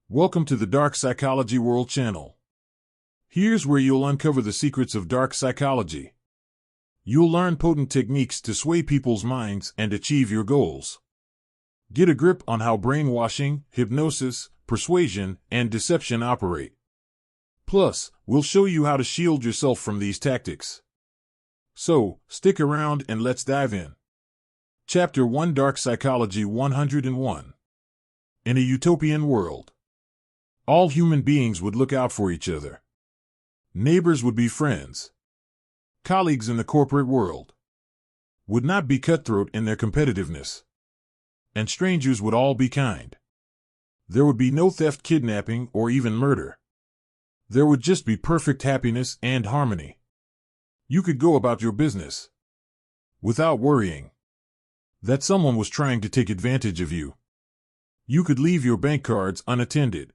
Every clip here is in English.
Welcome to the Dark Psychology World channel. Here's where you'll uncover the secrets of dark psychology. You'll learn potent techniques to sway people's minds and achieve your goals. Get a grip on how brainwashing, hypnosis, persuasion, and deception operate. Plus, we'll show you how to shield yourself from these tactics. So, stick around and let's dive in. Chapter 1, Dark Psychology 101. In a utopian world, all human beings would look out for each other. Neighbors would be friends. Colleagues in the corporate world would not be cutthroat in their competitiveness. And strangers would all be kind. There would be no theft, kidnapping, or even murder. There would just be perfect happiness and harmony. You could go about your business without worrying that someone was trying to take advantage of you. You could leave your bank cards unattended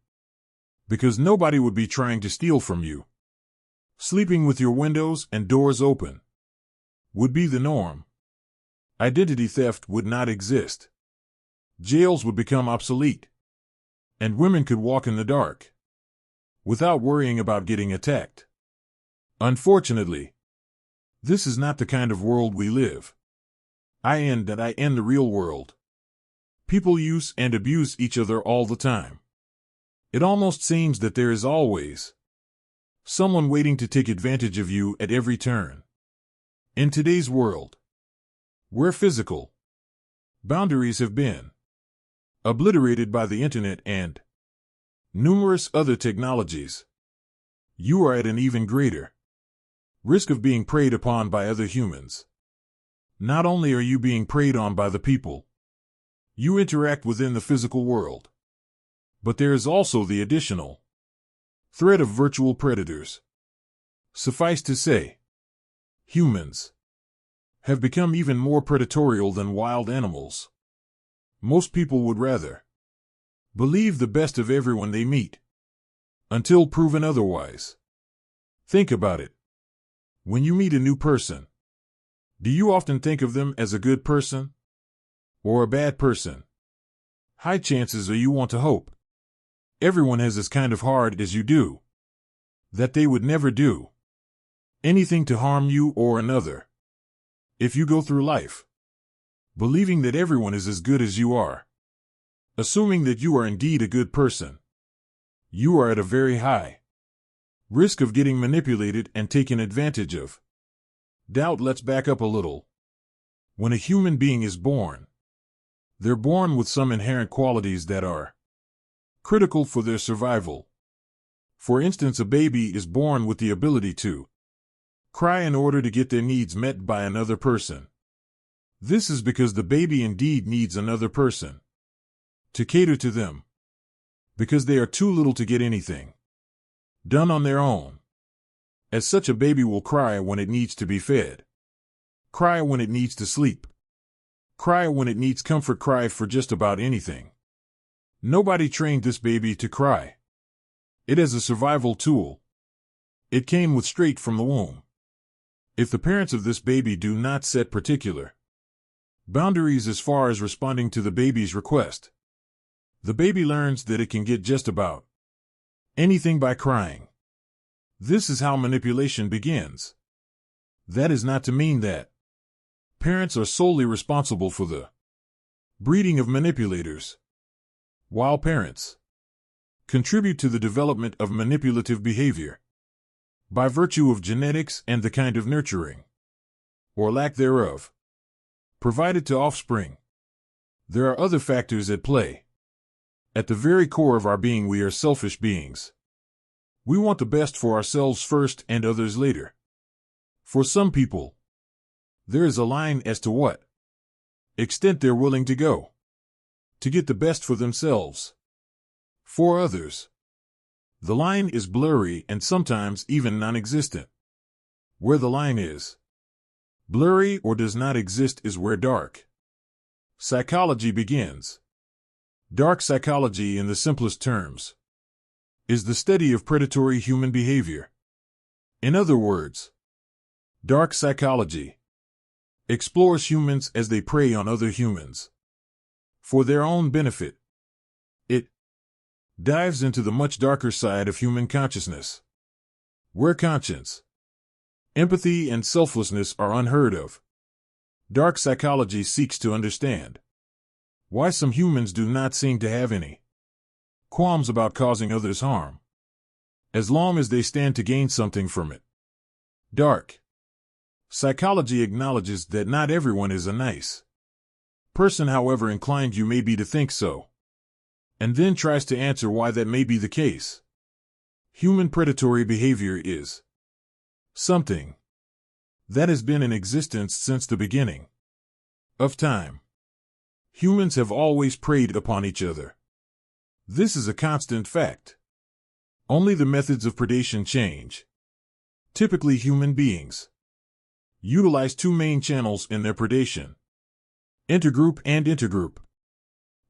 because nobody would be trying to steal from you. Sleeping with your windows and doors open would be the norm. Identity theft would not exist. Jails would become obsolete. And women could walk in the dark without worrying about getting attacked. Unfortunately, this is not the kind of world we live. In the real world. People use and abuse each other all the time. It almost seems that there is always someone waiting to take advantage of you at every turn. In today's world, where physical boundaries have been obliterated by the internet and numerous other technologies, you are at an even greater risk of being preyed upon by other humans. Not only are you being preyed on by the people you interact within the physical world, but there is also the additional threat of virtual predators. Suffice to say, humans have become even more predatory than wild animals. Most people would rather believe the best of everyone they meet until proven otherwise. Think about it. When you meet a new person, do you often think of them as a good person or a bad person? High chances are you want to hope everyone has as kind of heart as you do, that they would never do anything to harm you or another. If you go through life believing that everyone is as good as you are, assuming that you are indeed a good person, you are at a very high risk of getting manipulated and taken advantage of. Let's back up a little. When a human being is born, they're born with some inherent qualities that are critical for their survival. For instance, a baby is born with the ability to cry in order to get their needs met by another person. This is because the baby indeed needs another person to cater to them, because they are too little to get anything done on their own. As such, a baby will cry when it needs to be fed, cry when it needs to sleep, cry when it needs comfort, cry for just about anything. Nobody trained this baby to cry. It is a survival tool. It came with straight from the womb. If the parents of this baby do not set particular boundaries as far as responding to the baby's request, the baby learns that it can get just about anything by crying. This is how manipulation begins. That is not to mean that parents are solely responsible for the breeding of manipulators. While parents contribute to the development of manipulative behavior by virtue of genetics and the kind of nurturing, or lack thereof, provided to offspring, there are other factors at play. At the very core of our being, we are selfish beings. We want the best for ourselves first and others later. For some people, there is a line as to what extent they're willing to go to get the best for themselves. For others, the line is blurry and sometimes even non-existent. Where the line is blurry or does not exist is where dark psychology begins. Dark psychology, in the simplest terms, is the study of predatory human behavior. In other words, dark psychology explores humans as they prey on other humans for their own benefit. It dives into the much darker side of human consciousness, where conscience, empathy, and selflessness are unheard of. Dark psychology seeks to understand why some humans do not seem to have any qualms about causing others harm, as long as they stand to gain something from it. Dark psychology acknowledges that not everyone is a nice person, however inclined you may be to think so, and then tries to answer why that may be the case. Human predatory behavior is something that has been in existence since the beginning of time. Humans have always preyed upon each other. This is a constant fact. Only the methods of predation change. Typically, human beings utilize two main channels in their predation: intergroup and intergroup,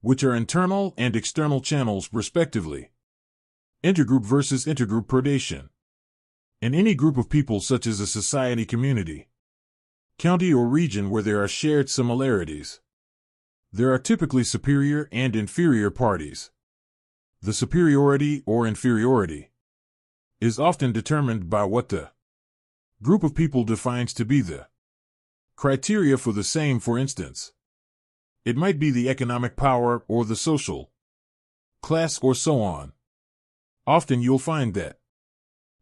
which are internal and external channels respectively. Intergroup versus intergroup predation. In any group of people, such as a society, community, county, or region where there are shared similarities, there are typically superior and inferior parties. The superiority or inferiority is often determined by what the group of people defines to be the criteria for the same. For instance, it might be the economic power or the social class or so on. Often you'll find that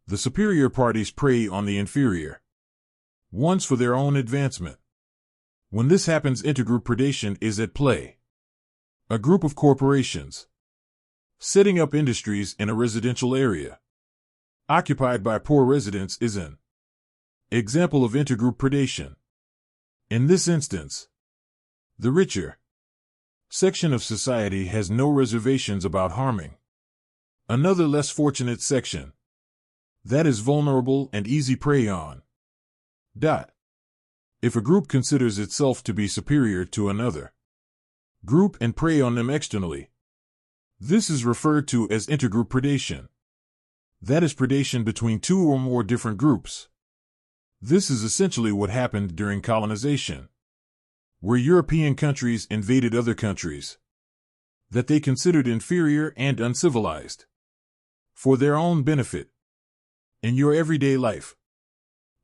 the superior parties prey on the inferior ones for their own advancement. When this happens, intergroup predation is at play. A group of corporations setting up industries in a residential area occupied by poor residents is an example of intergroup predation. In this instance, the richer section of society has no reservations about harming another less fortunate section that is vulnerable and easy prey on. If a group considers itself to be superior to another group and prey on them externally, this is referred to as intergroup predation. That is predation between two or more different groups. This is essentially what happened during colonization, where European countries invaded other countries that they considered inferior and uncivilized for their own benefit. In your everyday life,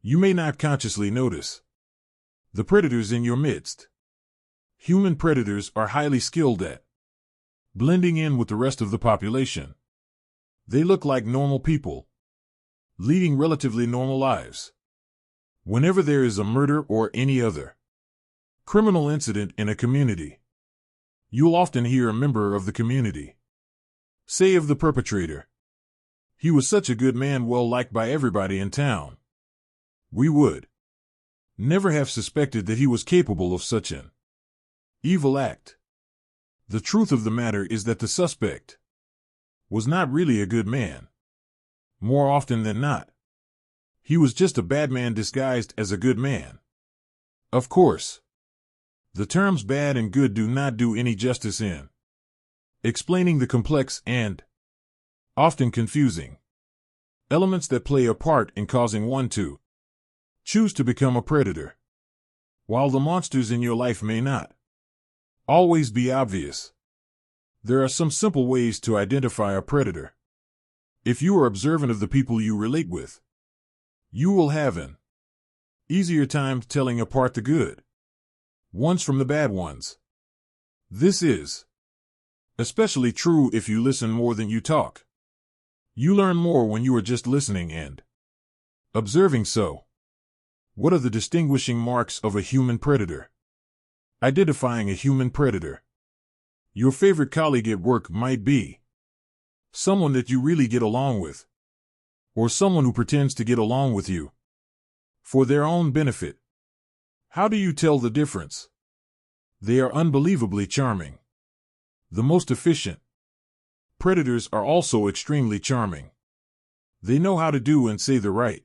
you may not consciously notice the predators in your midst. Human predators are highly skilled at blending in with the rest of the population. They look like normal people, leading relatively normal lives. Whenever there is a murder or any other criminal incident in a community, you'll often hear a member of the community say of the perpetrator, "He was such a good man, well liked by everybody in town. We would never have suspected that he was capable of such an evil act." The truth of the matter is that the suspect was not really a good man. More often than not, he was just a bad man disguised as a good man. Of course, the terms bad and good do not do any justice in explaining the complex and often confusing elements that play a part in causing one to choose to become a predator. While the monsters in your life may not always be obvious, there are some simple ways to identify a predator. If you are observant of the people you relate with, you will have an easier time telling apart the good ones from the bad ones. This is especially true if you listen more than you talk. You learn more when you are just listening and observing. So, what are the distinguishing marks of a human predator? Identifying a human predator. Your favorite colleague at work might be someone that you really get along with, or someone who pretends to get along with you for their own benefit. How do you tell the difference? They are unbelievably charming. The most efficient predators are also extremely charming. They know how to do and say the right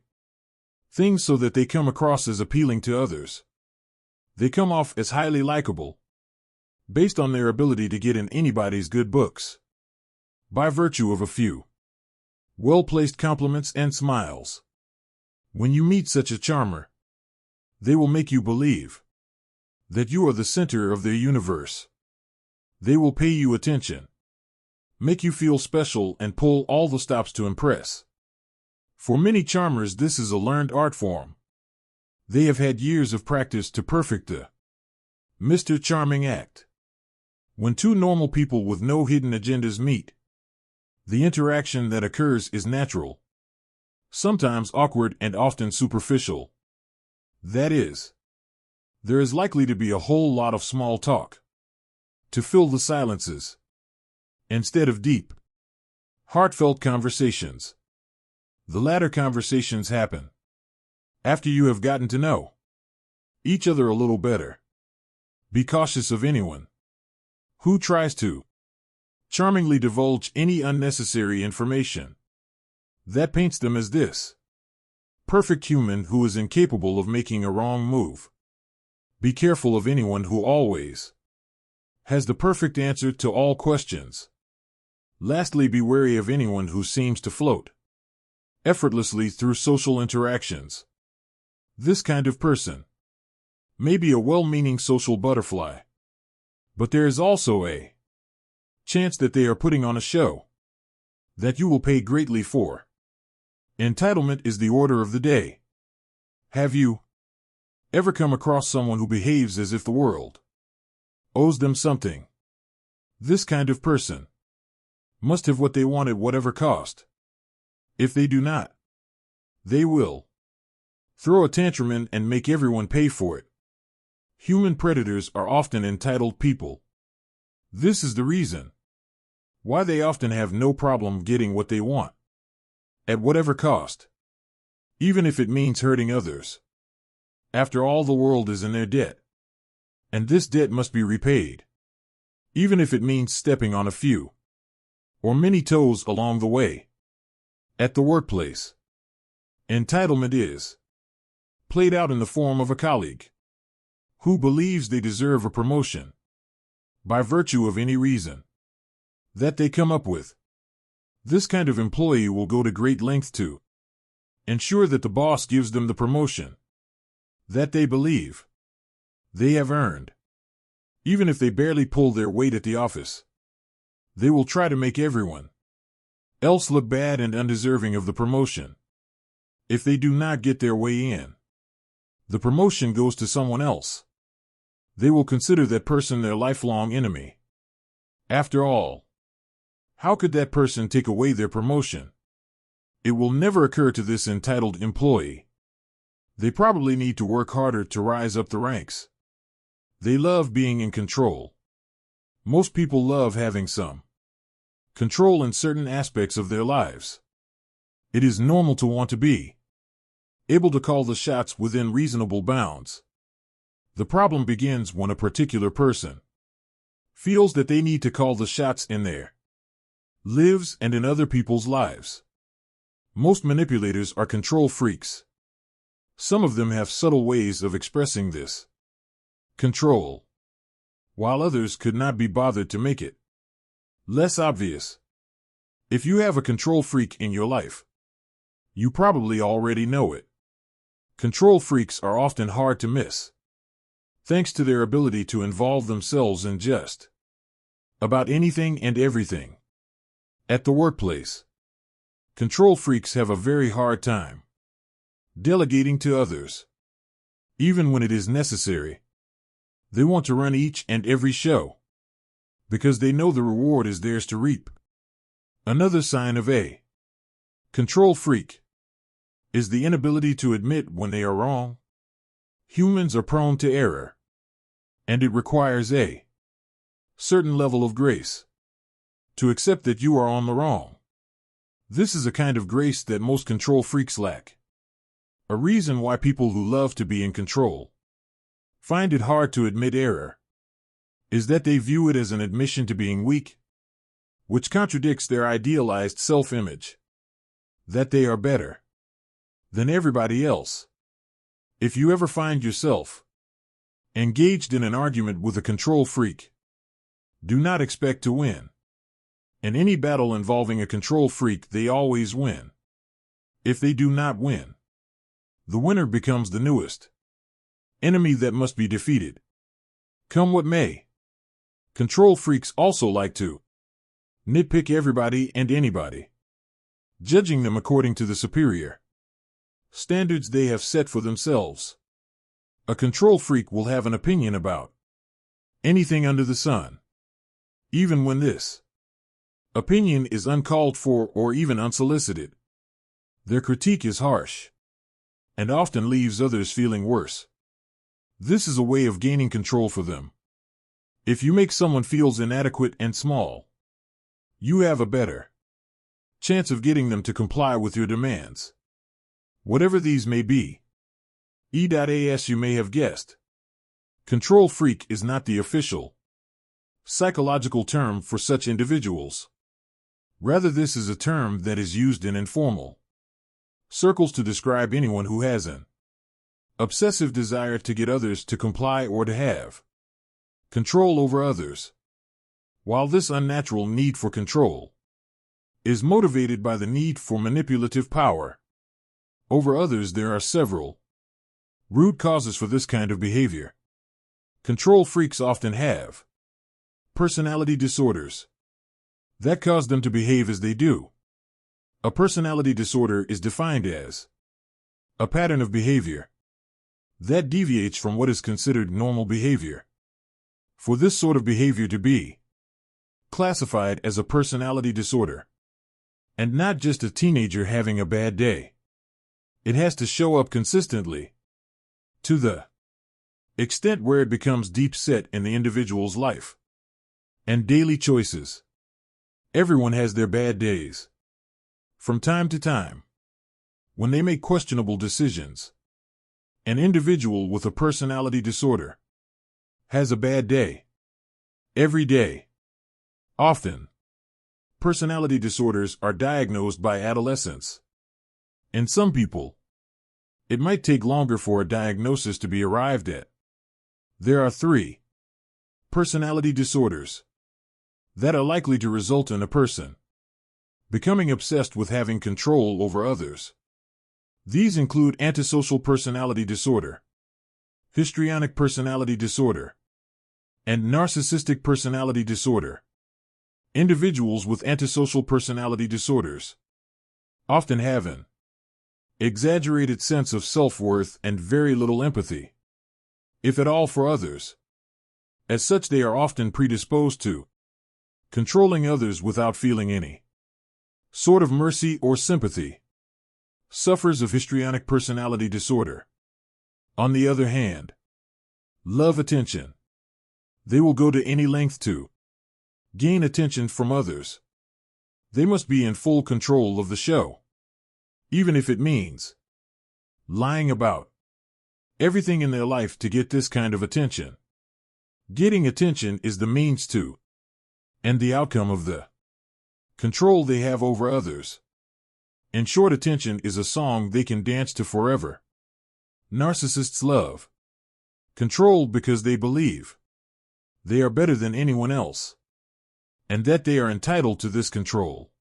things so that they come across as appealing to others. They come off as highly likable, based on their ability to get in anybody's good books, by virtue of a few well-placed compliments and smiles. When you meet such a charmer, they will make you believe that you are the center of their universe. They will pay you attention, make you feel special, and pull all the stops to impress. For many charmers, this is a learned art form. They have had years of practice to perfect the Mr. Charming act. When two normal people with no hidden agendas meet, the interaction that occurs is natural, sometimes awkward and often superficial. That is, there is likely to be a whole lot of small talk to fill the silences, instead of deep, heartfelt conversations. The latter conversations happen after you have gotten to know each other a little better. Be cautious of anyone who tries to charmingly divulge any unnecessary information that paints them as this perfect human who is incapable of making a wrong move. Be careful of anyone who always has the perfect answer to all questions. Lastly, be wary of anyone who seems to float effortlessly through social interactions. This kind of person may be a well-meaning social butterfly, but there is also a chance that they are putting on a show that you will pay greatly for. Entitlement is the order of the day. Have you ever come across someone who behaves as if the world owes them something? This kind of person must have what they want at whatever cost. If they do not, they will throw a tantrum and make everyone pay for it. Human predators are often entitled people. This is the reason why they often have no problem getting what they want, at whatever cost, even if it means hurting others. After all, the world is in their debt, and this debt must be repaid, even if it means stepping on a few or many toes along the way. At the workplace, entitlement is played out in the form of a colleague who believes they deserve a promotion by virtue of any reason that they come up with. This kind of employee will go to great lengths to ensure that the boss gives them the promotion that they believe they have earned. Even if they barely pull their weight at the office, they will try to make everyone else look bad and undeserving of the promotion. If they do not get their way in, the promotion goes to someone else. They will consider that person their lifelong enemy. After all, how could that person take away their promotion? It will never occur to this entitled employee. They probably need to work harder to rise up the ranks. They love being in control. Most people love having some control in certain aspects of their lives. It is normal to want to be able to call the shots within reasonable bounds. The problem begins when a particular person feels that they need to call the shots in their lives and in other people's lives. Most manipulators are control freaks. Some of them have subtle ways of expressing this control, while others could not be bothered to make it less obvious. If you have a control freak in your life, you probably already know it. Control freaks are often hard to miss, thanks to their ability to involve themselves in just about anything and everything. At the workplace, control freaks have a very hard time delegating to others, even when it is necessary. They want to run each and every show because they know the reward is theirs to reap. Another sign of a control freak is the inability to admit when they are wrong. Humans are prone to error, and it requires a certain level of grace to accept that you are on the wrong. This is a kind of grace that most control freaks lack. A reason why people who love to be in control find it hard to admit error is that they view it as an admission to being weak, which contradicts their idealized self-image that they are better than everybody else. If you ever find yourself engaged in an argument with a control freak, do not expect to win. In any battle involving a control freak, they always win. If they do not win, the winner becomes the newest enemy that must be defeated, come what may. Control freaks also like to nitpick everybody and anybody, judging them according to the superior standards they have set for themselves. A control freak will have an opinion about anything under the sun, even when this opinion is uncalled for or even unsolicited. Their critique is harsh and often leaves others feeling worse. This is a way of gaining control for them. If you make someone feel inadequate and small, you have a better chance of getting them to comply with your demands, whatever these may be. As you may have guessed, control freak is not the official psychological term for such individuals. Rather, this is a term that is used in informal circles to describe anyone who has an obsessive desire to get others to comply or to have control over others. While this unnatural need for control is motivated by the need for manipulative power over others, there are several root causes for this kind of behavior. Control freaks often have personality disorders that cause them to behave as they do. A personality disorder is defined as a pattern of behavior that deviates from what is considered normal behavior. For this sort of behavior to be classified as a personality disorder, and not just a teenager having a bad day, it has to show up consistently to the extent where it becomes deep set in the individual's life and daily choices. Everyone has their bad days. From time to time, when they make questionable decisions, an individual with a personality disorder has a bad day. Every day. Often, personality disorders are diagnosed by adolescents. In some people, it might take longer for a diagnosis to be arrived at. There are 3 personality disorders that are likely to result in a person becoming obsessed with having control over others. These include antisocial personality disorder, histrionic personality disorder, and narcissistic personality disorder. Individuals with antisocial personality disorders often have an exaggerated sense of self-worth and very little empathy, if at all, for others. As such, they are often predisposed to controlling others without feeling any sort of mercy or sympathy. Sufferers of histrionic personality disorder, on the other hand, love attention. They will go to any length to gain attention from others. They must be in full control of the show, even if it means lying about everything in their life to get this kind of attention. Getting attention is the means to and the outcome of the control they have over others. In short, attention is a song they can dance to forever. Narcissists love control because they believe they are better than anyone else, and that they are entitled to this control.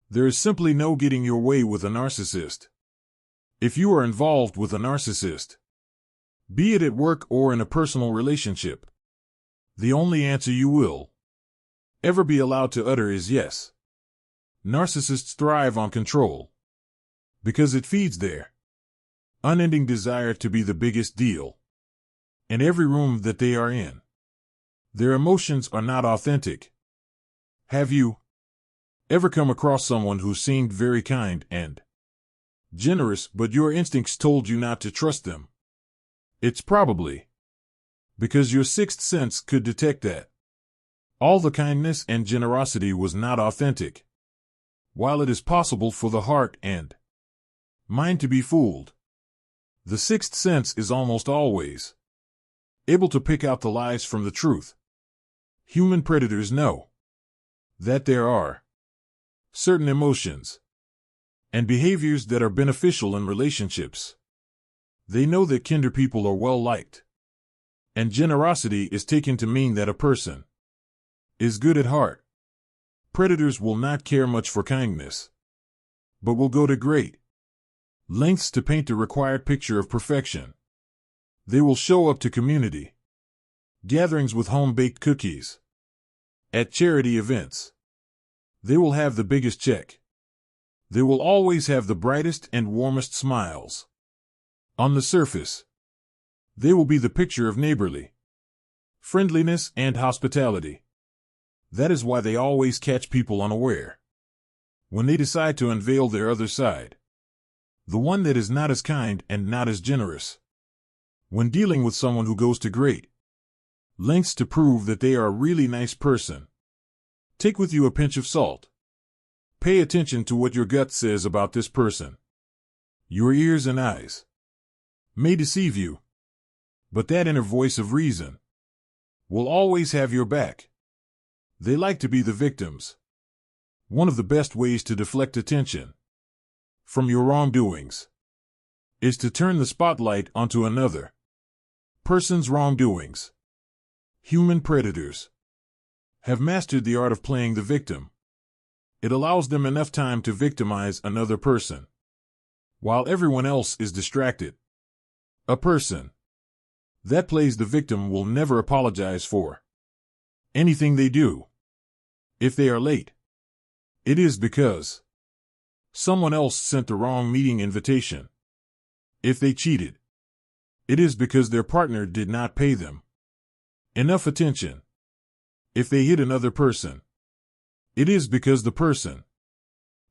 There is simply no getting your way with a narcissist. If you are involved with a narcissist, be it at work or in a personal relationship, the only answer you will ever be allowed to utter is yes. Narcissists thrive on control because it feeds their unending desire to be the biggest deal in every room that they are in. Their emotions are not authentic. Have you ever come across someone who seemed very kind and generous, but your instincts told you not to trust them? It's probably because your sixth sense could detect that all the kindness and generosity was not authentic. While it is possible for the heart and mind to be fooled, the sixth sense is almost always able to pick out the lies from the truth. Human predators know that there are certain emotions and behaviors that are beneficial in relationships. They know that kinder people are well liked, and generosity is taken to mean that a person is good at heart. Predators will not care much for kindness, but will go to great lengths to paint the required picture of perfection. They will show up to community gatherings with home-baked cookies, at charity events, They will have the biggest check. They will always have the brightest and warmest smiles. On the surface, they will be the picture of neighborly friendliness and hospitality. That is why they always catch people unaware. When they decide to unveil their other side, the one that is not as kind and not as generous. When dealing with someone who goes to great lengths to prove that they are a really nice person, take with you a pinch of salt. Pay attention to what your gut says about this person. Your ears and eyes may deceive you, but that inner voice of reason will always have your back. They like to be the victims. One of the best ways to deflect attention from your wrongdoings is to turn the spotlight onto another person's wrongdoings. Human predators have mastered the art of playing the victim. It allows them enough time to victimize another person while everyone else is distracted. A person that plays the victim will never apologize for anything they do. If they are late, it is because someone else sent the wrong meeting invitation. If they cheated, it is because their partner did not pay them enough attention. If they hit another person, it is because the person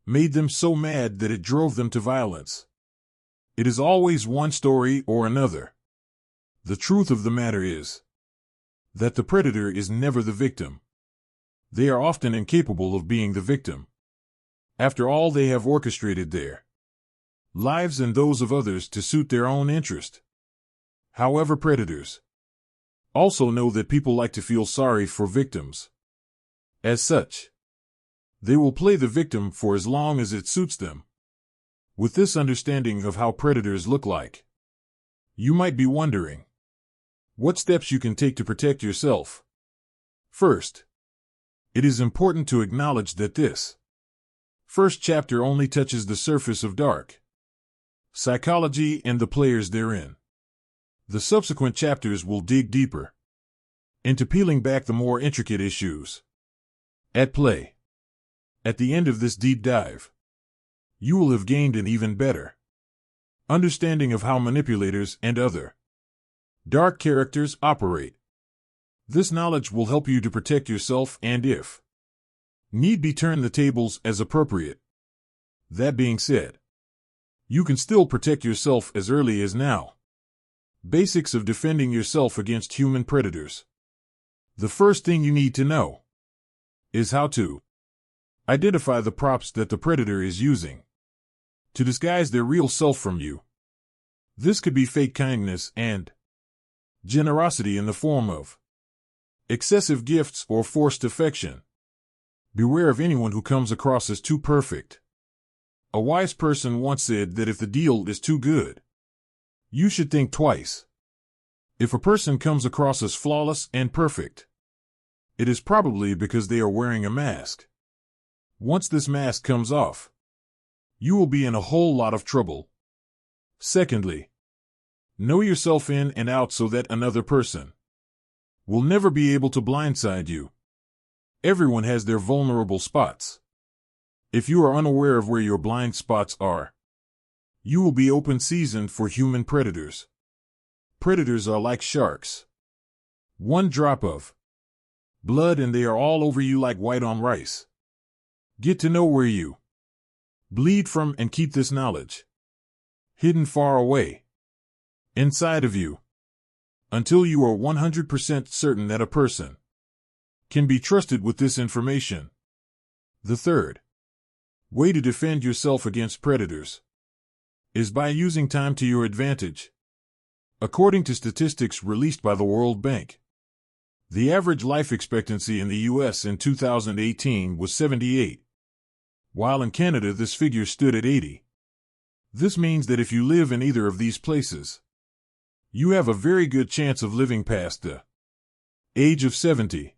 made them so mad that it drove them to violence. It is always one story or another. The truth of the matter is that the predator is never the victim. They are often incapable of being the victim. After all, they have orchestrated their lives and those of others to suit their own interest. However, predators also know that people like to feel sorry for victims. As such, they will play the victim for as long as it suits them. With this understanding of how predators look like, you might be wondering what steps you can take to protect yourself. First, it is important to acknowledge that this first chapter only touches the surface of dark psychology and the players therein. The subsequent chapters will dig deeper into peeling back the more intricate issues at play. At the end of this deep dive, you will have gained an even better understanding of how manipulators and other dark characters operate. This knowledge will help you to protect yourself and, if need be, turn the tables as appropriate. That being said, you can still protect yourself as early as now. Basics of defending yourself against human predators. The first thing you need to know is how to identify the props that the predator is using to disguise their real self from you. This could be fake kindness and generosity in the form of excessive gifts or forced affection. Beware of anyone who comes across as too perfect. A wise person once said that if the deal is too good, you should think twice. If a person comes across as flawless and perfect, it is probably because they are wearing a mask. Once this mask comes off, you will be in a whole lot of trouble. Secondly, know yourself in and out so that another person will never be able to blindside you. Everyone has their vulnerable spots. If you are unaware of where your blind spots are, you will be open season for human predators. Predators are like sharks. One drop of blood and they are all over you like white on rice. Get to know where you bleed from and keep this knowledge hidden far away inside of you until you are 100% certain that a person can be trusted with this information. The third way to defend yourself against predators is by using time to your advantage. According to statistics released by the World Bank, the average life expectancy in the U.S. in 2018 was 78, while in Canada this figure stood at 80. This means that if you live in either of these places, you have a very good chance of living past the age of 70.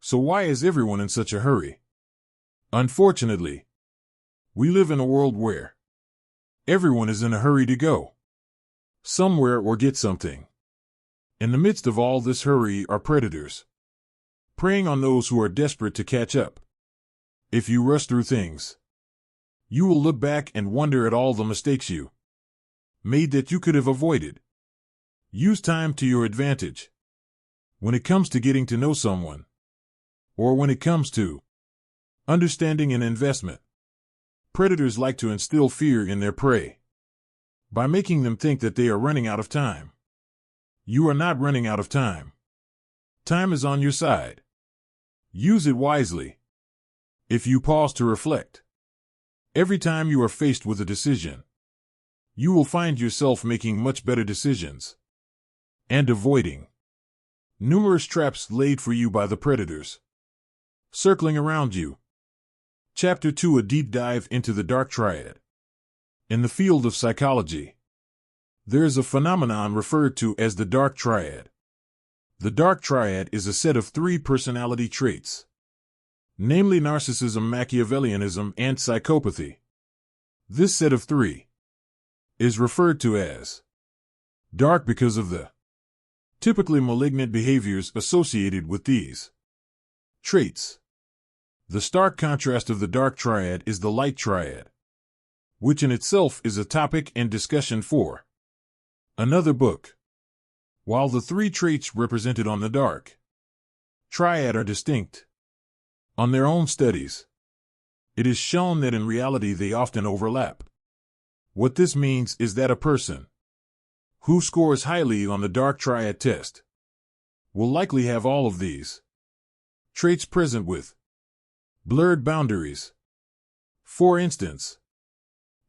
So why is everyone in such a hurry? Unfortunately, we live in a world where everyone is in a hurry to go somewhere or get something. In the midst of all this hurry are predators, preying on those who are desperate to catch up. If you rush through things, you will look back and wonder at all the mistakes you made that you could have avoided. Use time to your advantage. When it comes to getting to know someone, or when it comes to understanding an investment, predators like to instill fear in their prey by making them think that they are running out of time. You are not running out of time. Time is on your side. Use it wisely. If you pause to reflect, every time you are faced with a decision, you will find yourself making much better decisions and avoiding numerous traps laid for you by the predators circling around you. Chapter 2: A deep dive into the dark triad. In the field of psychology, there is a phenomenon referred to as the dark triad. The dark triad is a set of 3 personality traits, namely narcissism, Machiavellianism, and psychopathy. This set of 3 is referred to as dark because of the typically malignant behaviors associated with these traits. The stark contrast of the dark triad is the light triad, which in itself is a topic and discussion for another book. While the 3 traits represented on the dark triad are distinct on their own studies, it is shown that in reality they often overlap. What this means is that a person who scores highly on the dark triad test will likely have all of these traits present with blurred boundaries. For instance,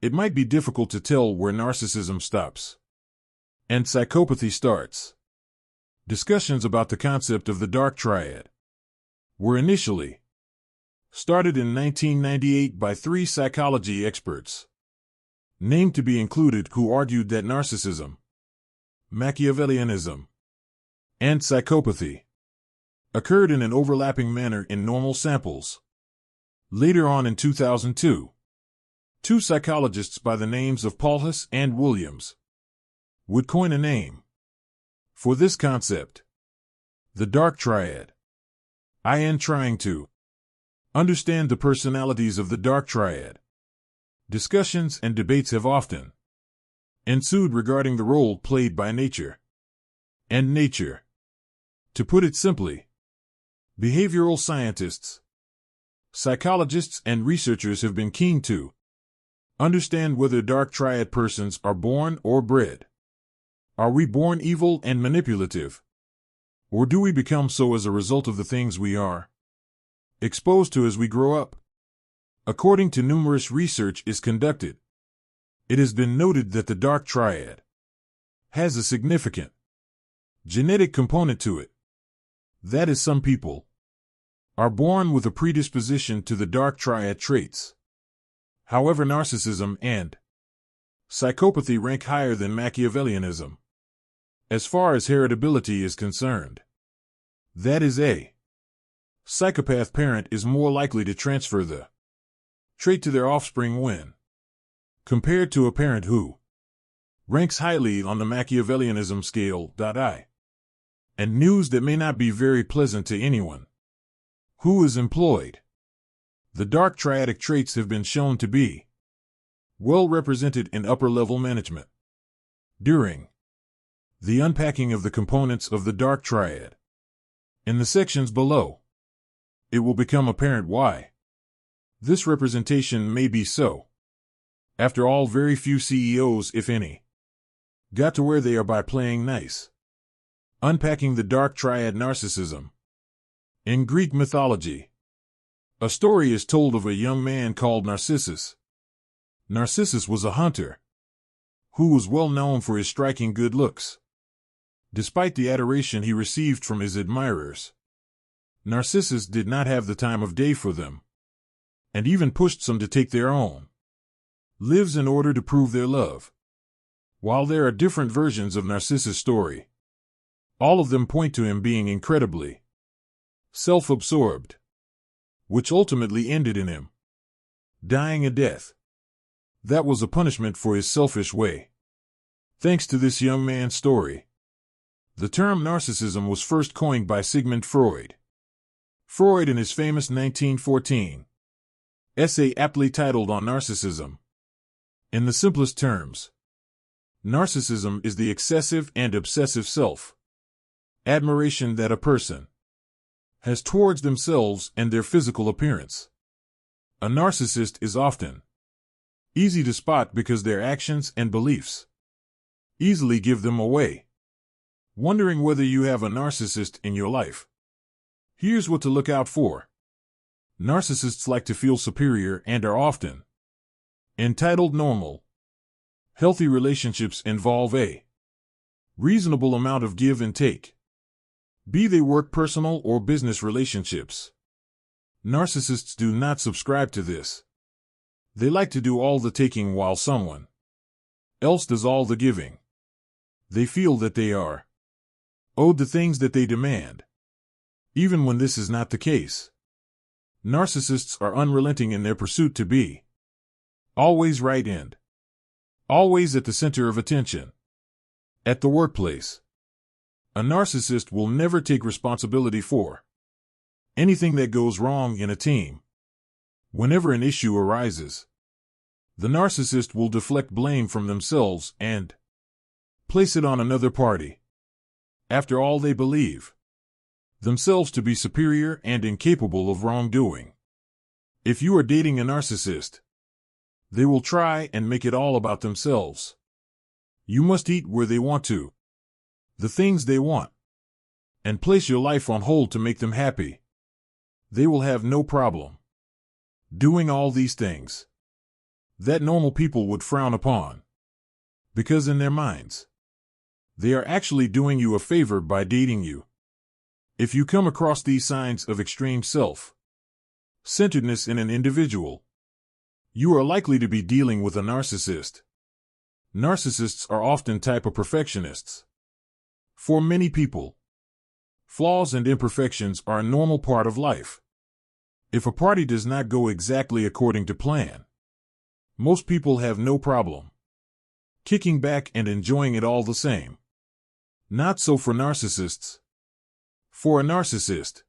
it might be difficult to tell where narcissism stops and psychopathy starts. Discussions about the concept of the dark triad were initially started in 1998 by 3 psychology experts, named to be included, who argued that narcissism, Machiavellianism, and psychopathy occurred in an overlapping manner in normal samples. Later on in 2002, 2 psychologists by the names of Paulhus and Williams would coin a name for this concept, the dark triad. In trying to understand the personalities of the dark triad, discussions and debates have often ensued regarding the role played by nature and nature. To put it simply, behavioral scientists, psychologists, and researchers have been keen to understand whether dark triad persons are born or bred. Are we born evil and manipulative? Or do we become so as a result of the things we are exposed to as we grow up? According to numerous research is conducted, it has been noted that the dark triad has a significant genetic component to it. That is, some people are born with a predisposition to the dark triad traits. However, narcissism and psychopathy rank higher than Machiavellianism as far as heritability is concerned. That is, a psychopath parent is more likely to transfer the trait to their offspring when compared to a parent who ranks highly on the Machiavellianism scale. And news that may not be very pleasant to anyone who is employed. The dark triadic traits have been shown to be well represented in upper-level management. During the unpacking of the components of the dark triad in the sections below, it will become apparent why this representation may be so. After all, very few CEOs, if any, got to where they are by playing nice. Unpacking the dark triad. Narcissism. In Greek mythology, a story is told of a young man called Narcissus. Narcissus was a hunter who was well known for his striking good looks. Despite the adoration he received from his admirers, Narcissus did not have the time of day for them, and even pushed some to take their own lives in order to prove their love. While there are different versions of Narcissus' story, all of them point to him being incredibly self-absorbed, which ultimately ended in him dying a death that was a punishment for his selfish way. Thanks to this young man's story, the term narcissism was first coined by Sigmund Freud. Freud, in his famous 1914 Essay aptly titled on Narcissism. In the simplest terms, narcissism is the excessive and obsessive self-admiration that a person has towards themselves and their physical appearance. A narcissist is often easy to spot because their actions and beliefs easily give them away. Wondering whether you have a narcissist in your life? Here's what to look out for. Narcissists like to feel superior and are often entitled. Normal, healthy relationships involve a reasonable amount of give and take, be they work, personal, or business relationships. Narcissists do not subscribe to this. They like to do all the taking while someone else does all the giving. They feel that they are owed the things that they demand, even when this is not the case. Narcissists are unrelenting in their pursuit to be always right and always at the center of attention. At the workplace, a narcissist will never take responsibility for anything that goes wrong in a team. Whenever an issue arises, the narcissist will deflect blame from themselves and place it on another party. After all, they believe themselves to be superior and incapable of wrongdoing. If you are dating a narcissist, they will try and make it all about themselves. You must eat where they want to, the things they want, and place your life on hold to make them happy. They will have no problem doing all these things that normal people would frown upon, because in their minds, they are actually doing you a favor by dating you. If you come across these signs of extreme self-centeredness in an individual, you are likely to be dealing with a narcissist. Narcissists are often type of perfectionists. For many people, flaws and imperfections are a normal part of life. If a party does not go exactly according to plan, most people have no problem kicking back and enjoying it all the same. Not so for narcissists. For a narcissist,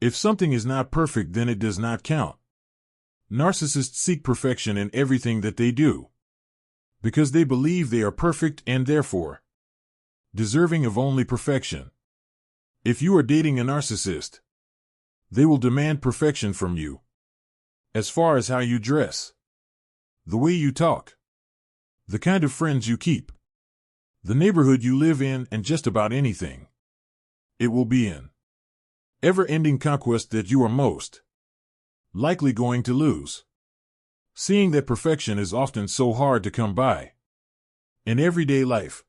if something is not perfect, then it does not count. Narcissists seek perfection in everything that they do, because they believe they are perfect and therefore deserving of only perfection. If you are dating a narcissist, they will demand perfection from you, as far as how you dress, the way you talk, the kind of friends you keep, the neighborhood you live in, and just about anything. It will be an ever-ending conquest that you are most likely going to lose, seeing that perfection is often so hard to come by. In everyday life,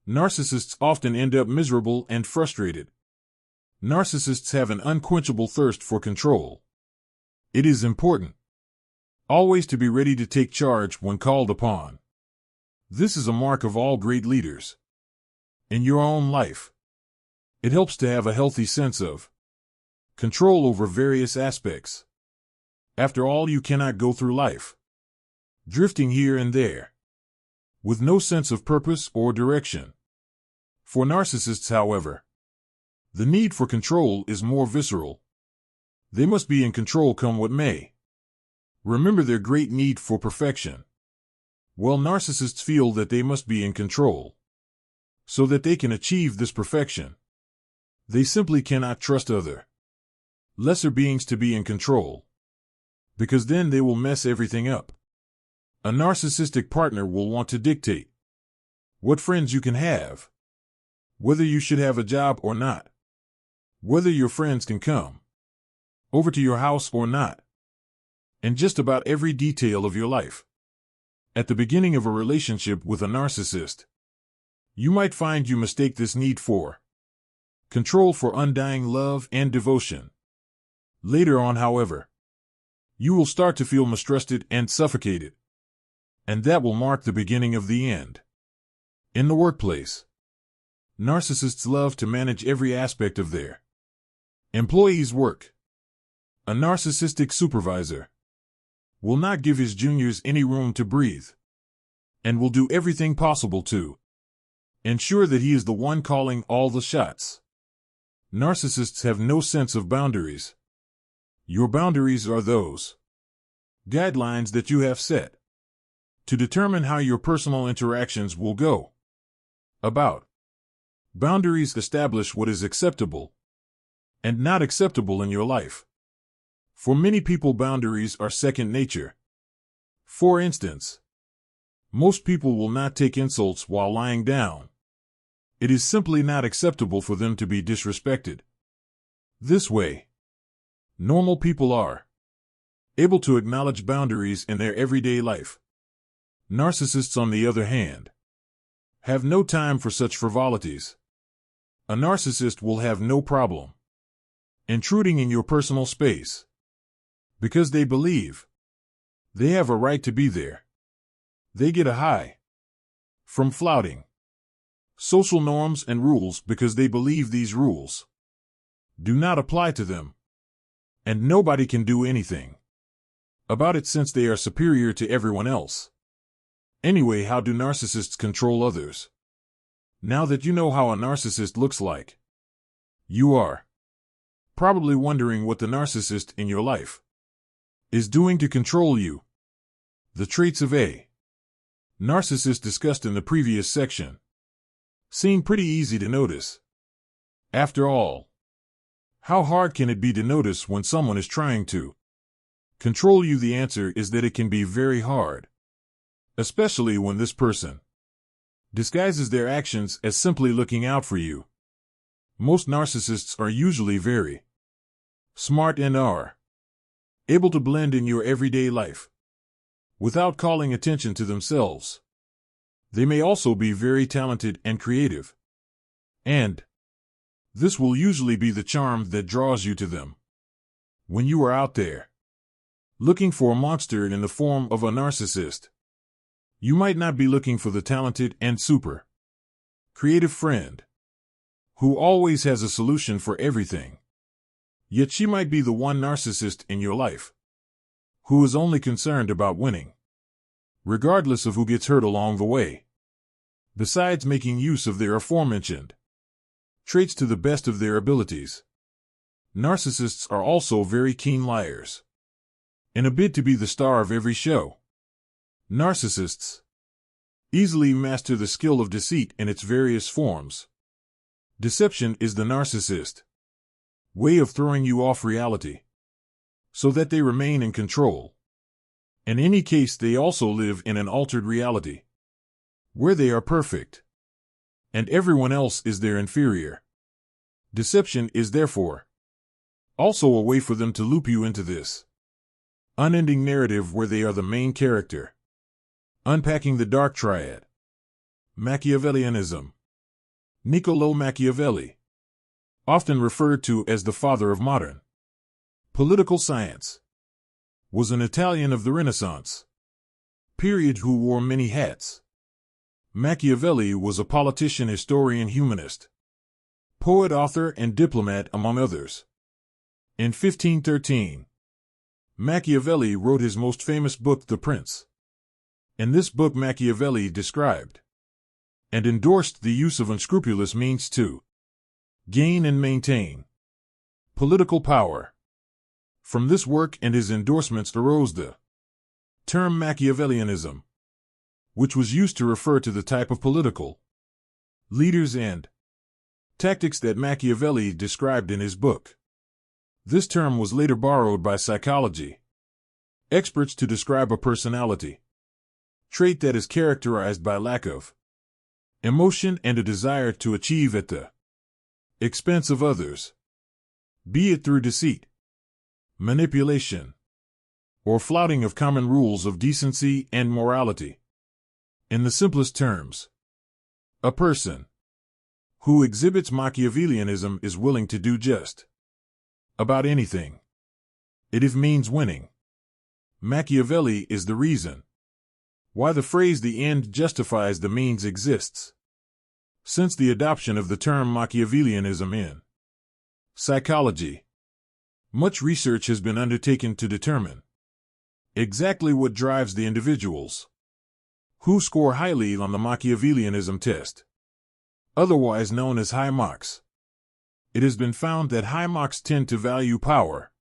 narcissists often end up miserable and frustrated. Narcissists have an unquenchable thirst for control. It is important always to be ready to take charge when called upon. This is a mark of all great leaders. In your own life, it helps to have a healthy sense of control over various aspects. After all, you cannot go through life drifting here and there with no sense of purpose or direction. For narcissists, however, the need for control is more visceral. They must be in control come what may. Remember their great need for perfection. Well, narcissists feel that they must be in control so that they can achieve this perfection. They simply cannot trust other lesser beings to be in control, because then they will mess everything up. A narcissistic partner will want to dictate what friends you can have, whether you should have a job or not, whether your friends can come over to your house or not, and just about every detail of your life. At the beginning of a relationship with a narcissist, you might find you mistake this need for control for undying love and devotion. Later on, however, you will start to feel mistrusted and suffocated, and that will mark the beginning of the end. In the workplace, narcissists love to manage every aspect of their employees' work. A narcissistic supervisor will not give his juniors any room to breathe, and will do everything possible to ensure that he is the one calling all the shots. Narcissists have no sense of boundaries. Your boundaries are those guidelines that you have set to determine how your personal interactions will go about. Boundaries establish what is acceptable and not acceptable in your life. For many people, boundaries are second nature. For instance, most people will not take insults while lying down. It is simply not acceptable for them to be disrespected. This way, normal people are able to acknowledge boundaries in their everyday life. Narcissists, on the other hand, have no time for such frivolities. A narcissist will have no problem intruding in your personal space because they believe they have a right to be there. They get a high from flouting social norms and rules because they believe these rules do not apply to them, and nobody can do anything about it since they are superior to everyone else. Anyway, how do narcissists control others? Now that you know how a narcissist looks like, you are probably wondering what the narcissist in your life is doing to control you. The traits of a narcissist discussed in the previous section seem pretty easy to notice. After all, how hard can it be to notice when someone is trying to control you? The answer is that it can be very hard, especially when this person disguises their actions as simply looking out for you. Most narcissists are usually very smart and are able to blend in your everyday life without calling attention to themselves. They may also be very talented and creative, and this will usually be the charm that draws you to them. When you are out there looking for a monster in the form of a narcissist, you might not be looking for the talented and super creative friend who always has a solution for everything. Yet she might be the one narcissist in your life who is only concerned about winning, regardless of who gets hurt along the way. Besides making use of their aforementioned traits to the best of their abilities, narcissists are also very keen liars. In a bid to be the star of every show, narcissists easily master the skill of deceit in its various forms. Deception is the narcissist way of throwing you off reality so that they remain in control. In any case, they also live in an altered reality where they are perfect and everyone else is their inferior. Deception is therefore also a way for them to loop you into this unending narrative where they are the main character. Unpacking the dark triad. Machiavellianism. Niccolò Machiavelli, often referred to as the father of modern political science, was an Italian of the Renaissance period who wore many hats. Machiavelli was a politician, historian, humanist, poet, author, and diplomat, among others. In 1513, Machiavelli wrote his most famous book, The Prince. In this book, Machiavelli described and endorsed the use of unscrupulous means to gain and maintain political power. From this work and his endorsements arose the term Machiavellianism, which was used to refer to the type of political leaders and tactics that Machiavelli described in his book. This term was later borrowed by psychology experts to describe a personality trait that is characterized by lack of emotion and a desire to achieve at the expense of others, be it through deceit, manipulation, or flouting of common rules of decency and morality. In the simplest terms, a person who exhibits Machiavellianism is willing to do just about anything if it means winning. Machiavelli is the reason why the phrase "the end justifies the means" exists. Since the adoption of the term Machiavellianism in psychology, much research has been undertaken to determine exactly what drives the individuals who score highly on the Machiavellianism test, otherwise known as high marks. It has been found that high marks tend to value power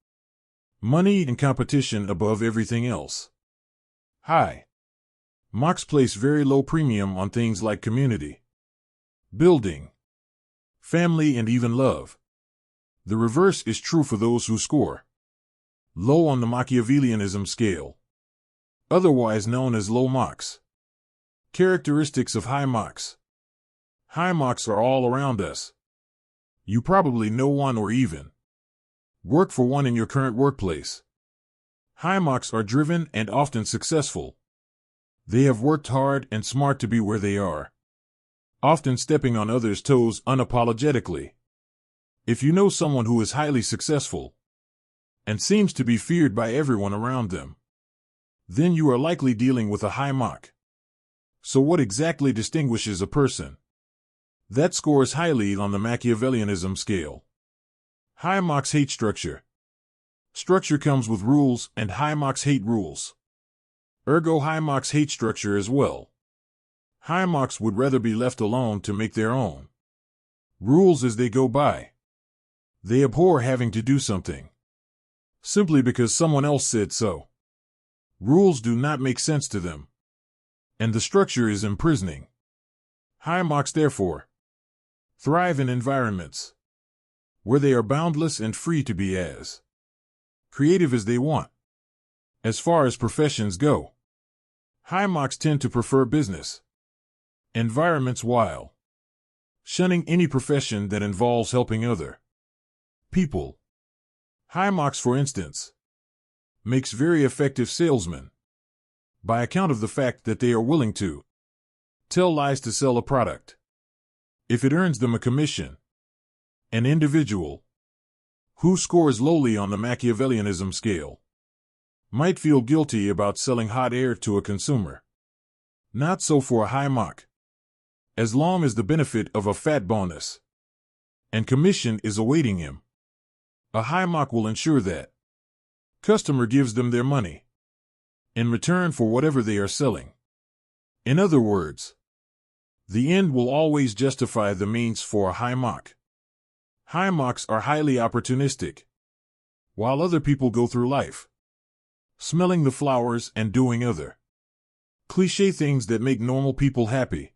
Money and competition above everything else. High Mocks place very low premium on things like community, building, family, and even love. The reverse is true for those who score low on the Machiavellianism scale, otherwise known as low mocks. Characteristics of high mocks. High mocks are all around us. You probably know one or even work for one in your current workplace. High mocks are driven and often successful. They have worked hard and smart to be where they are, often stepping on others' toes unapologetically. If you know someone who is highly successful and seems to be feared by everyone around them, then you are likely dealing with a high mock. So what exactly distinguishes a person that scores highly on the Machiavellianism scale? High mocks hate structure. Structure comes with rules, and high mocks hate rules. Ergo, high mocks hate structure as well. High mocks would rather be left alone to make their own rules as they go by. They abhor having to do something simply because someone else said so. Rules do not make sense to them, and the structure is imprisoning. High mocks, therefore, thrive in environments where they are boundless and free to be as creative as they want. As far as professions go, high mocks tend to prefer business environments while shunning any profession that involves helping other people. High mocks, for instance, makes very effective salesmen by account of the fact that they are willing to tell lies to sell a product if it earns them a commission. An individual who scores lowly on the Machiavellianism scale might feel guilty about selling hot air to a consumer. Not so for a high mock. As long as the benefit of a fat bonus and commission is awaiting him, a high mock will ensure that customer gives them their money in return for whatever they are selling. In other words, the end will always justify the means for a high mock. High mocks are highly opportunistic. While other people go through life smelling the flowers and doing other cliché things that make normal people happy,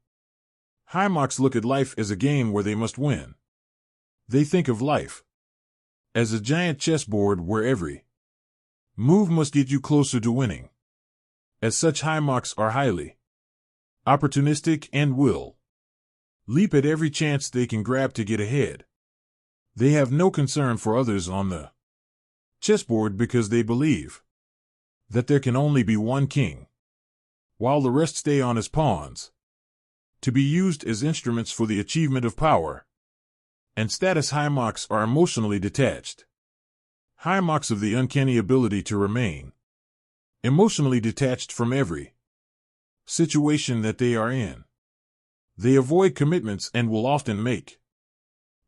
high mocks look at life as a game where they must win. They think of life as a giant chessboard where every move must get you closer to winning. As such, high mocks are highly opportunistic and will leap at every chance they can grab to get ahead. They have no concern for others on the chessboard because they believe that there can only be one king, while the rest stay on as pawns, to be used as instruments for the achievement of power and status. High mocks are emotionally detached. High mocks have the uncanny ability to remain emotionally detached from every situation that they are in. They avoid commitments and will often make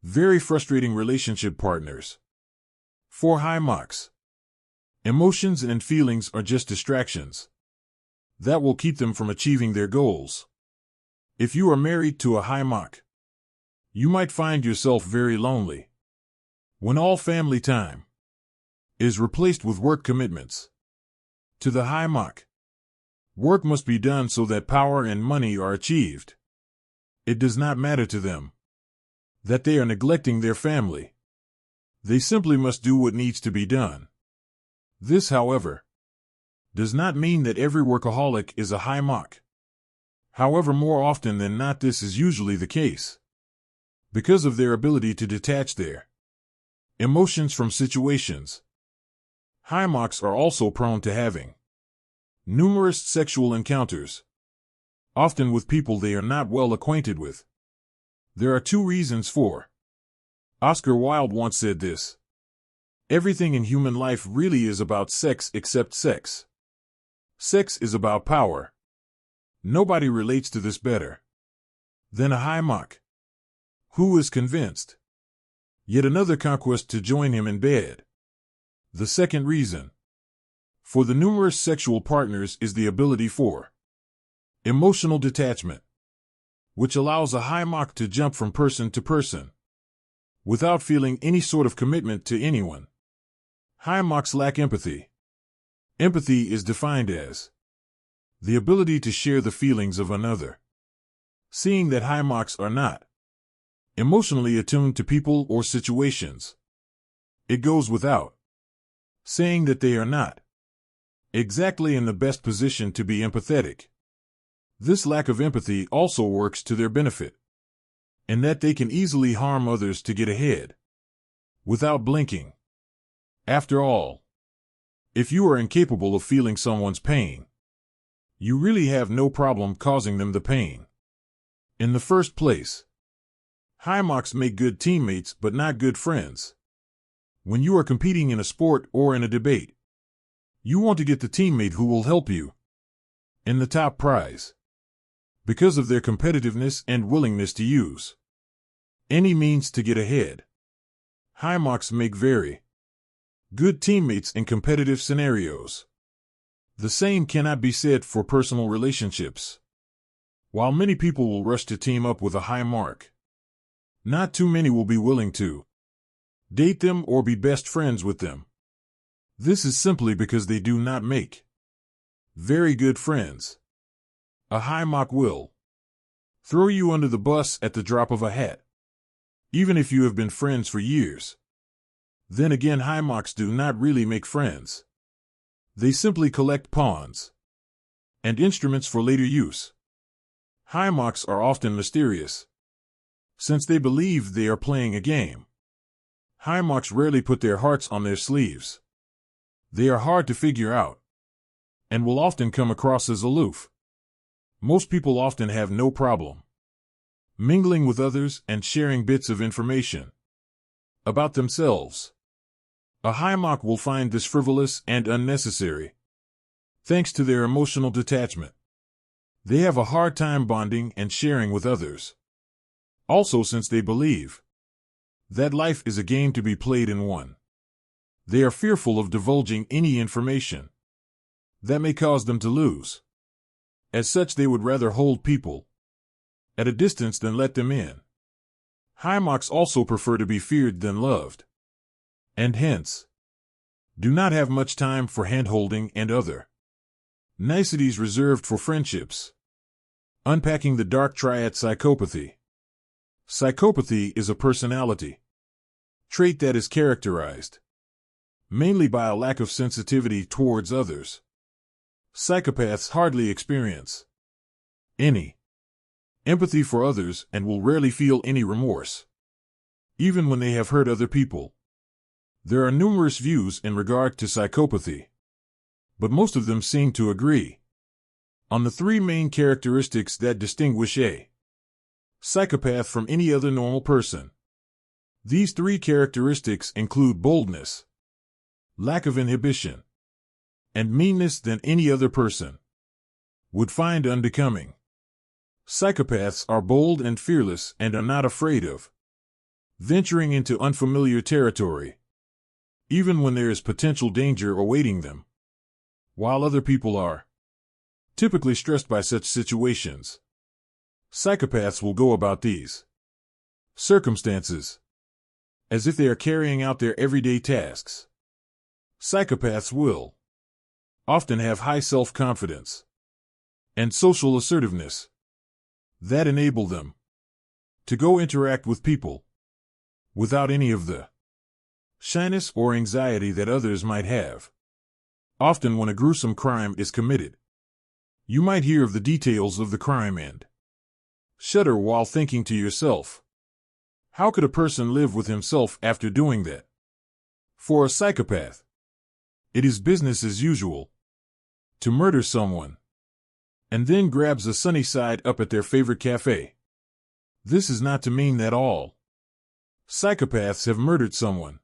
very frustrating relationship partners. For high mocks, emotions and feelings are just distractions that will keep them from achieving their goals. If you are married to a high mock, you might find yourself very lonely when all family time is replaced with work commitments. To the high mock, work must be done so that power and money are achieved. It does not matter to them that they are neglecting their family. They simply must do what needs to be done. This, however, does not mean that every workaholic is a high mock. However, more often than not, this is usually the case. Because of their ability to detach their emotions from situations, high mocks are also prone to having numerous sexual encounters, often with people they are not well acquainted with. There are two reasons for. Oscar Wilde once said this: everything in human life really is about sex except sex. Sex is about power. Nobody relates to this better than a high mock, who is convinced yet another conquest to join him in bed. The second reason for the numerous sexual partners is the ability for emotional detachment, which allows a high mock to jump from person to person without feeling any sort of commitment to anyone. High marks lack empathy. Empathy is defined as the ability to share the feelings of another. Seeing that high marks are not emotionally attuned to people or situations. It goes without saying that they are not exactly in the best position to be empathetic. This lack of empathy also works to their benefit, in that they can easily harm others to get ahead without blinking. After all, if you are incapable of feeling someone's pain, you really have no problem causing them the pain in the first place. High marks make good teammates but not good friends. When you are competing in a sport or in a debate, you want to get the teammate who will help you in the top prize because of their competitiveness and willingness to use any means to get ahead. High marks make very good teammates in competitive scenarios. The same cannot be said for personal relationships. While many people will rush to team up with a high mark, not too many will be willing to date them or be best friends with them. This is simply because they do not make very good friends. A high mark will throw you under the bus at the drop of a hat, even if you have been friends for years. Then again, high marks do not really make friends. They simply collect pawns and instruments for later use. High marks are often mysterious, since they believe they are playing a game. High marks rarely put their hearts on their sleeves. They are hard to figure out, and will often come across as aloof. Most people often have no problem mingling with others and sharing bits of information about themselves. A high mark will find this frivolous and unnecessary, thanks to their emotional detachment. They have a hard time bonding and sharing with others. Also, since they believe that life is a game to be played and won, they are fearful of divulging any information that may cause them to lose. As such, they would rather hold people at a distance than let them in. High marks also prefer to be feared than loved, and hence do not have much time for hand-holding and other niceties reserved for friendships. Unpacking the dark triad psychopathy. Psychopathy is a personality trait that is characterized mainly by a lack of sensitivity towards others. Psychopaths hardly experience any empathy for others and will rarely feel any remorse, even when they have hurt other people. There are numerous views in regard to psychopathy, but most of them seem to agree on the three main characteristics that distinguish a psychopath from any other normal person. These three characteristics include boldness, lack of inhibition, and meanness than any other person would find unbecoming. Psychopaths are bold and fearless and are not afraid of venturing into unfamiliar territory, even when there is potential danger awaiting them, while other people are typically stressed by such situations. Psychopaths will go about these circumstances as if they are carrying out their everyday tasks. Psychopaths will often have high self-confidence and social assertiveness that enable them to go interact with people without any of the shyness or anxiety that others might have. Often when a gruesome crime is committed, you might hear of the details of the crime and shudder while thinking to yourself, how could a person live with himself after doing that? For a psychopath, it is business as usual to murder someone and then grabs a sunny side up at their favorite cafe. This is not to mean that all psychopaths have murdered someone.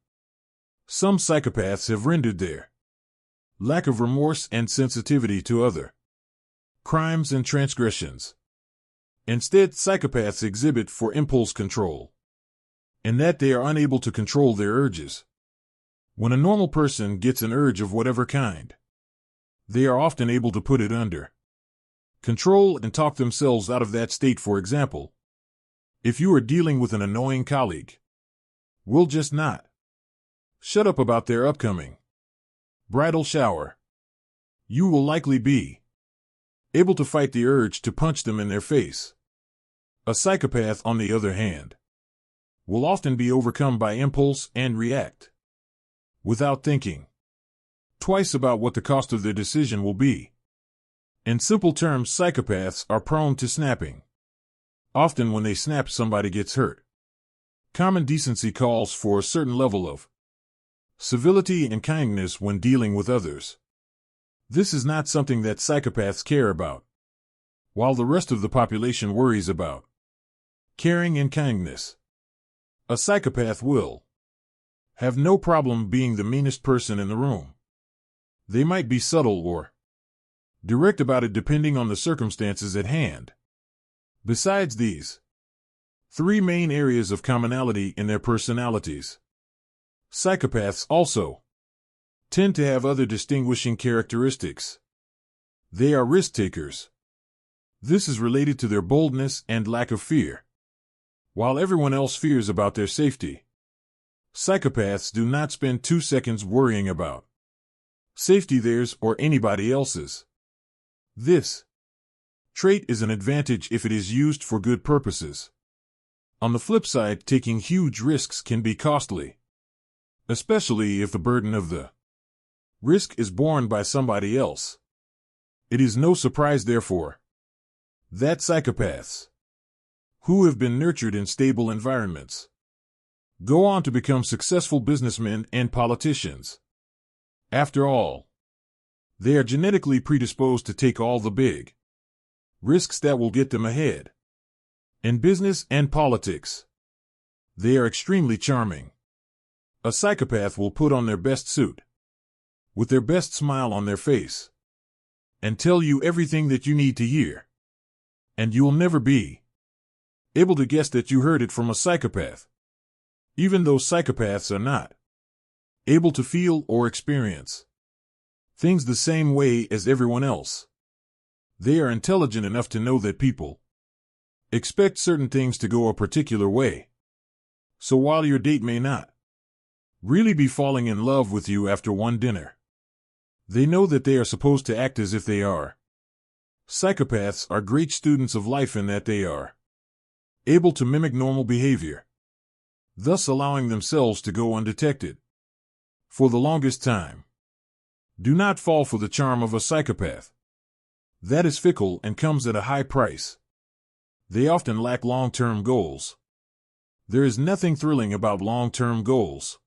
Some psychopaths have rendered their lack of remorse and sensitivity to other crimes and transgressions. Instead, psychopaths exhibit for impulse control, in that they are unable to control their urges. When a normal person gets an urge of whatever kind, they are often able to put it under control and talk themselves out of that state. For example, if you are dealing with an annoying colleague, will just not shut up about their upcoming Bridal shower. You will likely be able to fight the urge to punch them in their face. A psychopath, on the other hand, will often be overcome by impulse and react without thinking twice about what the cost of their decision will be. In simple terms, psychopaths are prone to snapping. Often when they snap, somebody gets hurt. Common decency calls for a certain level of civility and kindness when dealing with others. This is not something that psychopaths care about, while the rest of the population worries about caring and kindness. A psychopath will have no problem being the meanest person in the room. They might be subtle or direct about it depending on the circumstances at hand. Besides these three main areas of commonality in their personalities, psychopaths also tend to have other distinguishing characteristics. They are risk-takers. This is related to their boldness and lack of fear. While everyone else fears about their safety, psychopaths do not spend 2 seconds worrying about safety, theirs or anybody else's. This trait is an advantage if it is used for good purposes. On the flip side, taking huge risks can be costly, especially if the burden of the risk is borne by somebody else. It is no surprise, therefore, that psychopaths who have been nurtured in stable environments go on to become successful businessmen and politicians. After all, they are genetically predisposed to take all the big risks that will get them ahead. In business and politics, they are extremely charming. A psychopath will put on their best suit, with their best smile on their face, and tell you everything that you need to hear. And you will never be able to guess that you heard it from a psychopath, even though psychopaths are not able to feel or experience things the same way as everyone else. They are intelligent enough to know that people expect certain things to go a particular way. So while your date may not really be falling in love with you after one dinner, they know that they are supposed to act as if they are. Psychopaths are great students of life in that they are able to mimic normal behavior, thus allowing themselves to go undetected for the longest time. Do not fall for the charm of a psychopath. That is fickle and comes at a high price. They often lack long-term goals. There is nothing thrilling about long-term goals,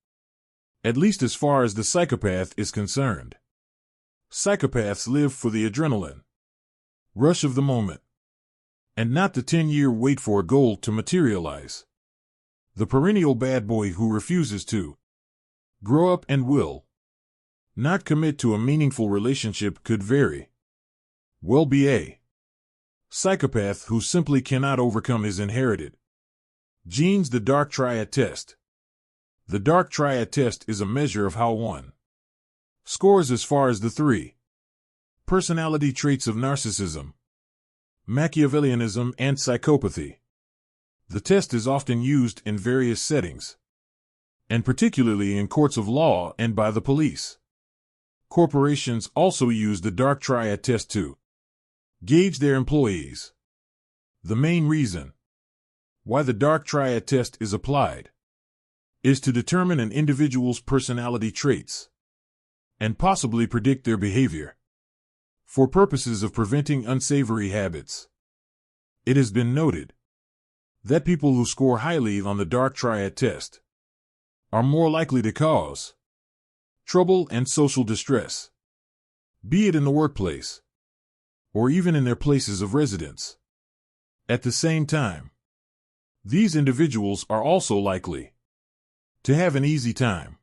at least as far as the psychopath is concerned. Psychopaths live for the adrenaline rush of the moment, and not the 10-year wait for a goal to materialize. The perennial bad boy who refuses to grow up and will not commit to a meaningful relationship could very well be a psychopath who simply cannot overcome his inherited genes. The dark triad test. The dark triad test is a measure of how one scores as far as the three personality traits of narcissism, Machiavellianism, and psychopathy. The test is often used in various settings, and particularly in courts of law and by the police. Corporations also use the dark triad test to gauge their employees. The main reason why the dark triad test is applied is to determine an individual's personality traits and possibly predict their behavior for purposes of preventing unsavory habits. It has been noted that people who score highly on the dark triad test are more likely to cause trouble and social distress, be it in the workplace or even in their places of residence. At the same time, these individuals are also likely to have an easy time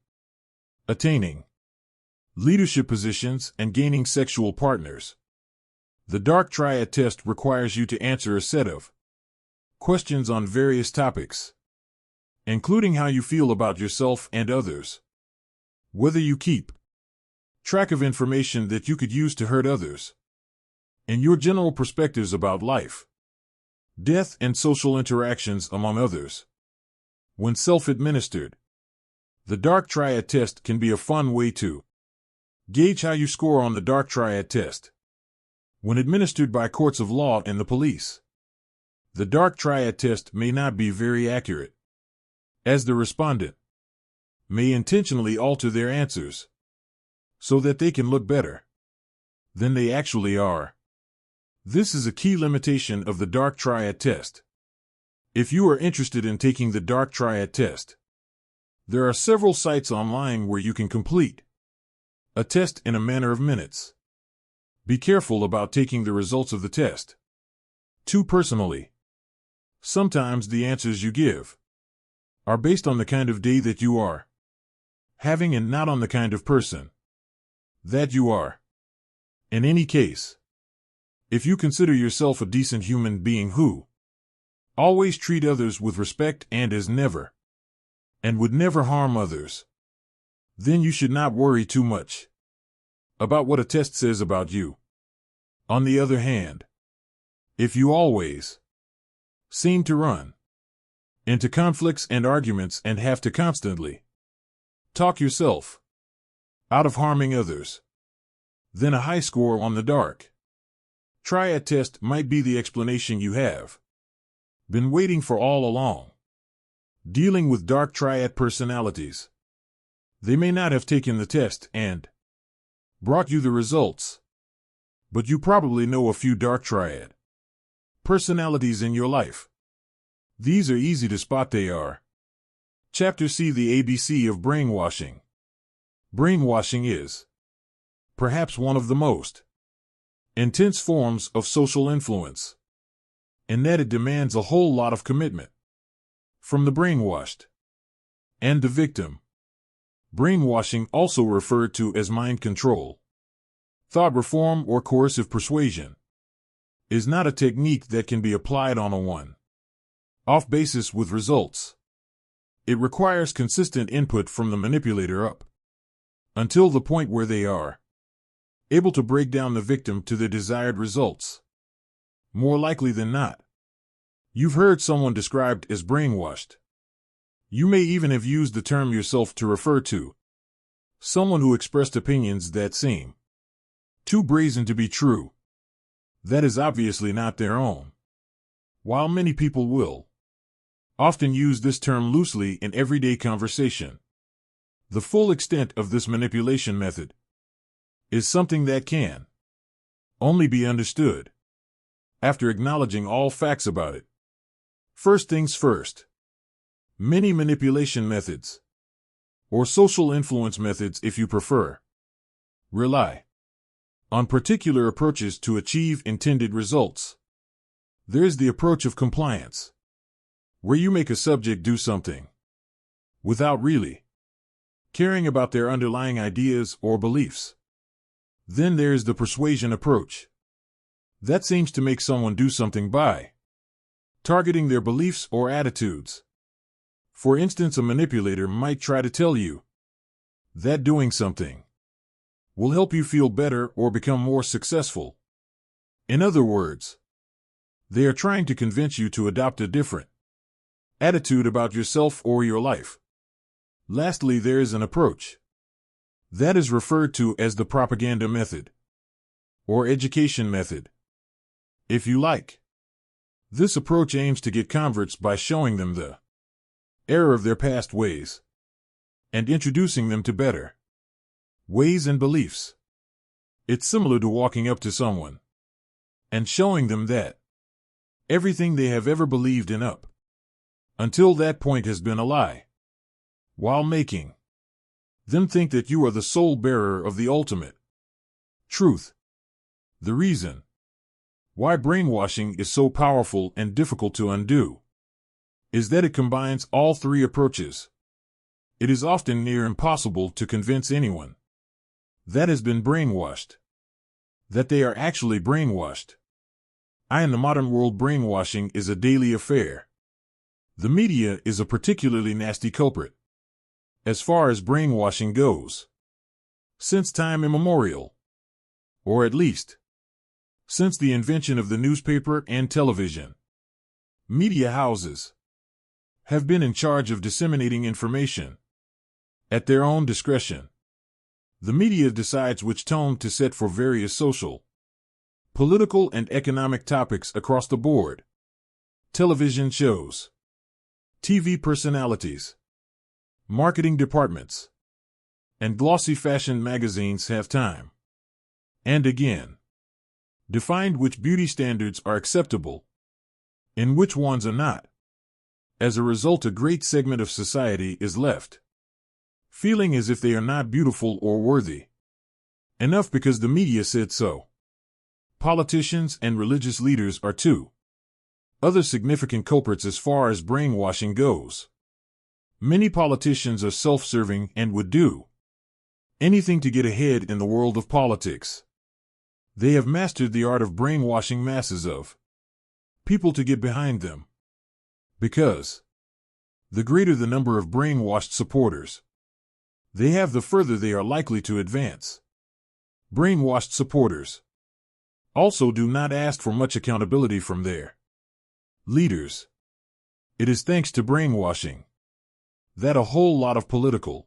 attaining leadership positions and gaining sexual partners. The dark triad test requires you to answer a set of questions on various topics, including how you feel about yourself and others, whether you keep track of information that you could use to hurt others, and your general perspectives about life, death, and social interactions, among others. When self-administered, the dark triad test can be a fun way to Gauge how you score on the dark triad test. When administered by courts of law and the police, the dark triad test may not be very accurate, as the respondent may intentionally alter their answers so that they can look better than they actually are. This is a key limitation of the dark triad test. If you are interested in taking the dark triad test, there are several sites online where you can complete a test in a matter of minutes. Be careful about taking the results of the test too personally. Sometimes the answers you give are based on the kind of day that you are having and not on the kind of person that you are. In any case, if you consider yourself a decent human being who always treat others with respect and would never harm others, then you should not worry too much about what a test says about you. On the other hand, if you always seem to run into conflicts and arguments and have to constantly talk yourself out of harming others, then a high score on the dark triad test might be the explanation you have been waiting for all along. Dealing with dark triad personalities, they may not have taken the test and brought you the results, but you probably know a few dark triad personalities in your life. These are easy to spot. They are. Chapter C: The ABC of Brainwashing. Brainwashing is perhaps one of the most intense forms of social influence, in that it demands a whole lot of commitment from the brainwashed and the victim. Brainwashing, also referred to as mind control, thought reform, or coercive persuasion, is not a technique that can be applied on a one-off basis with results. It requires consistent input from the manipulator up until the point where they are able to break down the victim to the desired results. More likely than not, you've heard someone described as brainwashed. You may even have used the term yourself to refer to someone who expressed opinions that seem too brazen to be true. That is obviously not their own. While many people will often use this term loosely in everyday conversation, the full extent of this manipulation method is something that can only be understood after acknowledging all facts about it. First things first, many manipulation methods, or social influence methods if you prefer, rely on particular approaches to achieve intended results. There's the approach of compliance, where you make a subject do something without really caring about their underlying ideas or beliefs. Then there's the persuasion approach. That seems to make someone do something by targeting their beliefs or attitudes. For instance, a manipulator might try to tell you that doing something will help you feel better or become more successful. In other words, they are trying to convince you to adopt a different attitude about yourself or your life. Lastly, there is an approach that is referred to as the propaganda method, or education method, if you like. This approach aims to get converts by showing them the error of their past ways and introducing them to better ways and beliefs. It's similar to walking up to someone and showing them that everything they have ever believed in up until that point has been a lie, while making them think that you are the sole bearer of the ultimate truth. The reason why brainwashing is so powerful and difficult to undo is that it combines all three approaches. It is often near impossible to convince anyone that has been brainwashed that they are actually brainwashed. In the modern world, brainwashing is a daily affair. The media is a particularly nasty culprit as far as brainwashing goes. Since time immemorial, or at least since the invention of the newspaper and television, media houses have been in charge of disseminating information at their own discretion. The media decides which tone to set for various social, political, and economic topics across the board. Television shows, TV personalities, marketing departments, and glossy fashion magazines have time and again defined which beauty standards are acceptable and which ones are not. As a result, a great segment of society is left feeling as if they are not beautiful or worthy enough because the media said so. Politicians and religious leaders are two other significant culprits as far as brainwashing goes. Many politicians are self-serving and would do anything to get ahead in the world of politics. They have mastered the art of brainwashing masses of people to get behind them, because the greater the number of brainwashed supporters they have, the further they are likely to advance. Brainwashed supporters also do not ask for much accountability from their leaders. It is thanks to brainwashing that a whole lot of political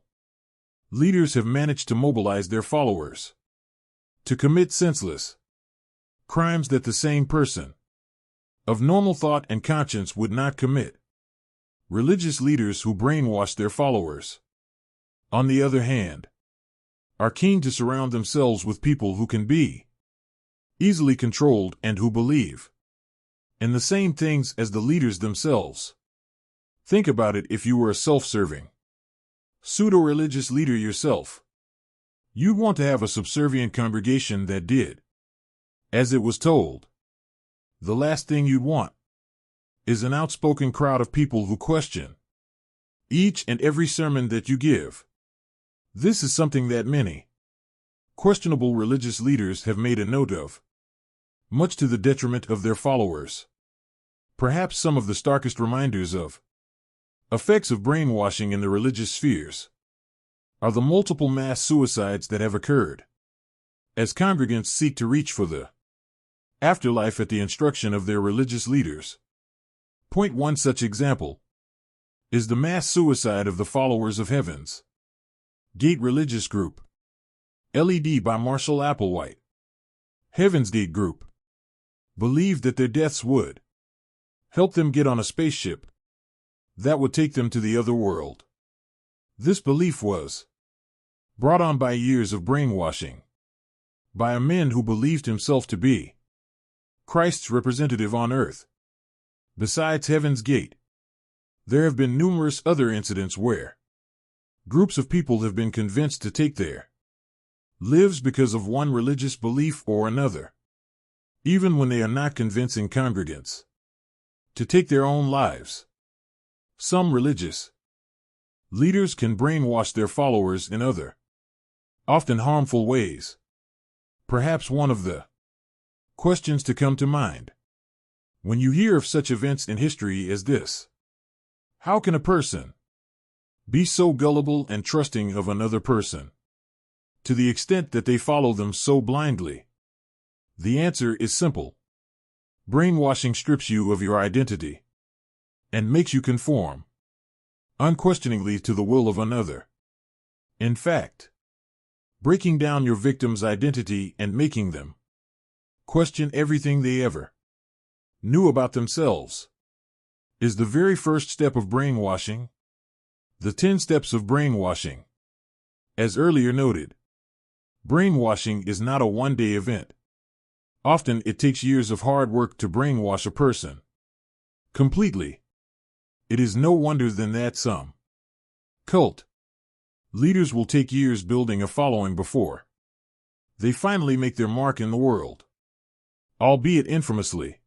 leaders have managed to mobilize their followers to commit senseless crimes that the same person of normal thought and conscience would not commit. Religious leaders who brainwash their followers, on the other hand, are keen to surround themselves with people who can be easily controlled and who believe in the same things as the leaders themselves. Think about it: if you were a self-serving, pseudo-religious leader yourself, you'd want to have a subservient congregation that did as it was told. The last thing you'd want is an outspoken crowd of people who question each and every sermon that you give. This is something that many questionable religious leaders have made a note of, much to the detriment of their followers. Perhaps some of the starkest reminders of effects of brainwashing in the religious spheres are the multiple mass suicides that have occurred as congregants seek to reach for the afterlife at the instruction of their religious leaders. Point one such example is the mass suicide of the followers of Heaven's Gate religious group, LED by Marshall Applewhite. Heaven's Gate group believed that their deaths would help them get on a spaceship that would take them to the other world. This belief was brought on by years of brainwashing by a man who believed himself to be Christ's representative on earth. Besides Heaven's Gate, there have been numerous other incidents where groups of people have been convinced to take their lives because of one religious belief or another, even when they are not convincing congregants to take their own lives. Some religious leaders can brainwash their followers in other, often harmful ways. Perhaps one of the questions to come to mind when you hear of such events in history as this: how can a person be so gullible and trusting of another person to the extent that they follow them so blindly? The answer is simple. Brainwashing strips you of your identity and makes you conform unquestioningly to the will of another. In fact, breaking down your victim's identity and making them question everything they ever knew about themselves is the very first step of brainwashing. The 10 steps of brainwashing. As earlier noted, brainwashing is not a one-day event. Often it takes years of hard work to brainwash a person completely. It is no wonder then that some cult leaders will take years building a following before they finally make their mark in the world, albeit infamously,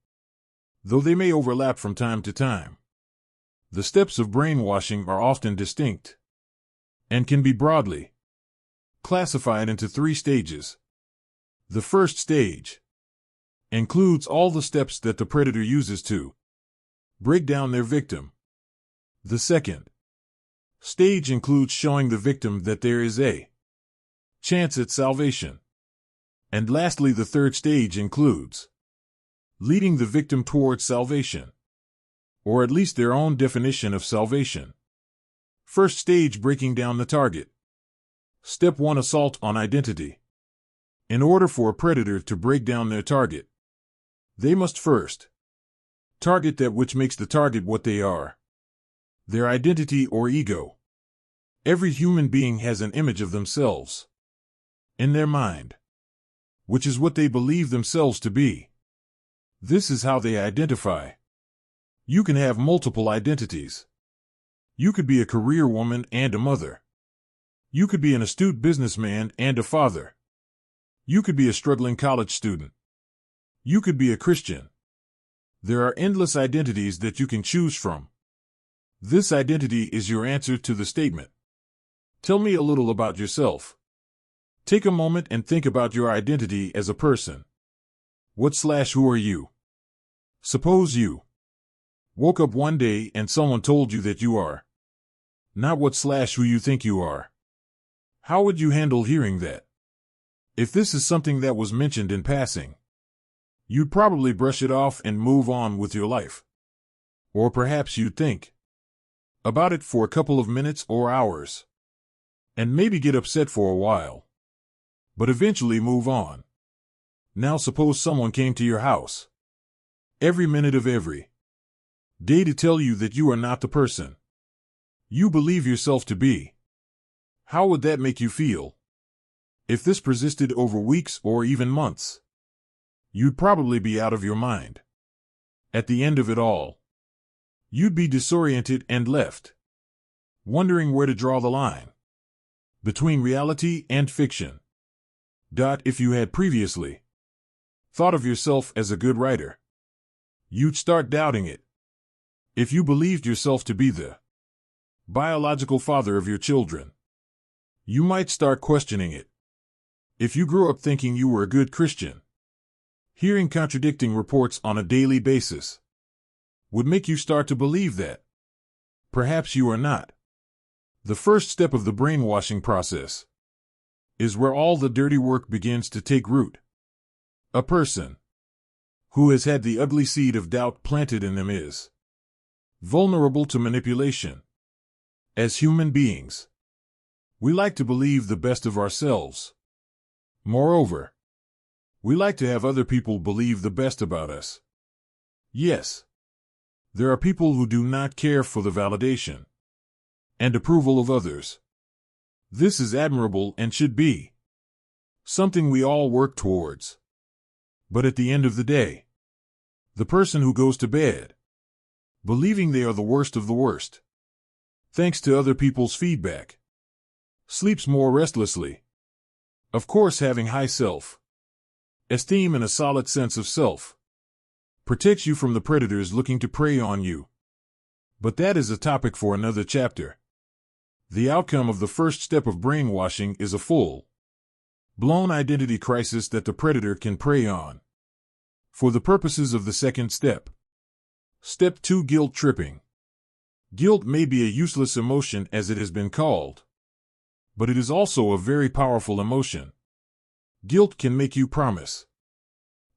though they may overlap from time to time. The steps of brainwashing are often distinct and can be broadly classified into 3 stages. The first stage includes all the steps that the predator uses to break down their victim. The second stage includes showing the victim that there is a chance at salvation. And lastly, the third stage includes leading the victim towards salvation, or at least their own definition of salvation. First stage: breaking down the target. Step 1: Assault on identity. In order for a predator to break down their target, they must first target that which makes the target what they are: their identity or ego. Every human being has an image of themselves in their mind, which is what they believe themselves to be. This is how they identify. You can have multiple identities. You could be a career woman and a mother. You could be an astute businessman and a father. You could be a struggling college student. You could be a Christian. There are endless identities that you can choose from. This identity is your answer to the statement, "Tell me a little about yourself." Take a moment and think about your identity as a person. Who are you? Suppose you woke up one day and someone told you that you are not who you think you are. How would you handle hearing that? If this is something that was mentioned in passing, you'd probably brush it off and move on with your life. Or perhaps you'd think about it for a couple of minutes or hours, and maybe get upset for a while, but eventually move on. Now suppose someone came to your house every minute of every day to tell you that you are not the person you believe yourself to be. How would that make you feel? If this persisted over weeks or even months, you'd probably be out of your mind. At the end of it all, you'd be disoriented and left wondering where to draw the line between reality and fiction. If you had previously thought of yourself as a good writer, you'd start doubting it. If you believed yourself to be the biological father of your children, you might start questioning it. If you grew up thinking you were a good Christian, hearing contradicting reports on a daily basis would make you start to believe that perhaps you are not. The first step of the brainwashing process is where all the dirty work begins to take root. A person who has had the ugly seed of doubt planted in them is vulnerable to manipulation. As human beings, we like to believe the best of ourselves. Moreover, we like to have other people believe the best about us. Yes, there are people who do not care for the validation and approval of others. This is admirable and should be something we all work towards. But at the end of the day, the person who goes to bed believing they are the worst of the worst, thanks to other people's feedback, sleeps more restlessly. Of course, having high self-esteem and a solid sense of self protects you from the predators looking to prey on you. But that is a topic for another chapter. The outcome of the first step of brainwashing is a full-blown identity crisis that the predator can prey on. For the purposes of the second step. Step 2: Guilt tripping. Guilt may be a useless emotion, as it has been called, but it is also a very powerful emotion. Guilt can make you promise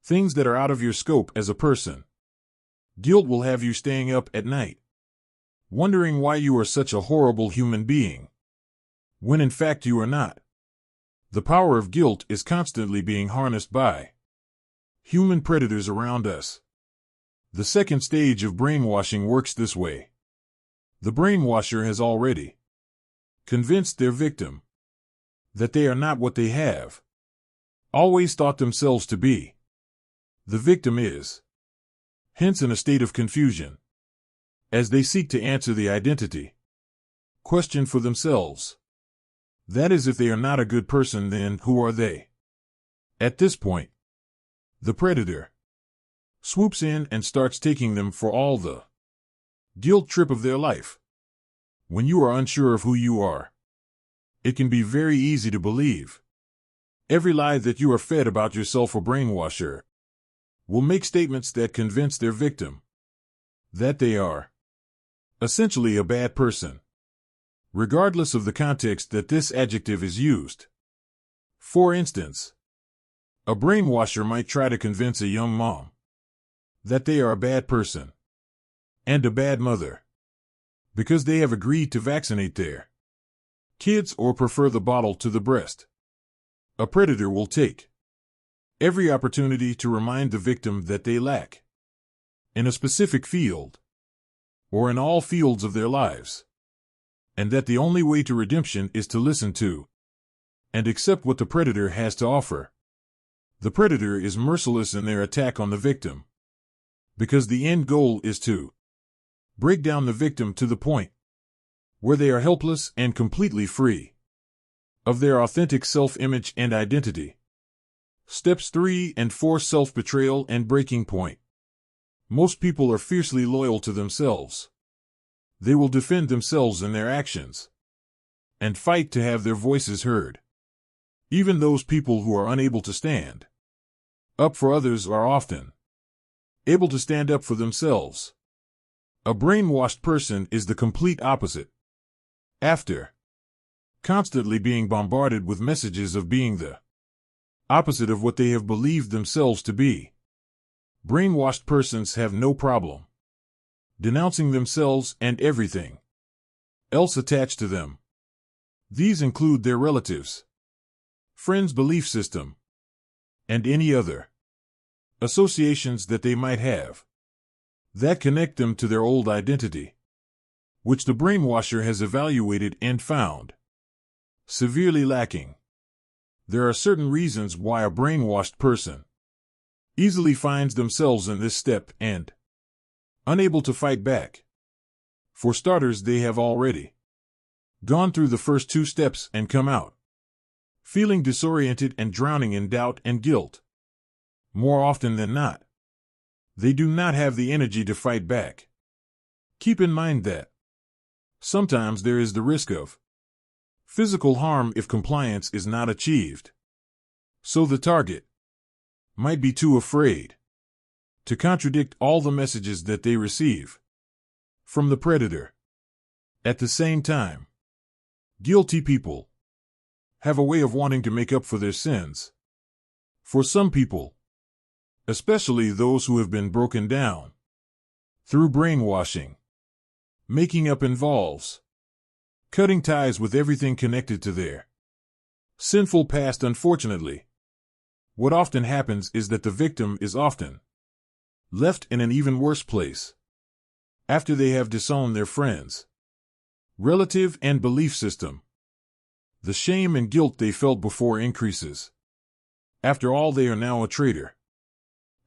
things that are out of your scope as a person. Guilt will have you staying up at night, wondering why you are such a horrible human being, when in fact you are not. The power of guilt is constantly being harnessed by human predators around us. The second stage of brainwashing works this way. The brainwasher has already convinced their victim that they are not what they have always thought themselves to be. The victim is hence in a state of confusion as they seek to answer the identity question for themselves. That is, if they are not a good person, then who are they? At this point, the predator swoops in and starts taking them for all the guilt trip of their life. When you are unsure of who you are, it can be very easy to believe every lie that you are fed about yourself. A brainwasher will make statements that convince their victim that they are essentially a bad person, regardless of the context that this adjective is used. For instance, a brainwasher might try to convince a young mom that they are a bad person and a bad mother because they have agreed to vaccinate their kids or prefer the bottle to the breast. A predator will take every opportunity to remind the victim that they lack in a specific field, or in all fields of their lives, and that the only way to redemption is to listen to and accept what the predator has to offer. The predator is merciless in their attack on the victim, because the end goal is to break down the victim to the point where they are helpless and completely free of their authentic self-image and identity. Steps 3 and 4: Self-betrayal and breaking point. Most people are fiercely loyal to themselves. They will defend themselves and their actions, and fight to have their voices heard. Even those people who are unable to stand up for others are often able to stand up for themselves. A brainwashed person is the complete opposite. After constantly being bombarded with messages of being the opposite of what they have believed themselves to be, brainwashed persons have no problem denouncing themselves and everything else attached to them. These include their relatives, friends' belief system, and any other associations that they might have that connect them to their old identity, which the brainwasher has evaluated and found severely lacking. There are certain reasons why a brainwashed person easily finds themselves in this step and unable to fight back. For starters, they have already gone through the first 2 steps and come out feeling disoriented and drowning in doubt and guilt. More often than not, they do not have the energy to fight back. Keep in mind that sometimes there is the risk of physical harm if compliance is not achieved. So the target might be too afraid to contradict all the messages that they receive from the predator. At the same time, guilty people have a way of wanting to make up for their sins. For some people, especially those who have been broken down through brainwashing, making up involves cutting ties with everything connected to their sinful past. Unfortunately, what often happens is that the victim is often left in an even worse place after they have disowned their friends, relative, and belief system. The shame and guilt they felt before increases. After all, they are now a traitor,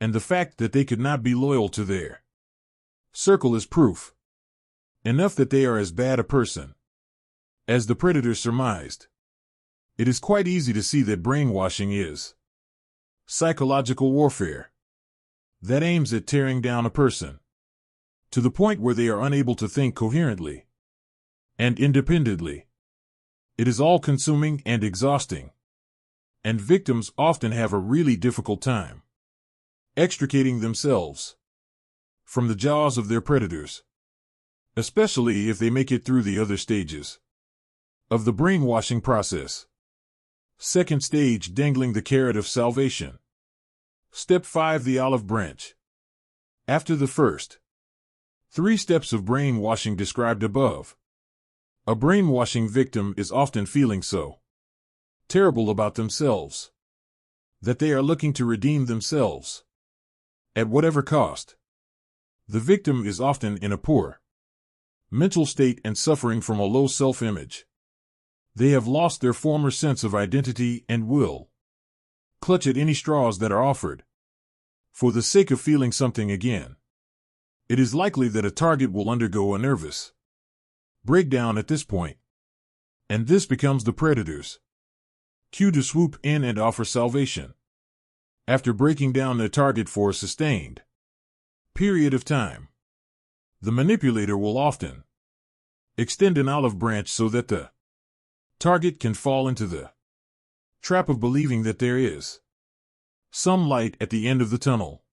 and the fact that they could not be loyal to their circle is proof enough that they are as bad a person as the predator surmised. It is quite easy to see that brainwashing is psychological warfare that aims at tearing down a person to the point where they are unable to think coherently and independently. It is all-consuming and exhausting, and victims often have a really difficult time extricating themselves from the jaws of their predators, especially if they make it through the other stages of the brainwashing process. Second stage: dangling the carrot of salvation. Step 5: the olive branch. After the first 3 steps of brainwashing described above, a brainwashing victim is often feeling so terrible about themselves that they are looking to redeem themselves at whatever cost. The victim is often in a poor mental state and suffering from a low self-image. They have lost their former sense of identity and will clutch at any straws that are offered for the sake of feeling something again. It is likely that a target will undergo a nervous breakdown at this point, and this becomes the predator's cue to swoop in and offer salvation. After breaking down their target for a sustained period of time, the manipulator will often extend an olive branch so that the target can fall into the trap of believing that there is some light at the end of the tunnel.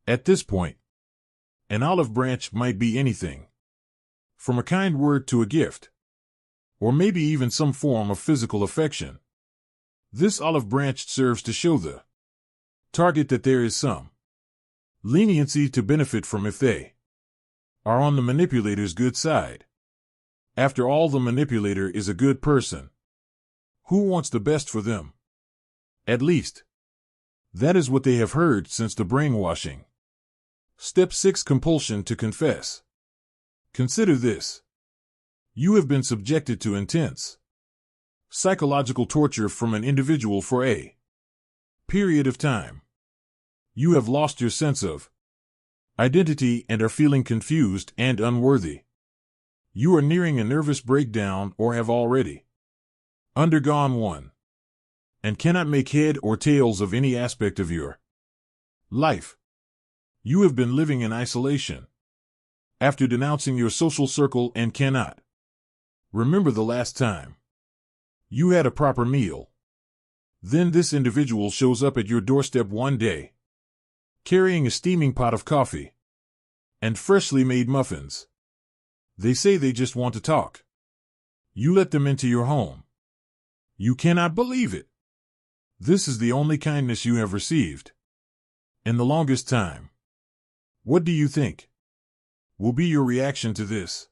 At this point, an olive branch might be anything from a kind word to a gift, or maybe even some form of physical affection. This olive branch serves to show the target that there is some leniency to benefit from if they are on the manipulator's good side. After all, the manipulator is a good person who wants the best for them. At least, that is what they have heard since the brainwashing. Step 6. Compulsion to confess. Consider this. You have been subjected to intense psychological torture from an individual for a period of time. You have lost your sense of identity and are feeling confused and unworthy. You are nearing a nervous breakdown or have already undergone one, and cannot make head or tails of any aspect of your life. You have been living in isolation after denouncing your social circle and cannot remember the last time you had a proper meal. Then this individual shows up at your doorstep one day, carrying a steaming pot of coffee and freshly made muffins. They say they just want to talk. You let them into your home. You cannot believe it. This is the only kindness you have received in the longest time. What do you think will be your reaction to this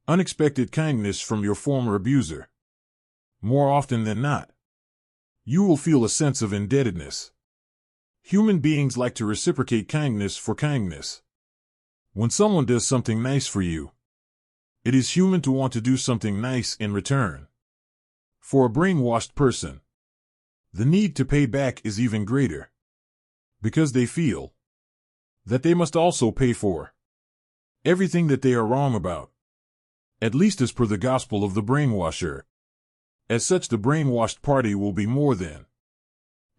unexpected kindness from your former abuser? More often than not, you will feel a sense of indebtedness. Human beings like to reciprocate kindness for kindness. When someone does something nice for you, it is human to want to do something nice in return. For a brainwashed person, the need to pay back is even greater, because they feel that they must also pay for everything that they are wrong about, at least as per the gospel of the brainwasher. As such, the brainwashed party will be more than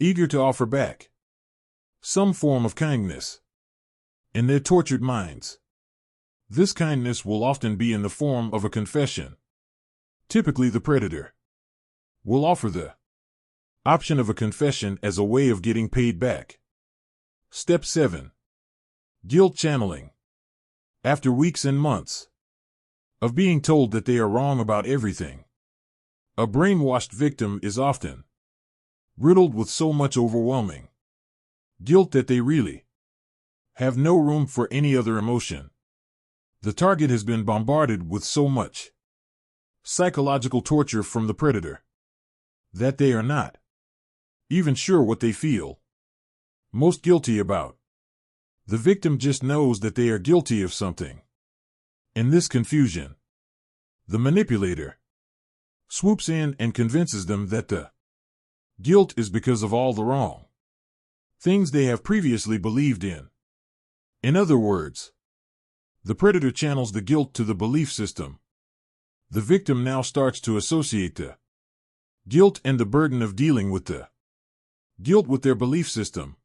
eager to offer back some form of kindness in their tortured minds. This kindness will often be in the form of a confession. Typically, the predator will offer the option of a confession as a way of getting paid back. Step 7. Guilt channeling. After weeks and months of being told that they are wrong about everything, a brainwashed victim is often riddled with so much overwhelming guilt that they really have no room for any other emotion. The target has been bombarded with so much psychological torture from the predator that they are not even sure what they feel most guilty about. The victim just knows that they are guilty of something. In this confusion, the manipulator swoops in and convinces them that the guilt is because of all the wrong things they have previously believed in. In other words, the predator channels the guilt to the belief system. The victim now starts to associate the guilt and the burden of dealing with the guilt with their belief system.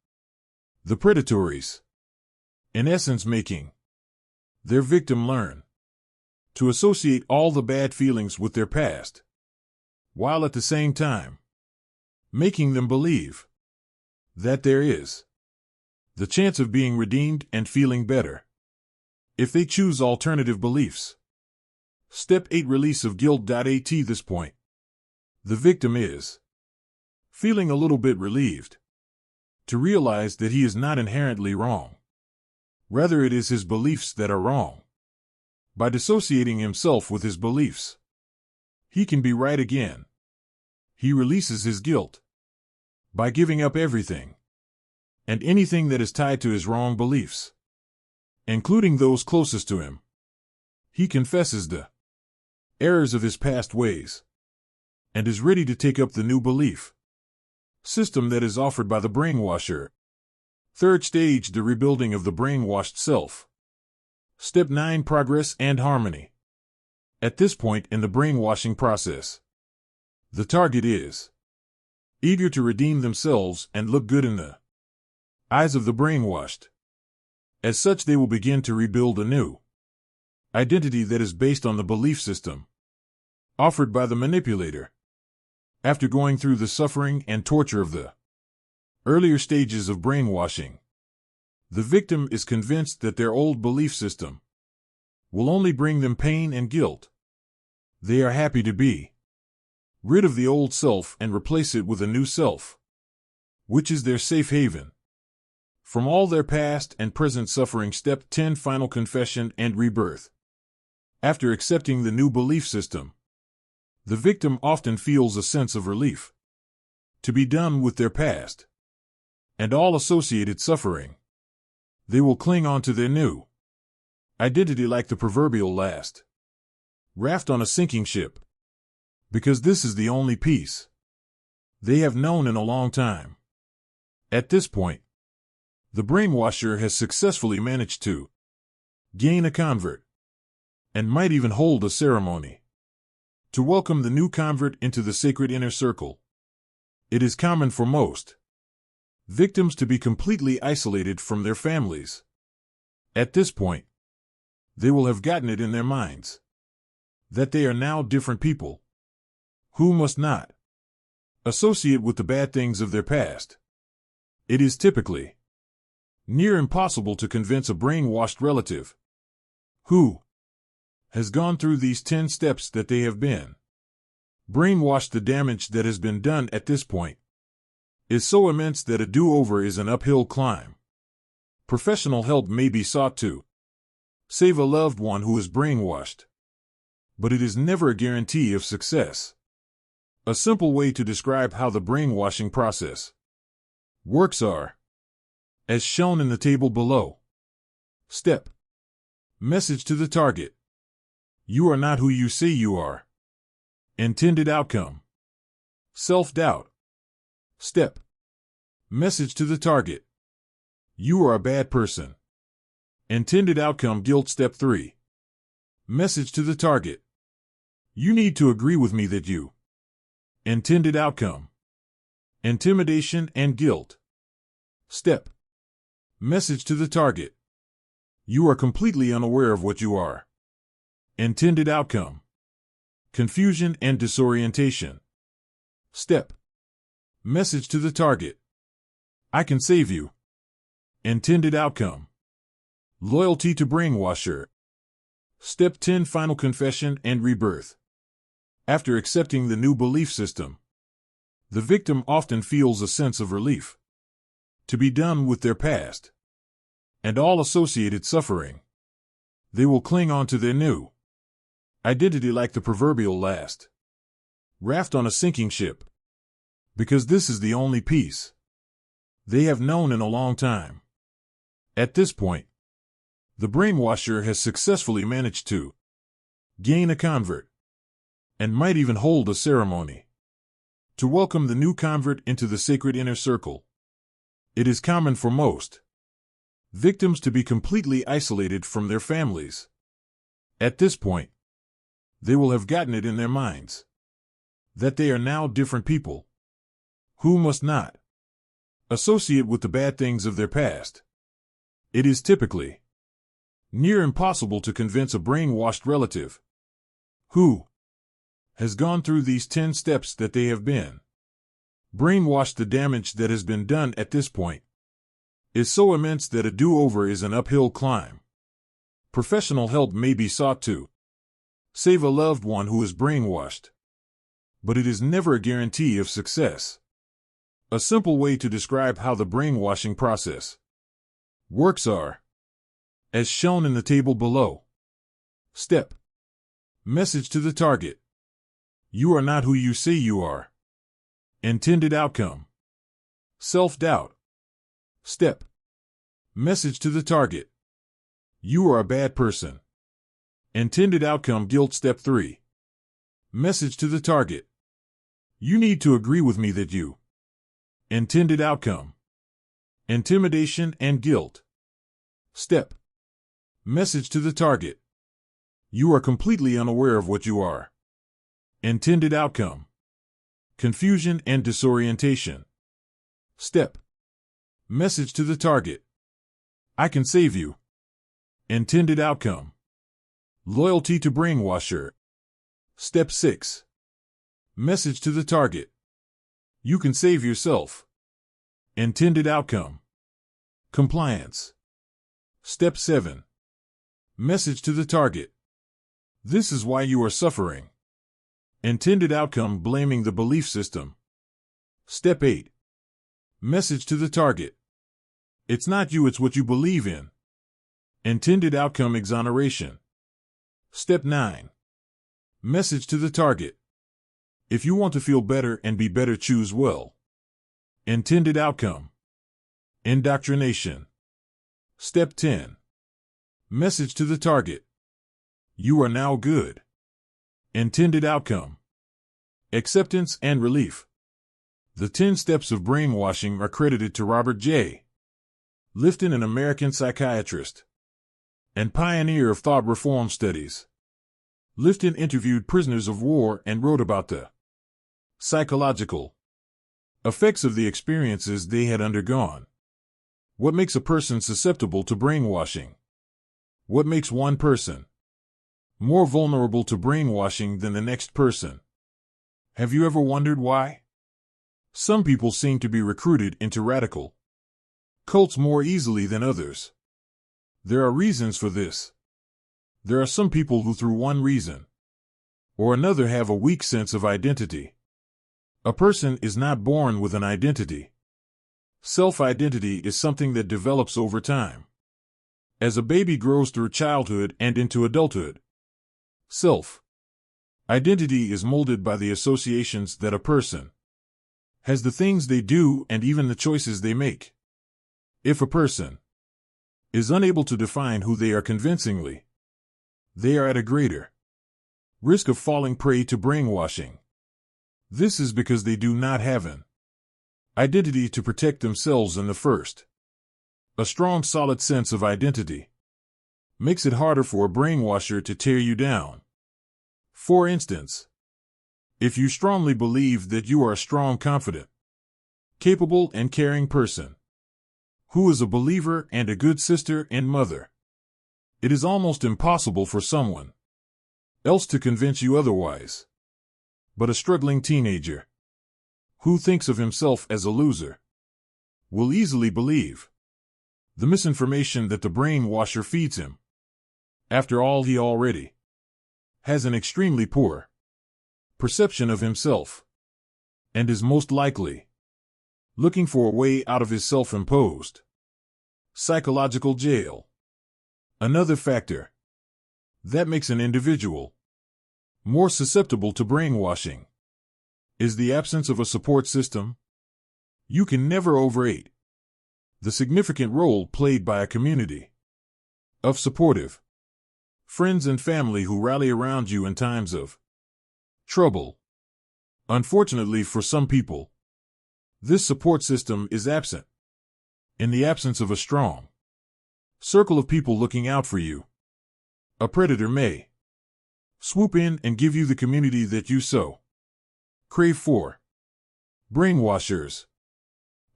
The predatories, in essence, making their victim learn to associate all the bad feelings with their past, while at the same time making them believe that there is the chance of being redeemed and feeling better if they choose alternative beliefs. Step 8. Release of guilt. At this point, the victim is feeling a little bit relieved to realize that he is not inherently wrong. Rather, it is his beliefs that are wrong. By dissociating himself with his beliefs, he can be right again. He releases his guilt by giving up everything and anything that is tied to his wrong beliefs, including those closest to him. He confesses the errors of his past ways and is ready to take up the new belief system that is offered by the brainwasher. Third stage, the rebuilding of the brainwashed self. Step 9. Progress and harmony. At this point in the brainwashing process, the target is eager to redeem themselves and look good in the eyes of the brainwashed. As such, they will begin to rebuild a new identity that is based on the belief system offered by the manipulator. After going through the suffering and torture of the earlier stages of brainwashing, the victim is convinced that their old belief system will only bring them pain and guilt. They are happy to be rid of the old self and replace it with a new self, which is their safe haven from all their past and present suffering. Step 10. Final confession and rebirth. After accepting the new belief system, the victim often feels a sense of relief to be done with their past and all associated suffering. They will cling on to their new identity like the proverbial last raft on a sinking ship, because this is the only peace they have known in a long time. At this point, the brainwasher has successfully managed to gain a convert and might even hold a ceremony to welcome the new convert into the sacred inner circle. It is common for most victims to be completely isolated from their families. At this point, they will have gotten it in their minds that they are now different people who must not associate with the bad things of their past. It is typically near impossible to convince a brainwashed relative who has gone through these 10 steps that they have been brainwashed. The damage that has been done at this point is so immense that a do-over is an uphill climb. Professional help may be sought to save a loved one who is brainwashed, but it is never a guarantee of success. A simple way to describe how the brainwashing process works are as shown in the table below. Step: message to the target: you are not who you say you are. Intended outcome: self-doubt. Step: message to the target: you are a bad person. Intended outcome: guilt. Step 3: message to the target: you need to agree with me that you. Intended outcome: intimidation and guilt. Step: message to the target: you are completely unaware of what you are. Intended outcome: confusion and disorientation. Step: message to the target: I can save you. Intended outcome: loyalty to brainwasher. Step 10: final confession and rebirth. After accepting the new belief system, the victim often feels a sense of relief to be done with their past and all associated suffering. They will cling on to their new identity like the proverbial last raft on a sinking ship, because this is the only peace they have known in a long time. At this point, the brainwasher has successfully managed to gain a convert and might even hold a ceremony to welcome the new convert into the sacred inner circle. It is common for most victims to be completely isolated from their families. At this point, they will have gotten it in their minds that they are now different people who must not associate with the bad things of their past. It is typically near impossible to convince a brainwashed relative who has gone through these 10 steps that they have been brainwashed. The damage that has been done at this point is so immense that a do-over is an uphill climb. Professional help may be sought to save a loved one who is brainwashed, but it is never a guarantee of success. A simple way to describe how the brainwashing process works are as shown in the table below. Step: message to the target: you are not who you say you are. Intended outcome: self-doubt. Step: message to the target: you are a bad person. Intended outcome: guilt. Step 3: message to the target: you need to agree with me that you. Intended outcome: intimidation and guilt. Step: message to the target: you are completely unaware of what you are. Intended outcome: confusion and disorientation. Step: message to the target: I can save you. Intended outcome: loyalty to brainwasher. Step 6: message to the target: you can save yourself. Intended outcome: compliance. Step 7: message to the target: this is why you are suffering. Intended outcome: blaming the belief system. Step 8: message to the target: it's not you, it's what you believe in. Intended outcome: exoneration. Step 9. Message to the target. If you want to feel better and be better, choose well. Intended outcome. Indoctrination. Step 10. Message to the target. You are now good. Intended outcome. Acceptance and relief. The 10 steps of brainwashing are credited to Robert J. Lifton, an American psychiatrist and pioneer of thought reform studies. Lifton interviewed prisoners of war and wrote about the psychological effects of the experiences they had undergone. What makes a person susceptible to brainwashing? What makes one person more vulnerable to brainwashing than the next person? Have you ever wondered why? Some people seem to be recruited into radical cults more easily than others. There are reasons for this. There are some people who, through one reason or another, have a weak sense of identity. A person is not born with an identity. Self-identity is something that develops over time. As a baby grows through childhood and into adulthood, self-identity is molded by the associations that a person has, the things they do, and even the choices they make. If a person is unable to define who they are convincingly, they are at a greater risk of falling prey to brainwashing. This is because they do not have an identity to protect themselves in the first. A strong, solid sense of identity makes it harder for a brainwasher to tear you down. For instance, if you strongly believe that you are a strong, confident, capable, and caring person who is a believer and a good sister and mother, it is almost impossible for someone else to convince you otherwise. But a struggling teenager who thinks of himself as a loser will easily believe the misinformation that the brainwasher feeds him. After all, he already has an extremely poor perception of himself and is most likely looking for a way out of his self-imposed psychological jail. Another factor that makes an individual more susceptible to brainwashing is the absence of a support system. You can never overrate the significant role played by a community of supportive friends and family who rally around you in times of trouble. Unfortunately for some people, this support system is absent. In the absence of a strong circle of people looking out for you, a predator may swoop in and give you the community that you so crave for. Brainwashers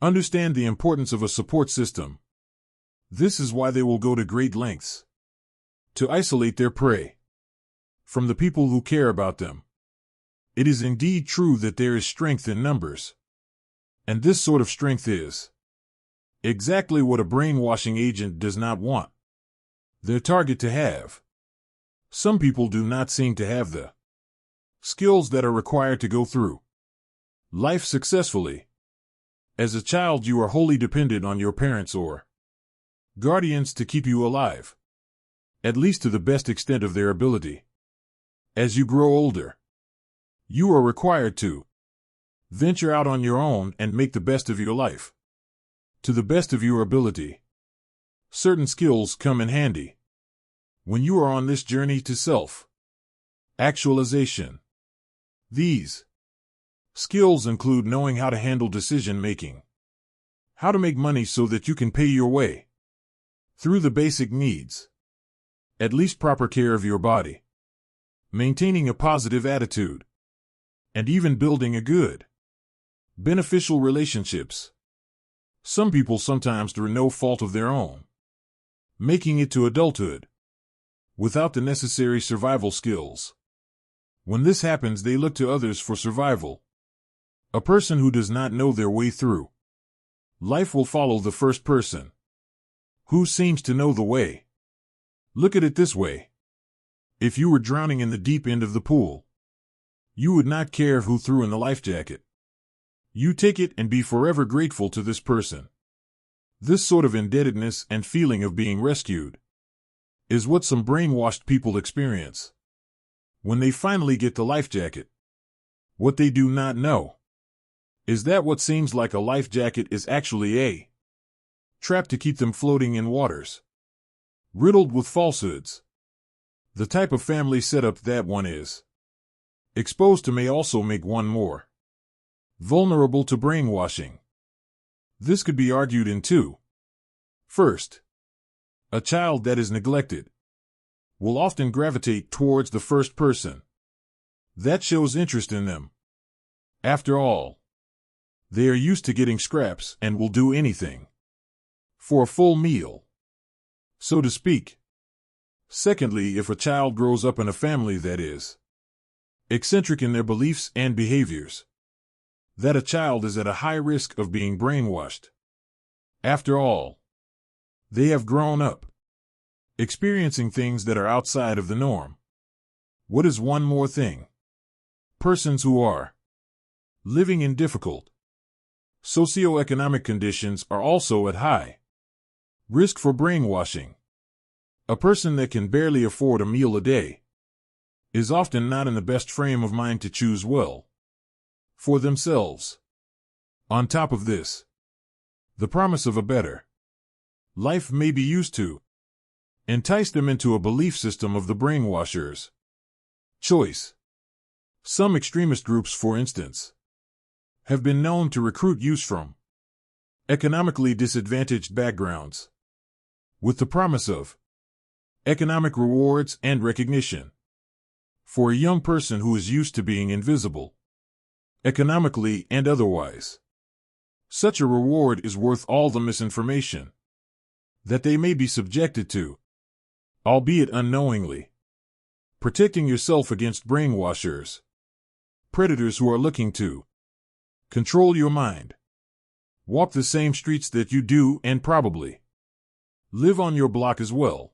understand the importance of a support system. This is why they will go to great lengths to isolate their prey from the people who care about them. It is indeed true that there is strength in numbers, and this sort of strength is exactly what a brainwashing agent does not want their target to have. Some people do not seem to have the skills that are required to go through life successfully. As a child, you are wholly dependent on your parents or guardians to keep you alive, at least to the best extent of their ability. As you grow older, you are required to venture out on your own and make the best of your life, to the best of your ability. Certain skills come in handy when you are on this journey to self-actualization. These skills include knowing how to handle decision-making, how to make money so that you can pay your way through the basic needs, at least proper care of your body, maintaining a positive attitude, and even building a good, beneficial relationships. Some people, sometimes through no fault of their own, making it to adulthood without the necessary survival skills. When this happens, they look to others for survival. A person who does not know their way through life will follow the first person who seems to know the way. Look at it this way. If you were drowning in the deep end of the pool, you would not care who threw in the life jacket. You take it and be forever grateful to this person. This sort of indebtedness and feeling of being rescued is what some brainwashed people experience when they finally get the life jacket. What they do not know is that what seems like a life jacket is actually a trap to keep them floating in waters riddled with falsehoods. The type of family setup that one is exposed to may also make one more vulnerable to brainwashing. This could be argued in two. First, a child that is neglected will often gravitate towards the first person that shows interest in them. After all, they are used to getting scraps and will do anything for a full meal, so to speak. Secondly, if a child grows up in a family that is eccentric in their beliefs and behaviors, that a child is at a high risk of being brainwashed. After all, they have grown up experiencing things that are outside of the norm. What is one more thing? Persons who are living in difficult socioeconomic conditions are also at high risk for brainwashing. A person that can barely afford a meal a day is often not in the best frame of mind to choose well for themselves. On top of this, the promise of a better life may be used to entice them into a belief system of the brainwashers' choice. Some extremist groups, for instance, have been known to recruit youth from economically disadvantaged backgrounds with the promise of economic rewards and recognition. For a young person who is used to being invisible, economically and otherwise, such a reward is worth all the misinformation that they may be subjected to, albeit unknowingly. Protecting yourself against brainwashers, predators who are looking to control your mind, walk the same streets that you do, and probably live on your block as well.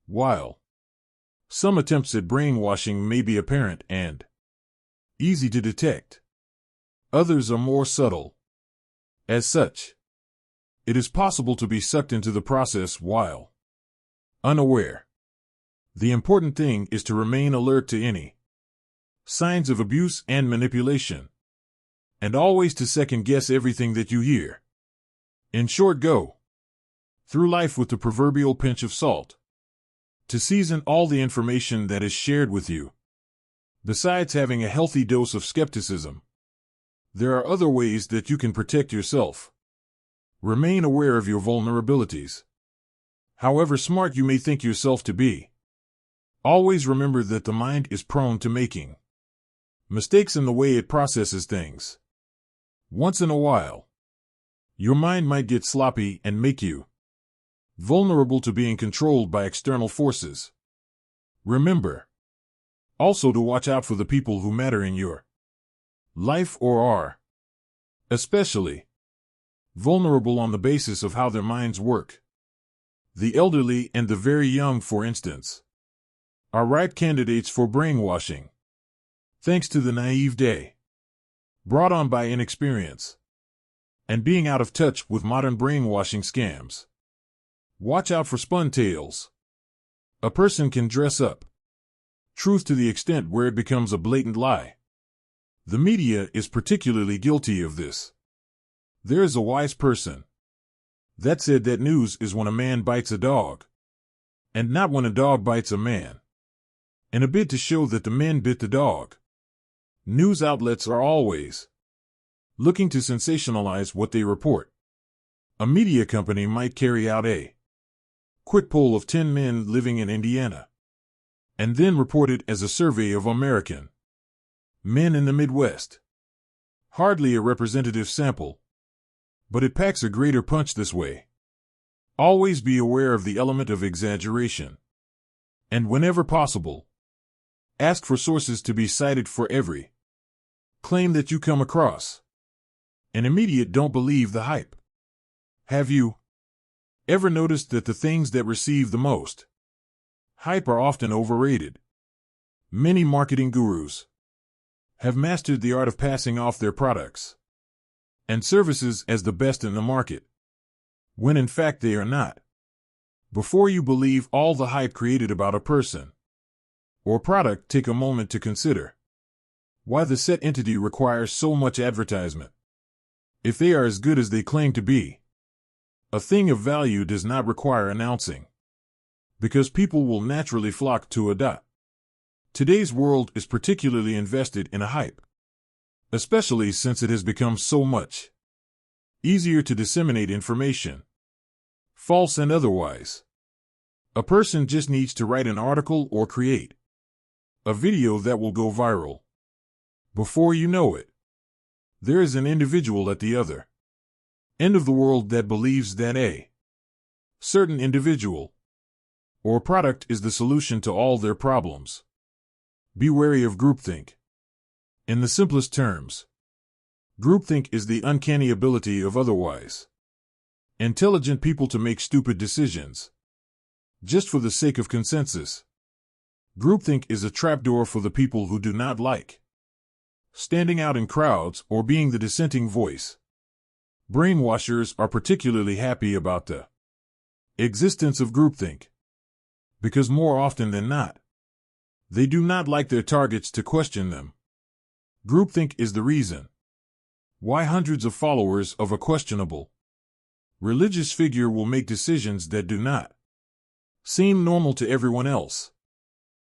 While some attempts at brainwashing may be apparent and easy to detect, others are more subtle. As such, it is possible to be sucked into the process while unaware. The important thing is to remain alert to any signs of abuse and manipulation, and always to second-guess everything that you hear. In short, go through life with the proverbial pinch of salt to season all the information that is shared with you. Besides having a healthy dose of skepticism, there are other ways that you can protect yourself. Remain aware of your vulnerabilities. However smart you may think yourself to be, always remember that the mind is prone to making mistakes in the way it processes things. Once in a while, your mind might get sloppy and make you vulnerable to being controlled by external forces. Remember also to watch out for the people who matter in your life or are especially vulnerable on the basis of how their minds work. The elderly and the very young, for instance, are ripe candidates for brainwashing, thanks to the naivete brought on by inexperience and being out of touch with modern brainwashing scams. Watch out for spun tales. A person can dress up truth to the extent where it becomes a blatant lie. The media is particularly guilty of this. There is a wise person that said that news is when a man bites a dog, and not when a dog bites a man. In a bid to show that the man bit the dog, news outlets are always looking to sensationalize what they report. A media company might carry out a quick poll of 10 men living in Indiana, and then report it as a survey of American men in the Midwest. Hardly a representative sample, but it packs a greater punch this way. Always be aware of the element of exaggeration, and whenever possible, ask for sources to be cited for every claim that you come across. An immediate don't believe the hype. Have you ever noticed that the things that receive the most hype are often overrated? Many marketing gurus have mastered the art of passing off their products and services as the best in the market, when in fact they are not. Before you believe all the hype created about a person or product, take a moment to consider why the said entity requires so much advertisement. If they are as good as they claim to be, a thing of value does not require announcing, because people will naturally flock to it. Today's world is particularly invested in a hype, especially since it has become so much easier to disseminate information, false and otherwise. A person just needs to write an article or create a video that will go viral. Before you know it, there is an individual at the other end of the world that believes that a certain individual or product is the solution to all their problems. Be wary of groupthink. In the simplest terms, groupthink is the uncanny ability of otherwise intelligent people to make stupid decisions just for the sake of consensus. Groupthink is a trapdoor for the people who do not like standing out in crowds or being the dissenting voice. Brainwashers are particularly happy about the existence of groupthink because more often than not, they do not like their targets to question them. Groupthink is the reason why hundreds of followers of a questionable religious figure will make decisions that do not seem normal to everyone else.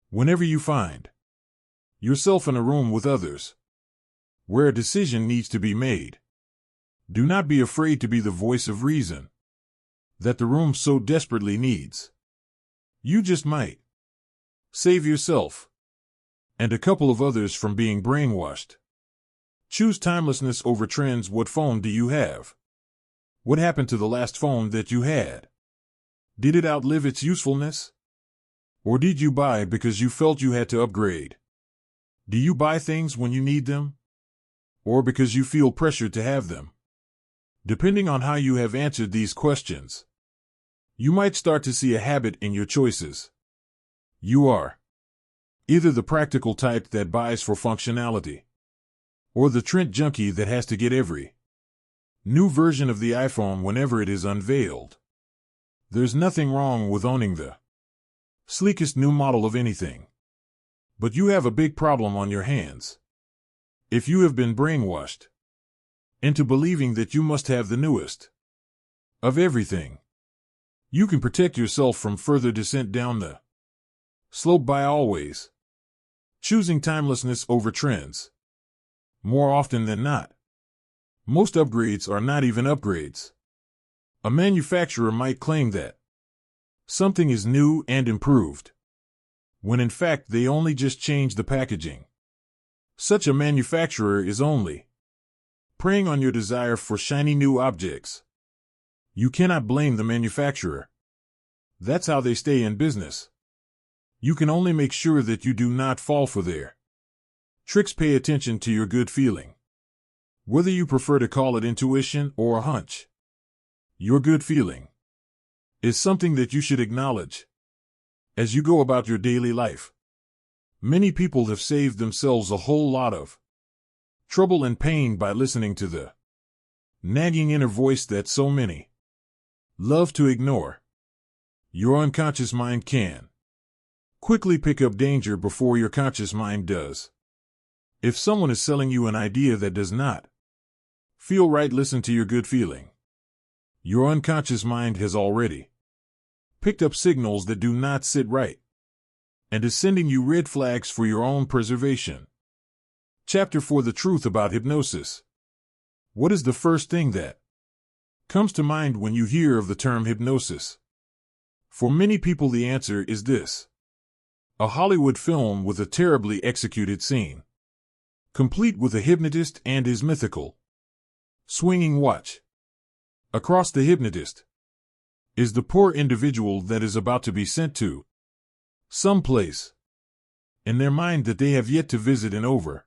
Whenever you find yourself in a room with others where a decision needs to be made, do not be afraid to be the voice of reason that the room so desperately needs. You just might save yourself and a couple of others from being brainwashed. Choose timelessness over trends. What phone do you have? What happened to the last phone that you had? Did it outlive its usefulness? Or did you buy because you felt you had to upgrade? Do you buy things when you need them? Or because you feel pressured to have them? Depending on how you have answered these questions, you might start to see a habit in your choices. You are either the practical type that buys for functionality, or the trend junkie that has to get every new version of the iPhone whenever it is unveiled. There's nothing wrong with owning the sleekest new model of anything, but you have a big problem on your hands if you have been brainwashed into believing that you must have the newest of everything. You can protect yourself from further descent down the slope by always choosing timelessness over trends. More often than not, most upgrades are not even upgrades. A manufacturer might claim that something is new and improved, when in fact they only just changed the packaging. Such a manufacturer is only preying on your desire for shiny new objects. You cannot blame the manufacturer. That's how they stay in business. You can only make sure that you do not fall for their tricks. Pay attention to your good feeling. Whether you prefer to call it intuition or a hunch, your good feeling is something that you should acknowledge as you go about your daily life. Many people have saved themselves a whole lot of trouble and pain by listening to the nagging inner voice that so many love to ignore. Your unconscious mind can quickly pick up danger before your conscious mind does. If someone is selling you an idea that does not feel right, listen to your good feeling. Your unconscious mind has already picked up signals that do not sit right and is sending you red flags for your own preservation. Chapter 4: The Truth About Hypnosis. What is the first thing that comes to mind when you hear of the term hypnosis? For many people, the answer is this: a Hollywood film with a terribly executed scene, complete with a hypnotist and his mythical swinging watch. Across the hypnotist is the poor individual that is about to be sent to some place in their mind that they have yet to visit in over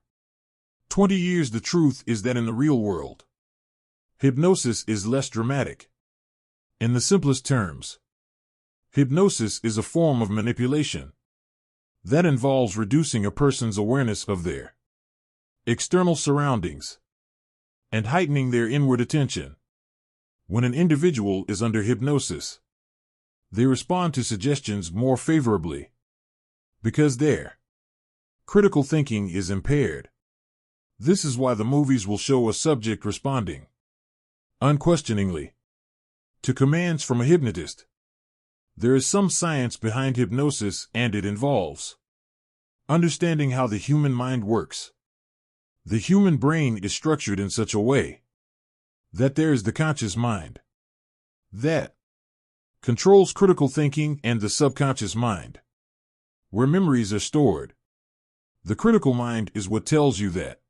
20 years. The truth is that in the real world, hypnosis is less dramatic. In the simplest terms, hypnosis is a form of manipulation that involves reducing a person's awareness of their external surroundings and heightening their inward attention. When an individual is under hypnosis, They respond to suggestions more favorably because their critical thinking is impaired. This is why the movies will show a subject responding unquestioningly to commands from a hypnotist. There is some science behind hypnosis, and it involves understanding how the human mind works. The human brain is structured in such a way that there is the conscious mind that controls critical thinking and the subconscious mind, where memories are stored. The critical mind is what tells you that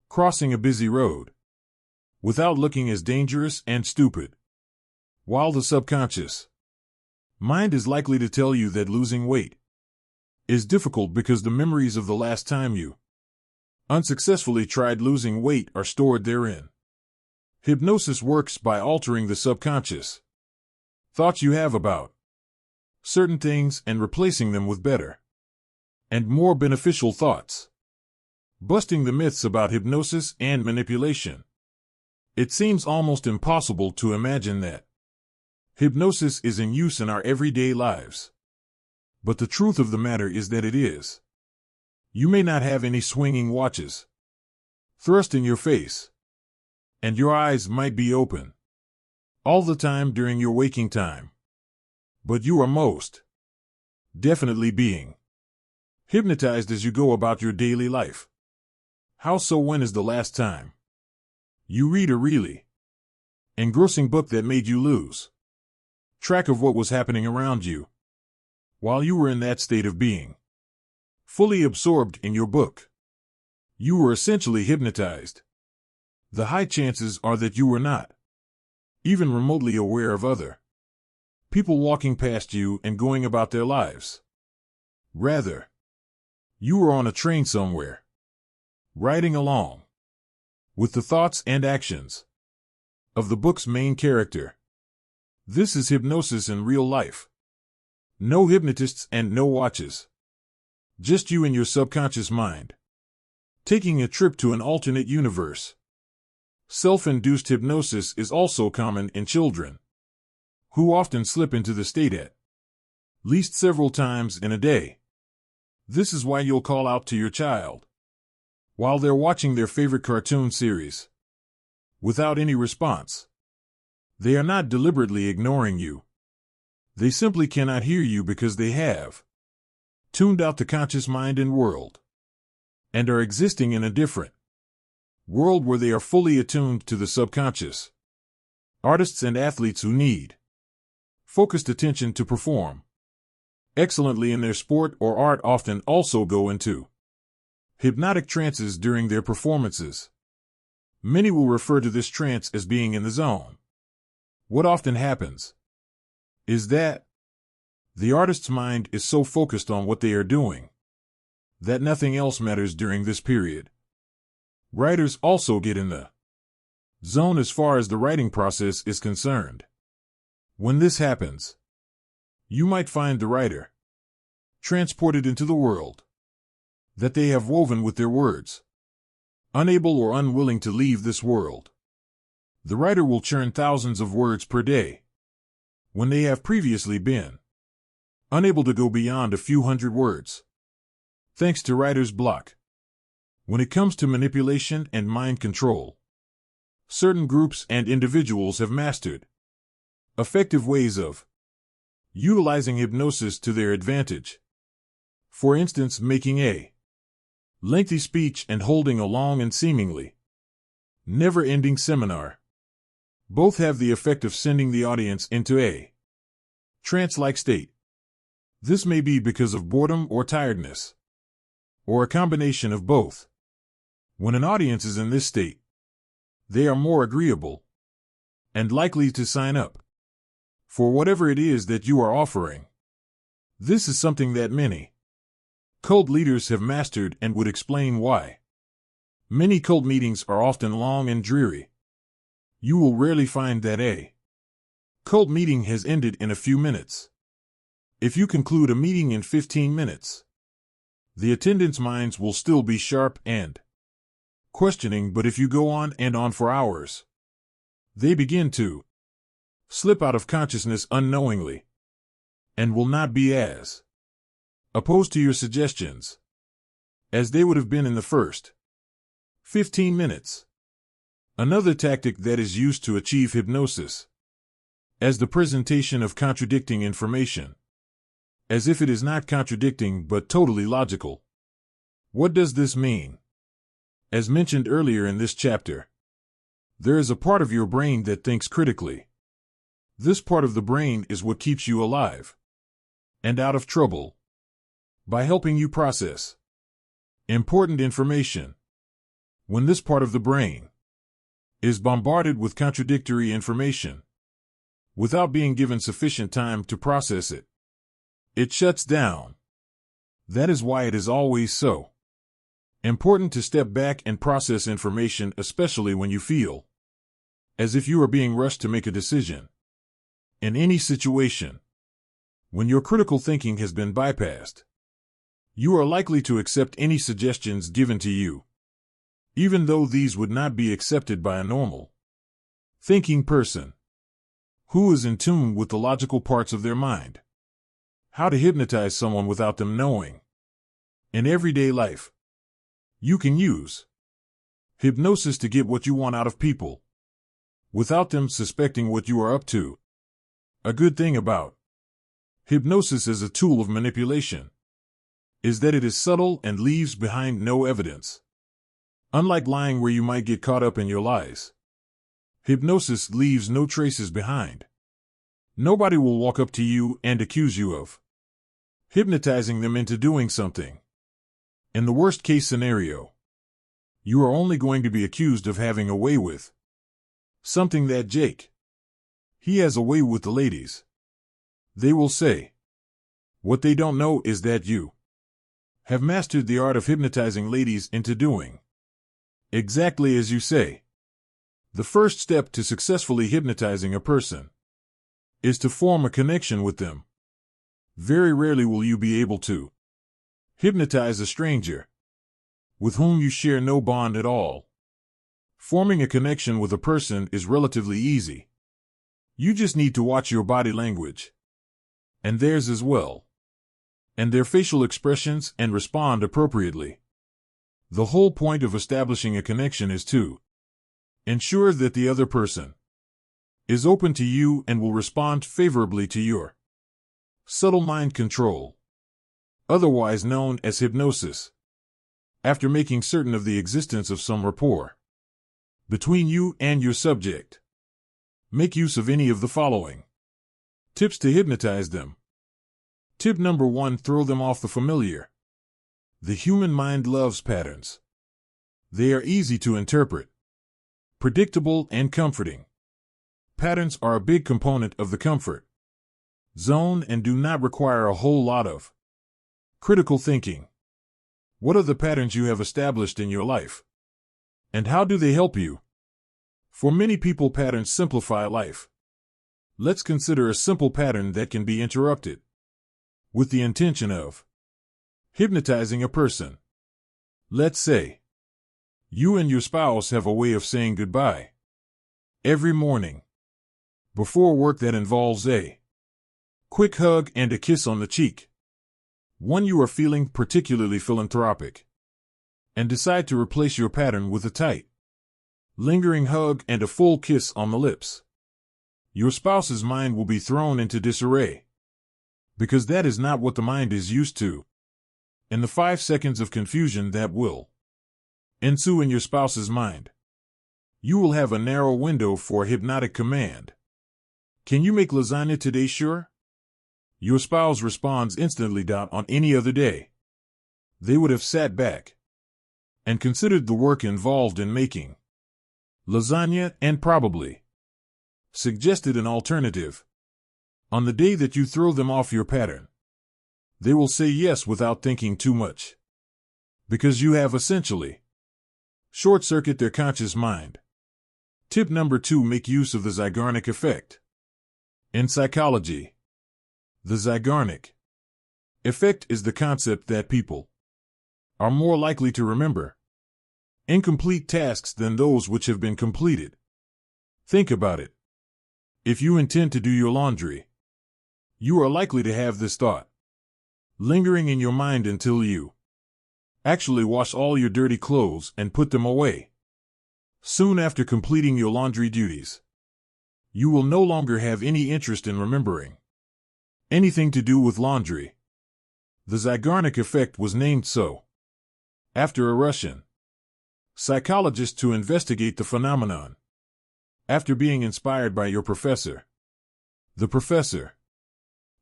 crossing a busy road without looking is dangerous and stupid, while the subconscious mind is likely to tell you that losing weight is difficult because the memories of the last time you unsuccessfully tried losing weight are stored therein. Hypnosis works by altering the subconscious thoughts you have about certain things and replacing them with better and more beneficial thoughts. Busting the myths about hypnosis and manipulation. It seems almost impossible to imagine that hypnosis is in use in our everyday lives. But the truth of the matter is that it is. You may not have any swinging watches thrust in your face, and your eyes might be open all the time during your waking time, but you are most definitely being hypnotized as you go about your daily life. How so? When is the last time you read a really engrossing book that made you lose track of what was happening around you while you were in that state of being fully absorbed in your book? You were essentially hypnotized. The high chances are that you were not even remotely aware of other people walking past you and going about their lives. Rather, you were on a train somewhere, riding along with the thoughts and actions of the book's main character. This is hypnosis in real life. No hypnotists and no watches. Just you and your subconscious mind, taking a trip to an alternate universe. Self-induced hypnosis is also common in children, who often slip into the state at least several times in a day. This is why you'll call out to your child while they're watching their favorite cartoon series without any response. They are not deliberately ignoring you. They simply cannot hear you because they have tuned out the conscious mind and world and are existing in a different world where they are fully attuned to the subconscious. Artists and athletes who need focused attention to perform excellently in their sport or art often also go into hypnotic trances during their performances. Many will refer to this trance as being in the zone. What often happens is that the artist's mind is so focused on what they are doing that nothing else matters during this period. Writers also get in the zone as far as the writing process is concerned. When this happens, you might find the writer transported into the world that they have woven with their words, unable or unwilling to leave this world. The writer will churn thousands of words per day when they have previously been unable to go beyond a few hundred words, thanks to writer's block. When it comes to manipulation and mind control, certain groups and individuals have mastered effective ways of utilizing hypnosis to their advantage. For instance, making a lengthy speech and holding a long and seemingly never-ending seminar. Both have the effect of sending the audience into a trance-like state. This may be because of boredom or tiredness, or a combination of both. When an audience is in this state, they are more agreeable and likely to sign up for whatever it is that you are offering. This is something that many cult leaders have mastered and would explain why many cult meetings are often long and dreary. You will rarely find that a cult meeting has ended in a few minutes. If you conclude a meeting in 15 minutes, the attendants' minds will still be sharp and questioning, but if you go on and on for hours, they begin to slip out of consciousness unknowingly. and will not be as opposed to your suggestions as they would have been in the first 15 minutes. Another tactic that is used to achieve hypnosis as the presentation of contradicting information, as if it is not contradicting but totally logical. What does this mean? As mentioned earlier in this chapter, there is a part of your brain that thinks critically. This part of the brain is what keeps you alive and out of trouble by helping you process important information. When this part of the brain is bombarded with contradictory information without being given sufficient time to process it, it shuts down. That is why it is always so important to step back and process information, especially when you feel as if you are being rushed to make a decision. In any situation, when your critical thinking has been bypassed, you are likely to accept any suggestions given to you, even though these would not be accepted by a normal thinking person who is in tune with the logical parts of their mind. How to hypnotize someone without them knowing. In everyday life, you can use hypnosis to get what you want out of people without them suspecting what you are up to. A good thing about hypnosis as a tool of manipulation is that it is subtle and leaves behind no evidence. Unlike lying, where you might get caught up in your lies, hypnosis leaves no traces behind. Nobody will walk up to you and accuse you of hypnotizing them into doing something. In the worst-case scenario, you are only going to be accused of having a way with something that Jake, he has a way with the ladies. They will say. What they don't know is that you have mastered the art of hypnotizing ladies into doing exactly as you say. The first step to successfully hypnotizing a person is to form a connection with them. Very rarely will you be able to hypnotize a stranger with whom you share no bond at all. Forming a connection with a person is relatively easy. You just need to watch your body language, and theirs as well, and their facial expressions, and respond appropriately. The whole point of establishing a connection is to ensure that the other person is open to you and will respond favorably to your subtle mind control, otherwise known as hypnosis. After making certain of the existence of some rapport between you and your subject, make use of any of the following tips to hypnotize them. Tip number 1: throw them off the familiar. The human mind loves patterns. They are easy to interpret, predictable, and comforting. Patterns are a big component of the comfort zone and do not require a whole lot of critical thinking. What are the patterns you have established in your life? And how do they help you? For many people, patterns simplify life. Let's consider a simple pattern that can be interrupted with the intention of hypnotizing a person. Let's say you and your spouse have a way of saying goodbye every morning before work that involves a quick hug and a kiss on the cheek. One, you are feeling particularly philanthropic and decide to replace your pattern with a tight, lingering hug and a full kiss on the lips. Your spouse's mind will be thrown into disarray because that is not what the mind is used to. In the 5 seconds of confusion that will ensue in your spouse's mind, you will have a narrow window for a hypnotic command. Can you make lasagna today, sure? Your spouse responds instantly. On any other day, they would have sat back and considered the work involved in making lasagna and probably suggested an alternative. On the day that you throw them off your pattern, they will say yes without thinking too much, because you have essentially short-circuit their conscious mind. Tip number 2: make use of the Zeigarnik effect. In psychology, the Zeigarnik effect is the concept that people are more likely to remember incomplete tasks than those which have been completed. Think about it. If you intend to do your laundry, You are likely to have this thought lingering in your mind until you actually wash all your dirty clothes and put them away. Soon after completing your laundry duties, you will no longer have any interest in remembering anything to do with laundry. The Zeigarnik effect was named so after a Russian psychologist to investigate the phenomenon. After being inspired by your professor, the professor,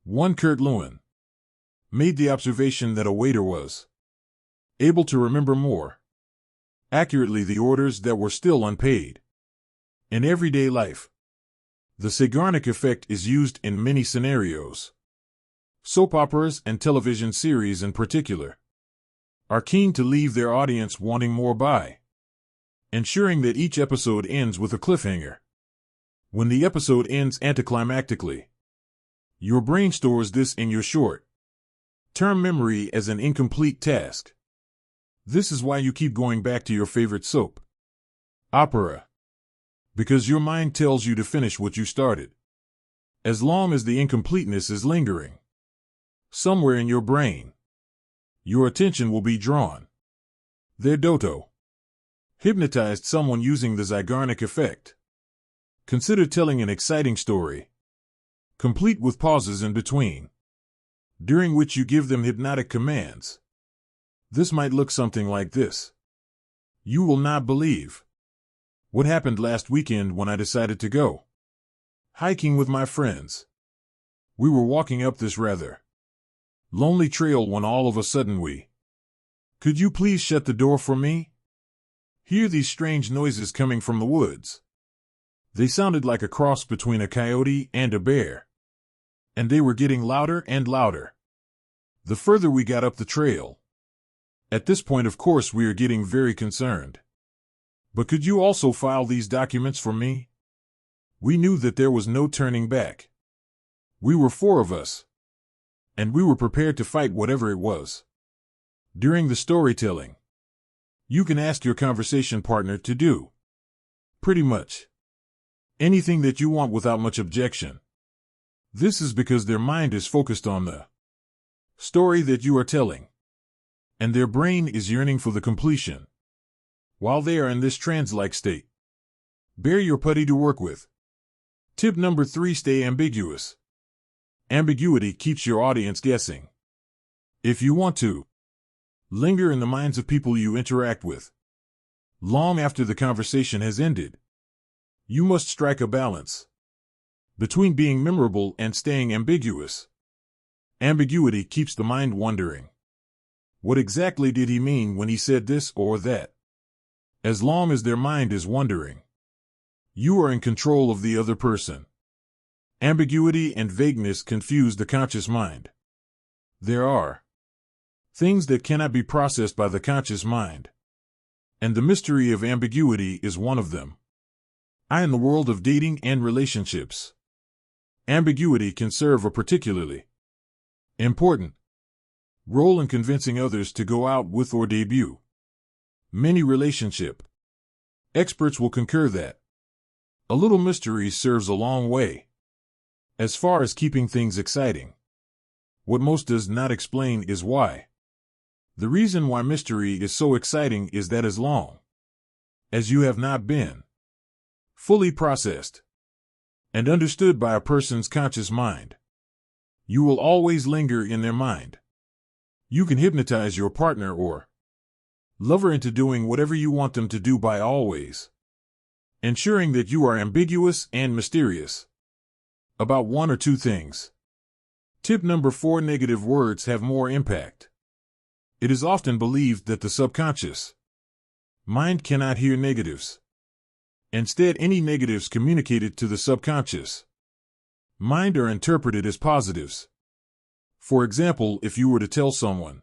one Kurt Lewin, made the observation that a waiter was able to remember more accurately the orders that were still unpaid. In everyday life, the Zeigarnik effect is used in many scenarios. Soap operas and television series in particular are keen to leave their audience wanting more by ensuring that each episode ends with a cliffhanger. When the episode ends anticlimactically, your brain stores this in your short-term memory as an incomplete task. This is why you keep going back to your favorite soap opera, because your mind tells you to finish what you started. As long as the incompleteness is lingering somewhere in your brain, your attention will be drawn there. Doto hypnotized someone using the Zeigarnik effect. Consider telling an exciting story, complete with pauses in between, during which you give them hypnotic commands. This might look something like this. You will not believe what happened last weekend when I decided to go hiking with my friends. We were walking up this rather lonely trail when all of a sudden could you please shut the door for me? Hear these strange noises coming from the woods. They sounded like a cross between a coyote and a bear, and they were getting louder and louder the further we got up the trail. At this point, of course, we are getting very concerned. But could you also file these documents for me? We knew that there was no turning back. We were 4 of us, and we were prepared to fight whatever it was. During the storytelling, you can ask your conversation partner to do pretty much anything that you want without much objection. This is because their mind is focused on the story that you are telling, and their brain is yearning for the completion. While they are in this trance-like state, bear your putty to work with. Tip number 3: stay ambiguous. Ambiguity keeps your audience guessing. If you want to linger in the minds of people you interact with long after the conversation has ended, you must strike a balance between being memorable and staying ambiguous. Ambiguity keeps the mind wondering, what exactly did he mean when he said this or that? As long as their mind is wondering, you are in control of the other person. Ambiguity and vagueness confuse the conscious mind. There are things that cannot be processed by the conscious mind, and the mystery of ambiguity is one of them. In the world of dating and relationships, ambiguity can serve a particularly important role in convincing others to go out with or debut. Many relationship experts will concur that a little mystery serves a long way as far as keeping things exciting. What most does not explain is why. The reason why mystery is so exciting is that as long as you have not been fully processed and understood by a person's conscious mind, you will always linger in their mind. You can hypnotize your partner or lover into doing whatever you want them to do by always ensuring that you are ambiguous and mysterious about one or two things. Tip number 4: negative words have more impact. It is often believed that the subconscious mind cannot hear negatives. Instead, any negatives communicated to the subconscious mind are interpreted as positives. For example, if you were to tell someone,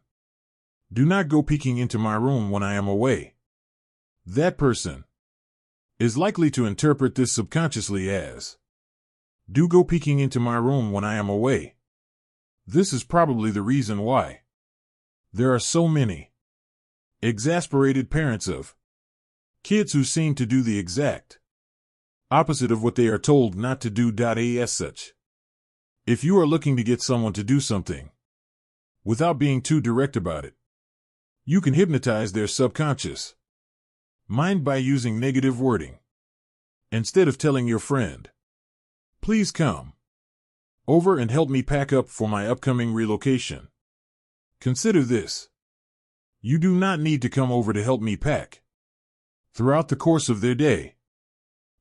"Do not go peeking into my room when I am away," that person is likely to interpret this subconsciously as, "Do go peeking into my room when I am away." This is probably the reason why there are so many exasperated parents of kids who seem to do the exact opposite of what they are told not to do. As such, If you are looking to get someone to do something, without being too direct about it, you can hypnotize their subconscious mind by using negative wording. Instead of telling your friend, "Please come over and help me pack up for my upcoming relocation," consider this: you do not need to come over to help me pack. Throughout the course of their day,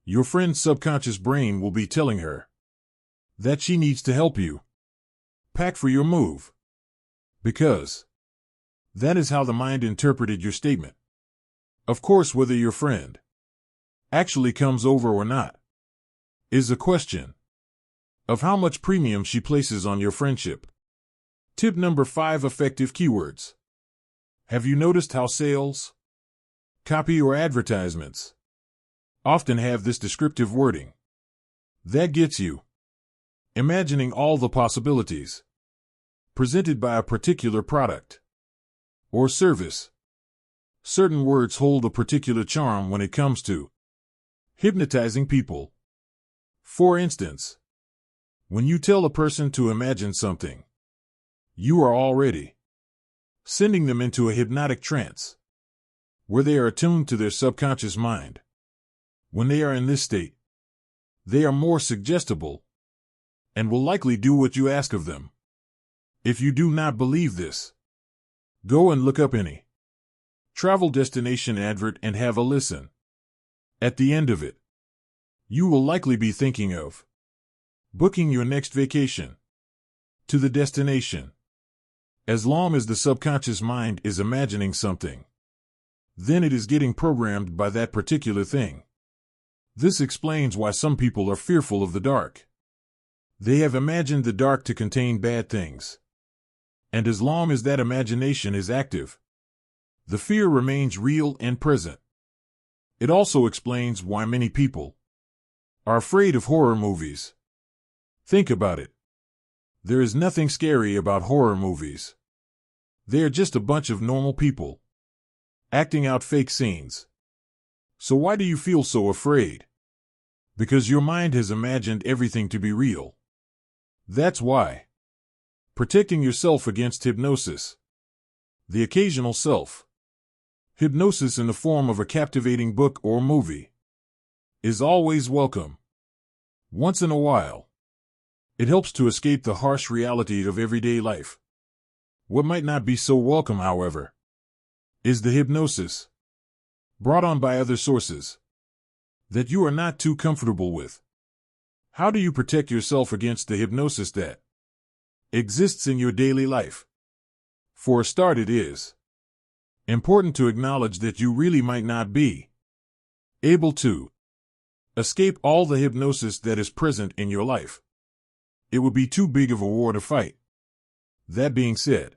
your friend's subconscious brain will be telling her that she needs to help you pack for your move, because that is how the mind interpreted your statement. Of course, whether your friend actually comes over or not is a question of how much premium she places on your friendship. Tip number 5: effective keywords. Have you noticed how sales, copy, or advertisements often have this descriptive wording that gets you imagining all the possibilities presented by a particular product or service? Certain words hold a particular charm when it comes to hypnotizing people. For instance, when you tell a person to imagine something, you are already sending them into a hypnotic trance where they are attuned to their subconscious mind. When they are in this state, they are more suggestible and will likely do what you ask of them. If you do not believe this, go and look up any travel destination advert and have a listen. At the end of it, you will likely be thinking of booking your next vacation to the destination. As long as the subconscious mind is imagining something, then it is getting programmed by that particular thing. This explains why some people are fearful of the dark. They have imagined the dark to contain bad things. And as long as that imagination is active, the fear remains real and present. It also explains why many people are afraid of horror movies. Think about it. There is nothing scary about horror movies. They are just a bunch of normal people acting out fake scenes. So why do you feel so afraid? Because your mind has imagined everything to be real. That's why. Protecting yourself against hypnosis. The occasional hypnosis in the form of a captivating book or movie is always welcome. Once in a while, it helps to escape the harsh reality of everyday life. What might not be so welcome, however, is the hypnosis brought on by other sources that you are not too comfortable with. How do you protect yourself against the hypnosis that exists in your daily life? For a start, it is important to acknowledge that you really might not be able to escape all the hypnosis that is present in your life. It would be too big of a war to fight. That being said,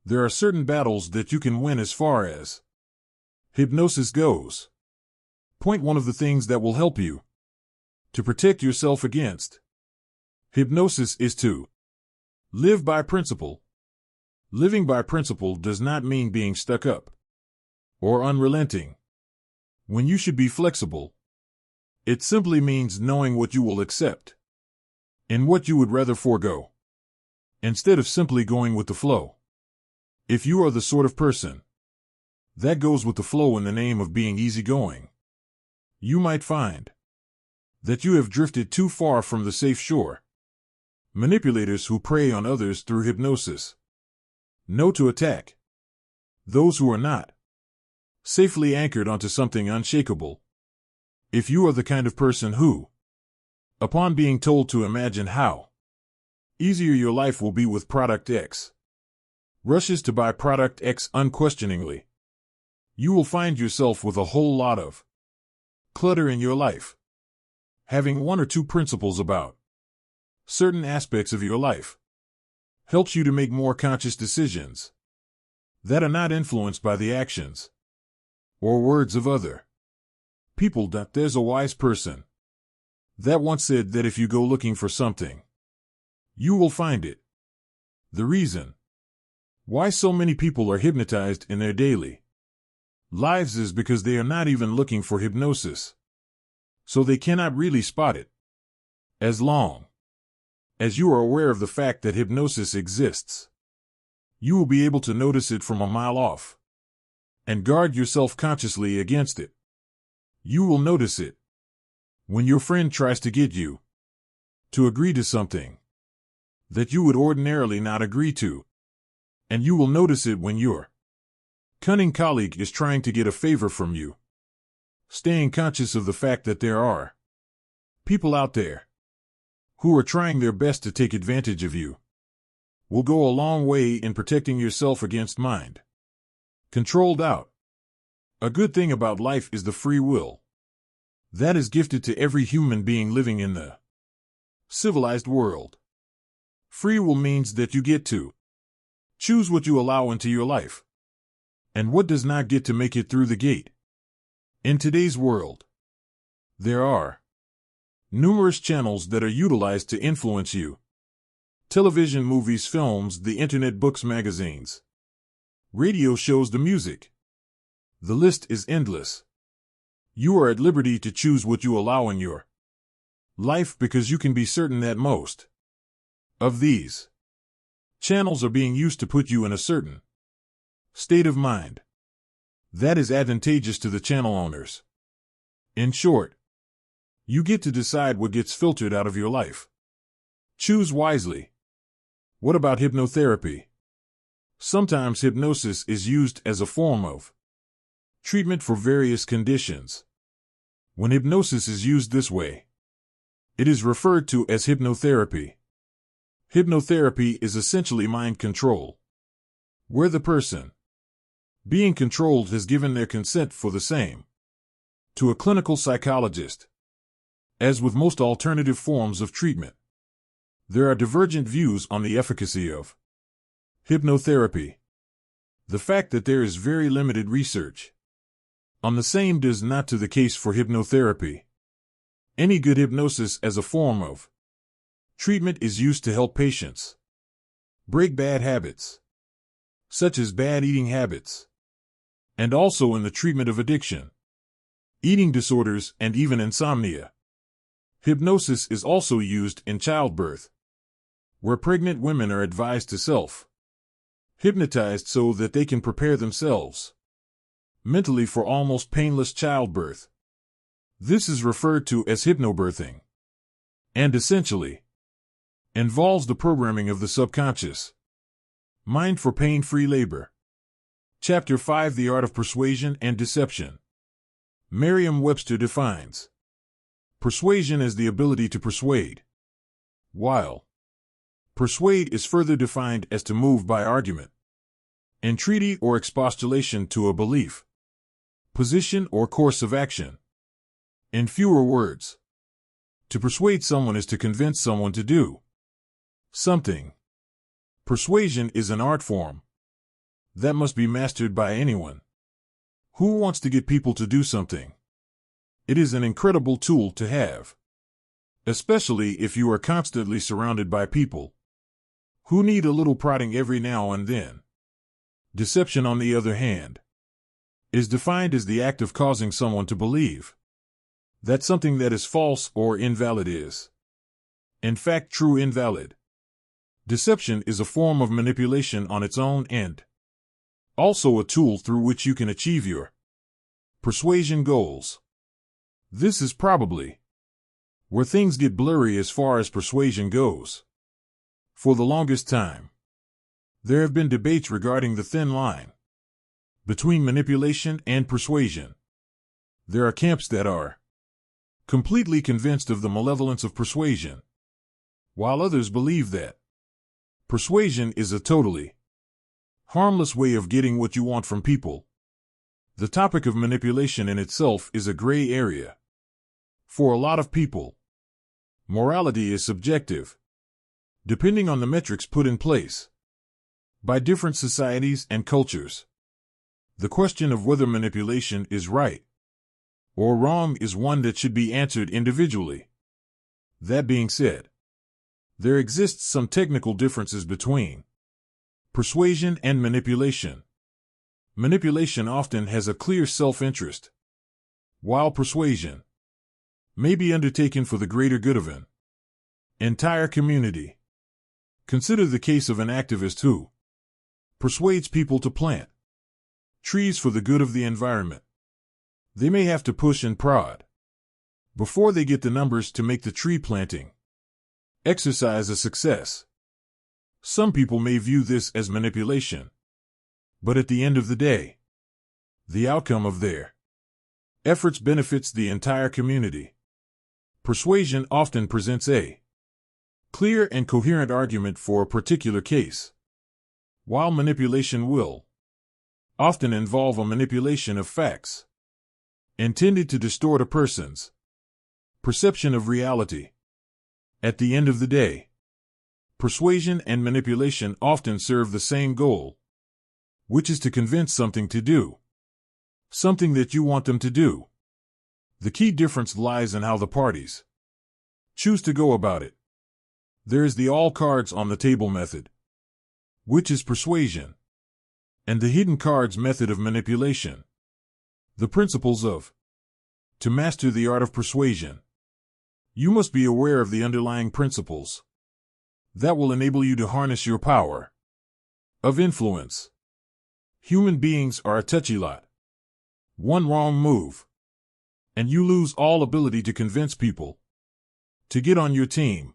there are certain battles that you can win as far as hypnosis goes. Point one of the things that will help you to protect yourself against hypnosis is to live by principle. Living by principle does not mean being stuck up or unrelenting when you should be flexible. It simply means knowing what you will accept and what you would rather forego, instead of simply going with the flow. If you are the sort of person that goes with the flow in the name of being easygoing, you might find that you have drifted too far from the safe shore. Manipulators who prey on others through hypnosis know to attack those who are not safely anchored onto something unshakable. If you are the kind of person who, upon being told to imagine how easier your life will be with product X, rushes to buy product X unquestioningly, you will find yourself with a whole lot of clutter in your life. Having one or two principles about certain aspects of your life helps you to make more conscious decisions that are not influenced by the actions or words of other people. There's a wise person that once said that if you go looking for something, you will find it. The reason why so many people are hypnotized in their daily lives is because they are not even looking for hypnosis, so they cannot really spot it. As long As you are aware of the fact that hypnosis exists, you will be able to notice it from a mile off and guard yourself consciously against it. You will notice it when your friend tries to get you to agree to something that you would ordinarily not agree to, and you will notice it when your cunning colleague is trying to get a favor from you. Staying conscious of the fact that there are people out there who are trying their best to take advantage of you will go a long way in protecting yourself against mind-controlled doubt. A good thing about life is the free will that is gifted to every human being living in the civilized world. Free will means that you get to choose what you allow into your life and what does not get to make it through the gate. In today's world, there are numerous channels that are utilized to influence you. Television, movies, films, the internet, books, magazines, radio shows, the music. The list is endless. You are at liberty to choose what you allow in your life because you can be certain that most of these channels are being used to put you in a certain state of mind that is advantageous to the channel owners. In short, you get to decide what gets filtered out of your life. Choose wisely. What about hypnotherapy? Sometimes hypnosis is used as a form of treatment for various conditions. When hypnosis is used this way, it is referred to as hypnotherapy. Hypnotherapy is essentially mind control, where the person being controlled has given their consent for the same to a clinical psychologist. As with most alternative forms of treatment, there are divergent views on the efficacy of hypnotherapy. The fact that there is very limited research on the same does not to the case for hypnotherapy. Any good hypnosis as a form of treatment is used to help patients break bad habits, such as bad eating habits, and also in the treatment of addiction, eating disorders, and even insomnia. Hypnosis is also used in childbirth, where pregnant women are advised to self-hypnotize so that they can prepare themselves mentally for almost painless childbirth. This is referred to as hypnobirthing, and essentially involves the programming of the subconscious mind for pain-free labor. Chapter 5: The Art of Persuasion and Deception. Merriam-Webster defines persuasion as the ability to persuade, while persuade is further defined as to move by argument, entreaty, or expostulation to a belief, position, or course of action. In fewer words, to persuade someone is to convince someone to do something. Persuasion is an art form that must be mastered by anyone who wants to get people to do something. It is an incredible tool to have, especially if you are constantly surrounded by people who need a little prodding every now and then. Deception, on the other hand, is defined as the act of causing someone to believe that something that is false or invalid is, in fact, true. Invalid. Deception is a form of manipulation on its own and also a tool through which you can achieve your persuasion goals. This is probably where things get blurry as far as persuasion goes. For the longest time, there have been debates regarding the thin line between manipulation and persuasion. There are camps that are completely convinced of the malevolence of persuasion, while others believe that persuasion is a totally harmless way of getting what you want from people. The topic of manipulation in itself is a gray area. For a lot of people, morality is subjective, depending on the metrics put in place by different societies and cultures. The question of whether manipulation is right or wrong is one that should be answered individually. That being said, there exists some technical differences between persuasion and manipulation. Manipulation often has a clear self-interest, while persuasion may be undertaken for the greater good of an Entire community. Consider the case of an activist who persuades people to plant trees for the good of the environment. They may have to push and prod before they get the numbers to make the tree planting exercise a success. Some people may view this as manipulation, but at the end of the day, the outcome of their efforts benefits the entire community. Persuasion often presents a clear and coherent argument for a particular case, while manipulation will often involve a manipulation of facts intended to distort a person's perception of reality. At the end of the day, persuasion and manipulation often serve the same goal, which is to convince something to do something that you want them to do. The key difference lies in how the parties choose to go about it. There is the all cards on the table method, which is persuasion, and the hidden cards method of manipulation. The principles of to master the art of persuasion. You must be aware of the underlying principles that will enable you to harness your power of influence. Human beings are a touchy lot. One wrong move, and you lose all ability to convince people to get on your team.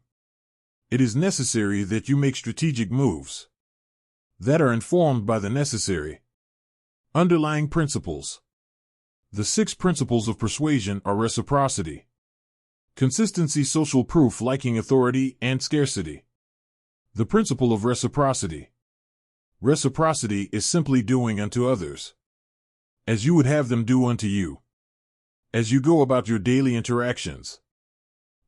It is necessary that you make strategic moves that are informed by the necessary underlying principles. The 6 principles of persuasion are reciprocity, consistency, social proof, liking, authority, and scarcity. The principle of reciprocity. Reciprocity is simply doing unto others as you would have them do unto you as you go about your daily interactions.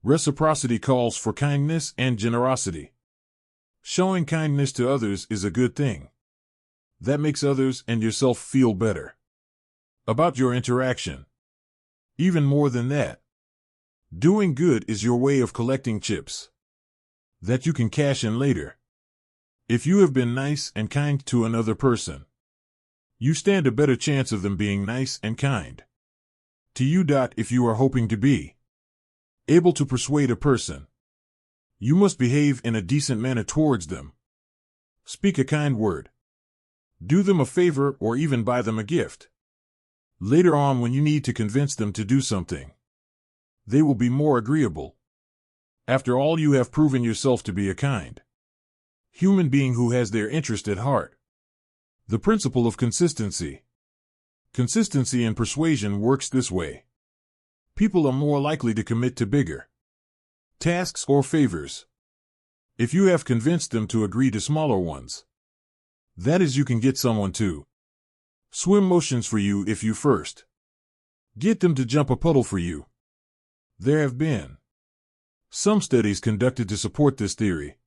Reciprocity calls for kindness and generosity. Showing kindness to others is a good thing. That makes others and yourself feel better about your interaction. Even more than that, doing good is your way of collecting chips that you can cash in later. If you have been nice and kind to another person, you stand a better chance of them being nice and kind to you. If you are hoping to be able to persuade a person, you must behave in a decent manner towards them. Speak a kind word. Do them a favor or even buy them a gift. Later on, when you need to convince them to do something, they will be more agreeable. After all, you have proven yourself to be a kind human being who has their interest at heart. The principle of consistency. Consistency in persuasion works this way. People are more likely to commit to bigger tasks or favors if you have convinced them to agree to smaller ones. That is, you can get someone to swim motions for you if you first get them to jump a puddle for you. There have been some studies conducted to support this theory.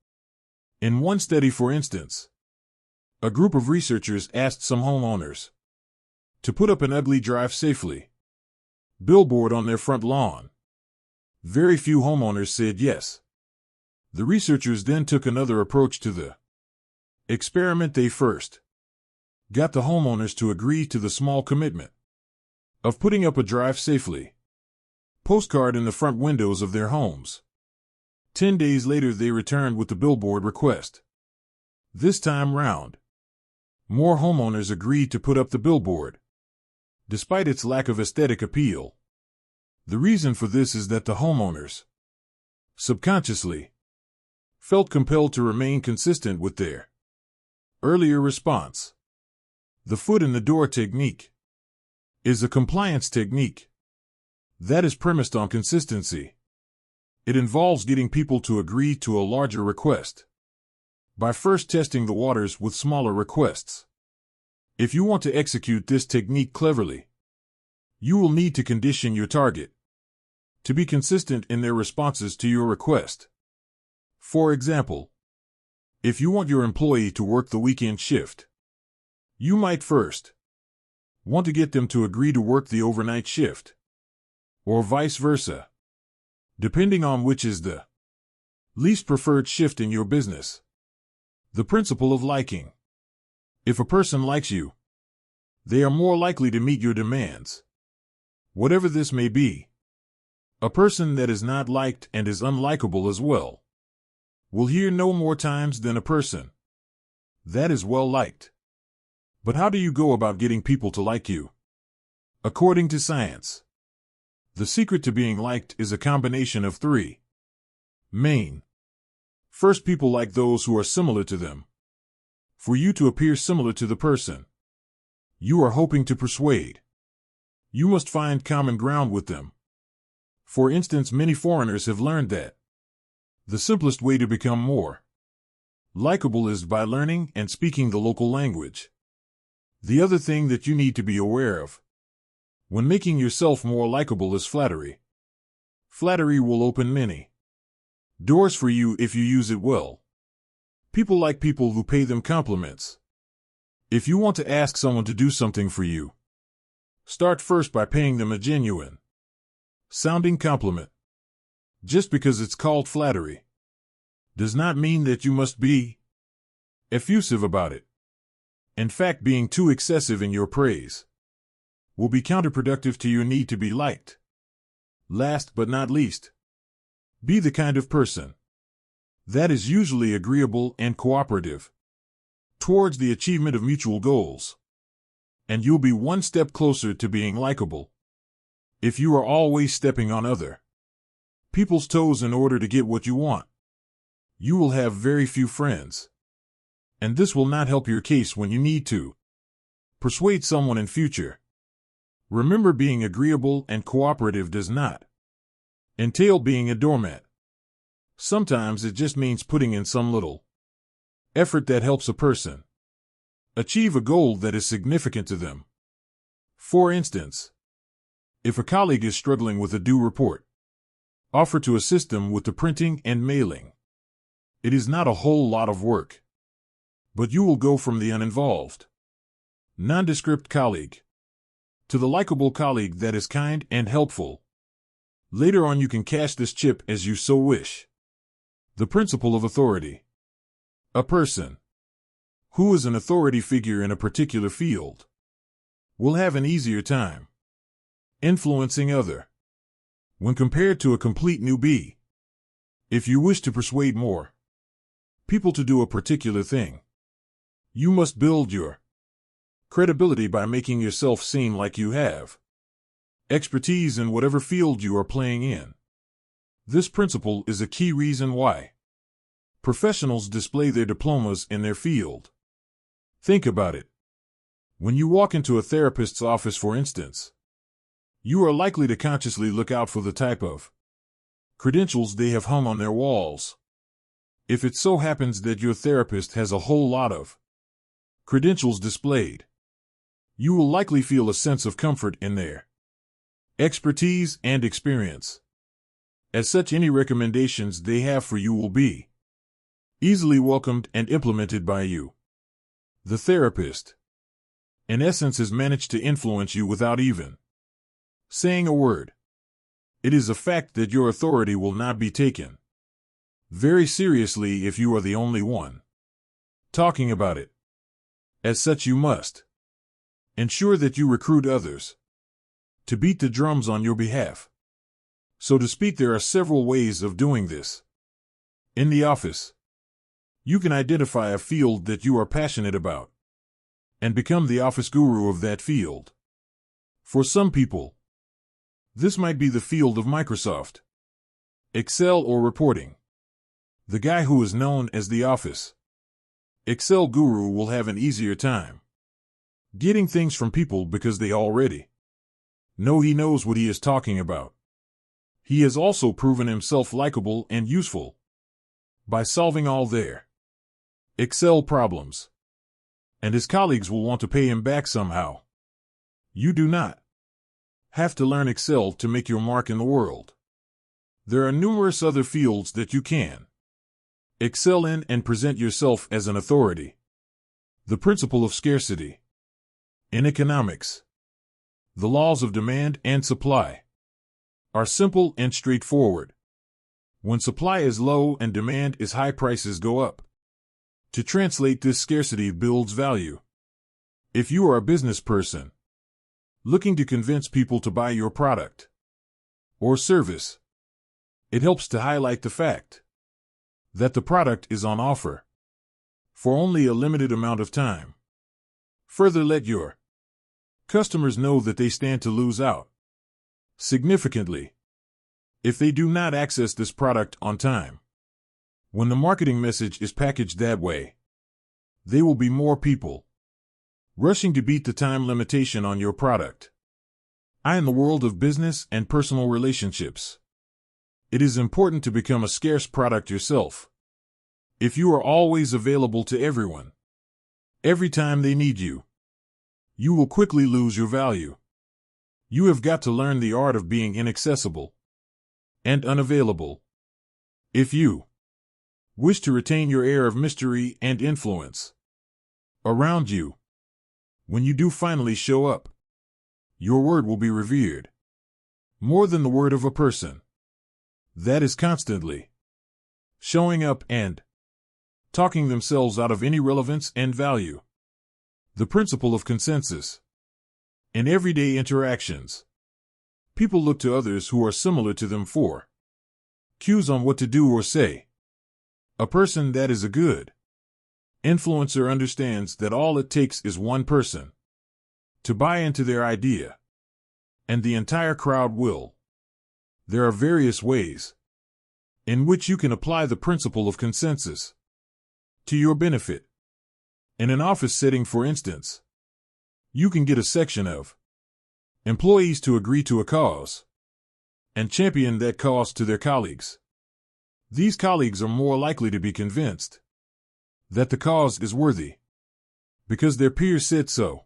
In one study, for instance, a group of researchers asked some homeowners to put up an ugly "drive safely" billboard on their front lawn. Very few homeowners said yes. The researchers then took another approach to the experiment. They first got the homeowners to agree to the small commitment of putting up a "drive safely" postcard in the front windows of their homes. 10 days later, they returned with the billboard request. This time round, more homeowners agreed to put up the billboard, despite its lack of aesthetic appeal. The reason for this is that the homeowners subconsciously felt compelled to remain consistent with their earlier response. The foot in the door technique is a compliance technique that is premised on consistency. It involves getting people to agree to a larger request by first testing the waters with smaller requests. If you want to execute this technique cleverly, you will need to condition your target to be consistent in their responses to your request. For example, if you want your employee to work the weekend shift, you might first want to get them to agree to work the overnight shift, or vice versa, depending on which is the least preferred shift in your business. The principle of liking. If a person likes you, they are more likely to meet your demands, whatever this may be. A person that is not liked and is unlikable as well will hear no more times than a person that is well liked. But how do you go about getting people to like you? According to science, the secret to being liked is a combination of three main. First, people like those who are similar to them. For you to appear similar to the person you are hoping to persuade, you must find common ground with them. For instance, many foreigners have learned that the simplest way to become more likable is by learning and speaking the local language. The other thing that you need to be aware of when making yourself more likable is flattery. Flattery will open many doors for you if you use it well. People like people who pay them compliments. If you want to ask someone to do something for you, start first by paying them a genuine sounding compliment. Just because it's called flattery does not mean that you must be effusive about it. In fact, being too excessive in your praise will be counterproductive to your need to be liked. Last but not least, be the kind of person that is usually agreeable and cooperative towards the achievement of mutual goals, and you'll be one step closer to being likable. If you are always stepping on other people's toes in order to get what you want, you will have very few friends, and this will not help your case when you need to persuade someone in future. Remember, being agreeable and cooperative does not entail being a doormat. Sometimes it just means putting in some little effort that helps a person achieve a goal that is significant to them. For instance, if a colleague is struggling with a due report, offer to assist them with the printing and mailing. It is not a whole lot of work, but you will go from the uninvolved, nondescript colleague to the likable colleague that is kind and helpful. Later on, you can cash this chip as you so wish. The principle of authority. A person who is an authority figure in a particular field will have an easier time influencing other when compared to a complete newbie. If you wish to persuade more people to do a particular thing, you must build your credibility by making yourself seem like you have expertise in whatever field you are playing in. This principle is a key reason why professionals display their diplomas in their field. Think about it. When you walk into a therapist's office, for instance, you are likely to consciously look out for the type of credentials they have hung on their walls. If it so happens that your therapist has a whole lot of credentials displayed, you will likely feel a sense of comfort in their expertise and experience. As such, any recommendations they have for you will be easily welcomed and implemented by you. The therapist, in essence, has managed to influence you without even saying a word. It is a fact that your authority will not be taken very seriously if you are the only one talking about it. As such, you must ensure that you recruit others to beat the drums on your behalf. So to speak, there are several ways of doing this. In the office, you can identify a field that you are passionate about and become the office guru of that field. For some people, this might be the field of Microsoft, Excel, or reporting. The guy who is known as the office Excel guru will have an easier time getting things from people because they already know he knows what he is talking about. He has also proven himself likable and useful by solving all their Excel problems, and his colleagues will want to pay him back somehow. You do not have to learn Excel to make your mark in the world. There are numerous other fields that you can excel in and present yourself as an authority. The principle of scarcity. In economics, the laws of demand and supply are simple and straightforward. When supply is low and demand is high, prices go up. To translate, this scarcity builds value. If you are a business person looking to convince people to buy your product or service, it helps to highlight the fact that the product is on offer for only a limited amount of time. Further, let your customers know that they stand to lose out significantly if they do not access this product on time. When the marketing message is packaged that way, there will be more people rushing to beat the time limitation on your product. In the world of business and personal relationships, it is important to become a scarce product yourself. If you are always available to everyone, every time they need you, you will quickly lose your value. You have got to learn the art of being inaccessible and unavailable if you wish to retain your air of mystery and influence around you. When you do finally show up, your word will be revered more than the word of a person that is constantly showing up and talking themselves out of any relevance and value. The principle of consensus. In everyday interactions, people look to others who are similar to them for cues on what to do or say. A person that is a good influencer understands that all it takes is one person to buy into their idea, and the entire crowd will. There are various ways in which you can apply the principle of consensus to your benefit. In an office setting, for instance, you can get a section of employees to agree to a cause and champion that cause to their colleagues. These colleagues are more likely to be convinced that the cause is worthy because their peers said so.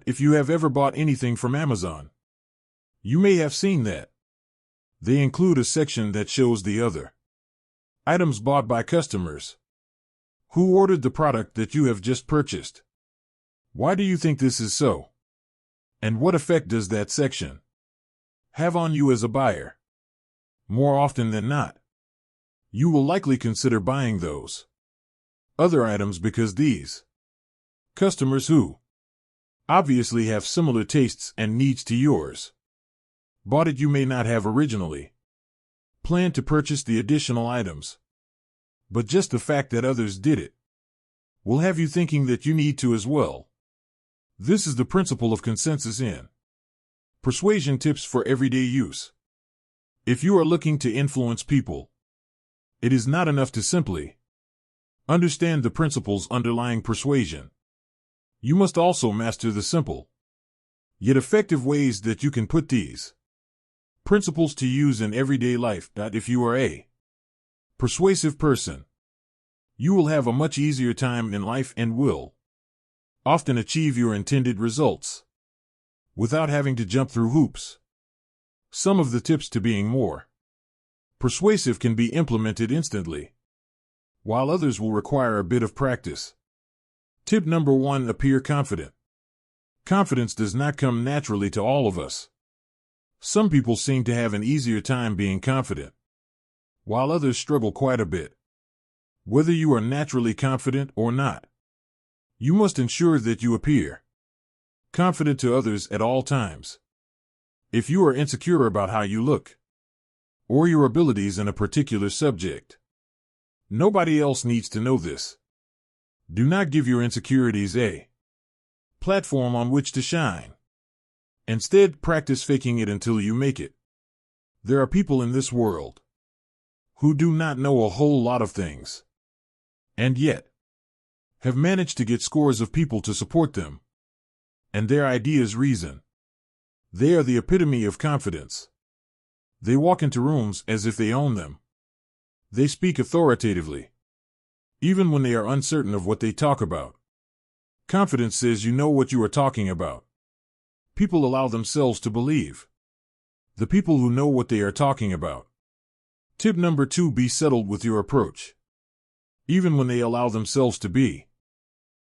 If you have ever bought anything from Amazon, you may have seen that they include a section that shows the other items bought by customers who ordered the product that you have just purchased. Why do you think this is so? And what effect does that section have on you as a buyer? More often than not, you will likely consider buying those other items because these customers who obviously have similar tastes and needs to yours bought it. You may not have originally planned to purchase the additional items, but just the fact that others did it will have you thinking that you need to as well. This is the principle of consensus in persuasion tips for everyday use. If you are looking to influence people, it is not enough to simply understand the principles underlying persuasion. You must also master the simple, yet effective ways that you can put these principles to use in everyday life. If you are a persuasive person, you will have a much easier time in life and will often achieve your intended results without having to jump through hoops. Some of the tips to being more persuasive can be implemented instantly, while others will require a bit of practice. Tip number 1: appear confident. Confidence does not come naturally to all of us. Some people seem to have an easier time being confident, while others struggle quite a bit. Whether you are naturally confident or not, you must ensure that you appear confident to others at all times. If you are insecure about how you look or your abilities in a particular subject, nobody else needs to know this. Do not give your insecurities a platform on which to shine. Instead, practice faking it until you make it. There are people in this world who do not know a whole lot of things, and yet have managed to get scores of people to support them and their ideas reason. They are the epitome of confidence. They walk into rooms as if they own them. They speak authoritatively, even when they are uncertain of what they talk about. Confidence says you know what you are talking about. People allow themselves to believe the people who know what they are talking about. Tip number 2: be settled with your approach. Even when they allow themselves to be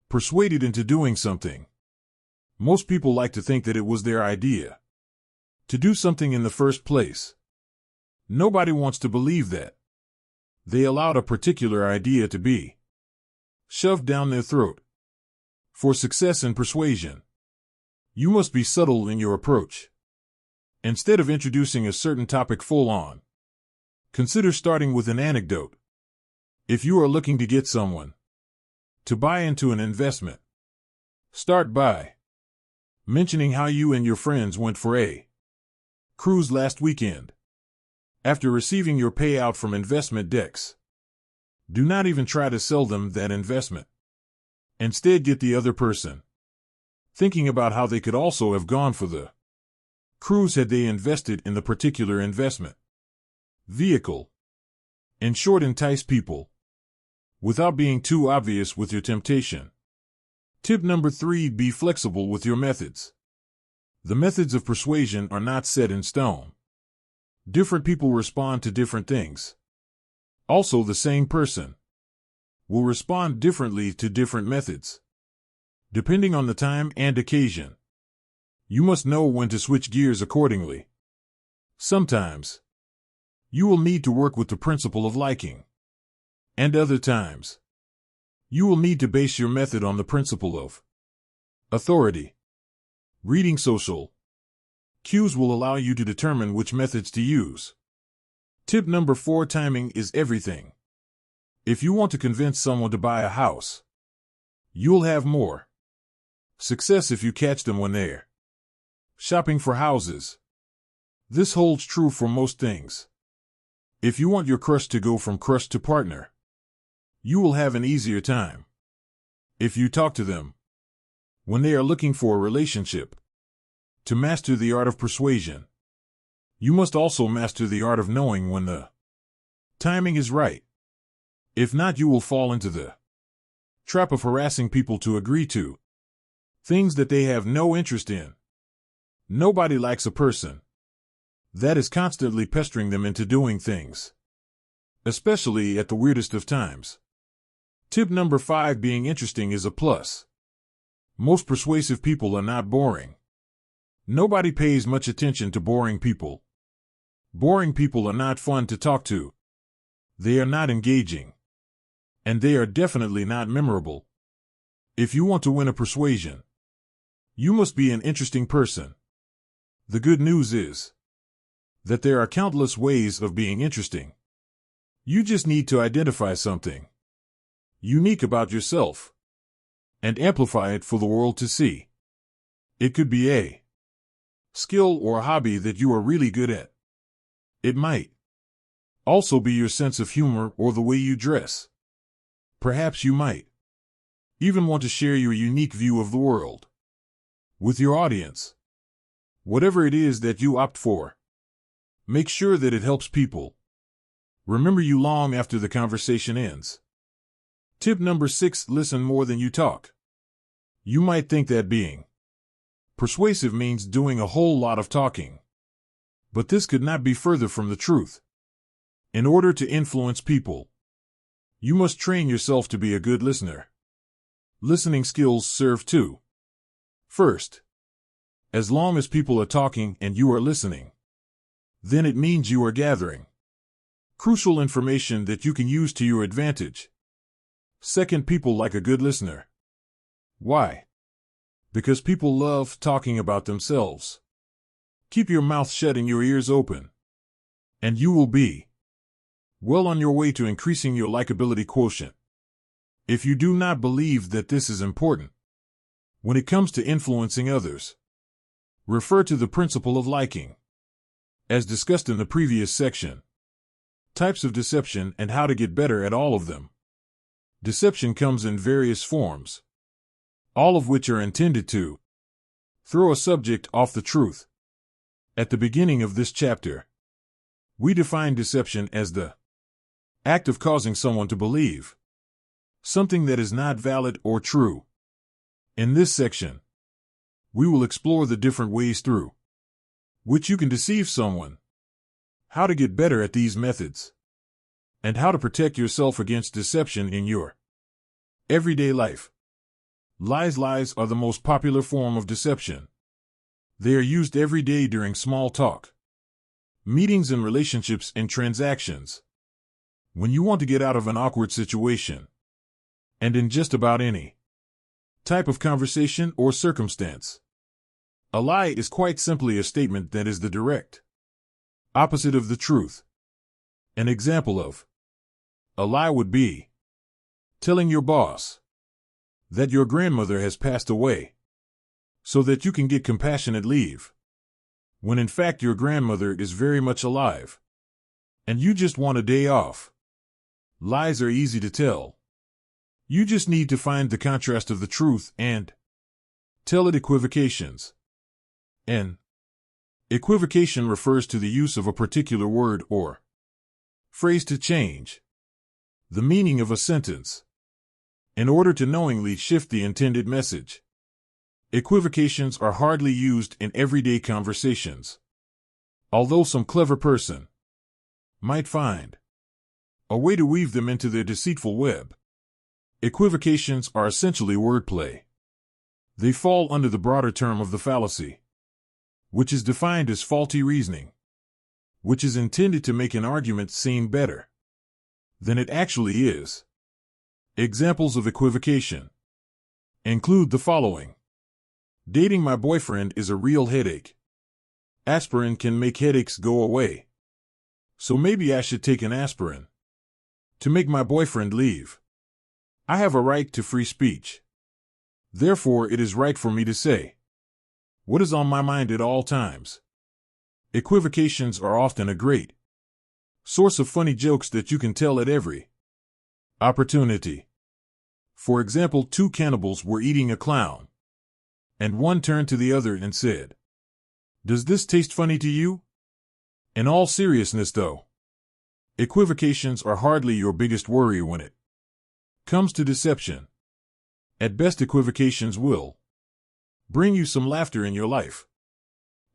persuaded into doing something, most people like to think that it was their idea to do something in the first place. Nobody wants to believe that they allowed a particular idea to be shoved down their throat. For success in persuasion, you must be subtle in your approach. Instead of introducing a certain topic full on, consider starting with an anecdote If you are looking to get someone to buy into an investment, start by mentioning how you and your friends went for a cruise last weekend. After receiving your payout from investment decks, do not even try to sell them that investment. Instead, get the other person thinking about how they could also have gone for the cruise had they invested in the particular investment vehicle. In short, entice people without being too obvious with your temptation. Tip number 3, be flexible with your methods. The methods of persuasion are not set in stone. Different people respond to different things. Also, the same person will respond differently to different methods, depending on the time and occasion. You must know when to switch gears accordingly. Sometimes you will need to work with the principle of liking, and other times you will need to base your method on the principle of authority. Reading social cues will allow you to determine which methods to use. Tip number 4, timing is everything. If you want to convince someone to buy a house, you'll have more success if you catch them when they're shopping for houses. This holds true for most things. If you want your crush to go from crush to partner, you will have an easier time if you talk to them when they are looking for a relationship. To master the art of persuasion, you must also master the art of knowing when the timing is right. If not, you will fall into the trap of harassing people to agree to things that they have no interest in. Nobody likes a person that is constantly pestering them into doing things, especially at the weirdest of times. Tip number 5, being interesting is a plus. Most persuasive people are not boring. Nobody pays much attention to boring people. Boring people are not fun to talk to. They are not engaging. And they are definitely not memorable. If you want to win a persuasion, you must be an interesting person. The good news is that there are countless ways of being interesting. You just need to identify something unique about yourself and amplify it for the world to see. It could be a skill or a hobby that you are really good at. It might also be your sense of humor or the way you dress. Perhaps you might even want to share your unique view of the world with your audience. Whatever it is that you opt for, make sure that it helps people remember you long after the conversation ends. Tip number 6, listen more than you talk. You might think that being persuasive means doing a whole lot of talking, but this could not be further from the truth. In order to influence people, you must train yourself to be a good listener. Listening skills serve two. First, as long as people are talking and you are listening, then it means you are gathering crucial information that you can use to your advantage. Second, people like a good listener. Why? Because people love talking about themselves. Keep your mouth shut and your ears open, and you will be well on your way to increasing your likability quotient. If you do not believe that this is important when it comes to influencing others, refer to the principle of liking, as discussed in the previous section. Types of deception and how to get better at all of them. Deception comes in various forms, all of which are intended to throw a subject off the truth. At the beginning of this chapter, we define deception as the act of causing someone to believe something that is not valid or true. In this section, we will explore the different ways through which you can deceive someone, how to get better at these methods, and how to protect yourself against deception in your everyday life. Lies are the most popular form of deception. They are used every day during small talk, meetings and relationships and transactions. When you want to get out of an awkward situation, and in just about any type of conversation or circumstance. A lie is quite simply a statement that is the direct opposite of the truth. An example of A lie would be telling your boss that your grandmother has passed away so that you can get compassionate leave, when in fact your grandmother is very much alive and you just want a day off. Lies are easy to tell. You just need to find the contrast of the truth and tell it. Equivocations. An equivocation refers to the use of a particular word or phrase to change the meaning of a sentence in order to knowingly shift the intended message. Equivocations are hardly used in everyday conversations, although some clever person might find a way to weave them into their deceitful web. Equivocations are essentially wordplay. They fall under the broader term of the fallacy, which is defined as faulty reasoning, which is intended to make an argument seem better than it actually is. Examples of equivocation include the following. Dating my boyfriend is a real headache. Aspirin can make headaches go away, so maybe I should take an aspirin to make my boyfriend leave. I have a right to free speech. Therefore, it is right for me to say what is on my mind at all times. Equivocations are often a great source of funny jokes that you can tell at every opportunity. For example, two cannibals were eating a clown, and one turned to the other and said, "Does this taste funny to you?" In all seriousness, though, equivocations are hardly your biggest worry when it comes to deception. At best, equivocations will bring you some laughter in your life.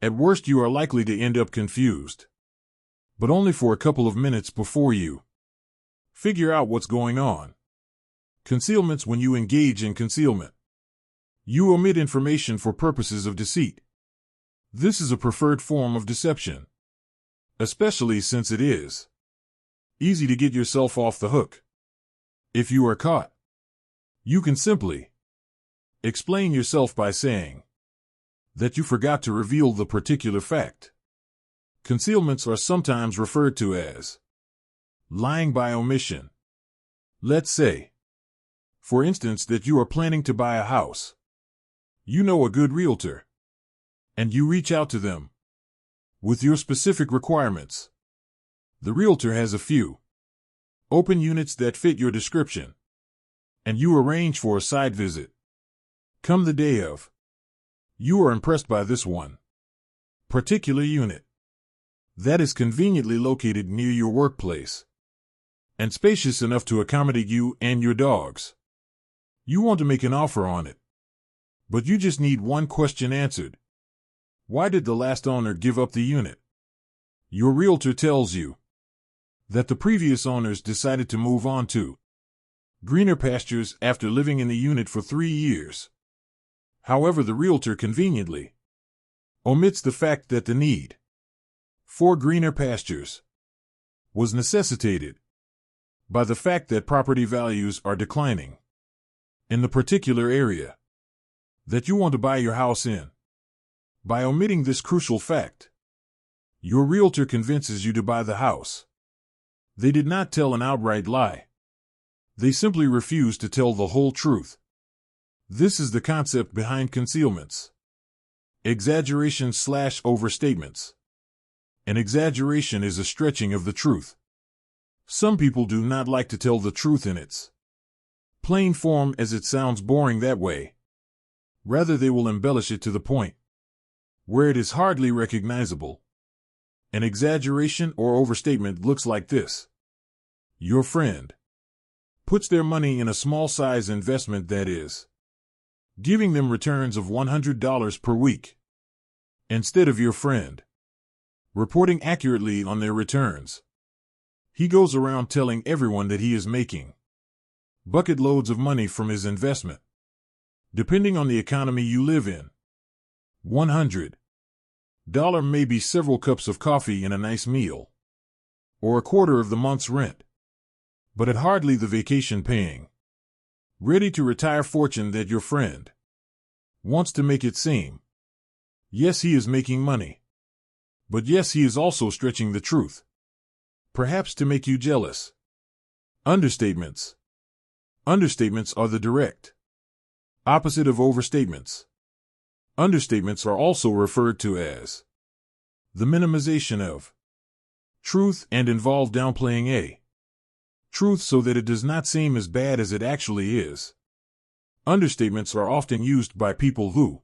At worst, you are likely to end up confused, but only for a couple of minutes before you figure out what's going on. Concealments. When you engage in concealment, you omit information for purposes of deceit. This is a preferred form of deception, especially since it is easy to get yourself off the hook. If you are caught, you can simply explain yourself by saying that you forgot to reveal the particular fact. Concealments are sometimes referred to as lying by omission. Let's say, for instance, that you are planning to buy a house. You know a good realtor, and you reach out to them with your specific requirements. The realtor has a few open units that fit your description, and you arrange for a site visit. Come the day of, you are impressed by this one particular unit that is conveniently located near your workplace and spacious enough to accommodate you and your dogs. You want to make an offer on it, but you just need one question answered. Why did the last owner give up the unit? Your realtor tells you that the previous owners decided to move on to greener pastures after living in the unit for 3 years. However, the realtor conveniently omits the fact that the need for greener pastures was necessitated by the fact that property values are declining in the particular area that you want to buy your house in. By omitting this crucial fact, your realtor convinces you to buy the house. They did not tell an outright lie. They simply refused to tell the whole truth. This is the concept behind concealments. Exaggeration/overstatements. An exaggeration is a stretching of the truth. Some people do not like to tell the truth in its plain form, as it sounds boring that way. Rather, they will embellish it to the point where it is hardly recognizable. An exaggeration or overstatement looks like this. Your friend puts their money in a small-size investment that is giving them returns of $100 per week. Instead of your friend reporting accurately on their returns, he goes around telling everyone that he is making bucket loads of money from his investment. Depending on the economy you live in, $100 may be several cups of coffee and a nice meal, or a quarter of the month's rent, but at hardly the vacation-paying, ready-to-retire fortune that your friend wants to make it seem. Yes, he is making money, but yes, he is also stretching the truth, perhaps to make you jealous. Understatements. Understatements are the direct opposite of overstatements. Understatements are also referred to as the minimization of truth and involve downplaying a truth so that it does not seem as bad as it actually is. Understatements are often used by people who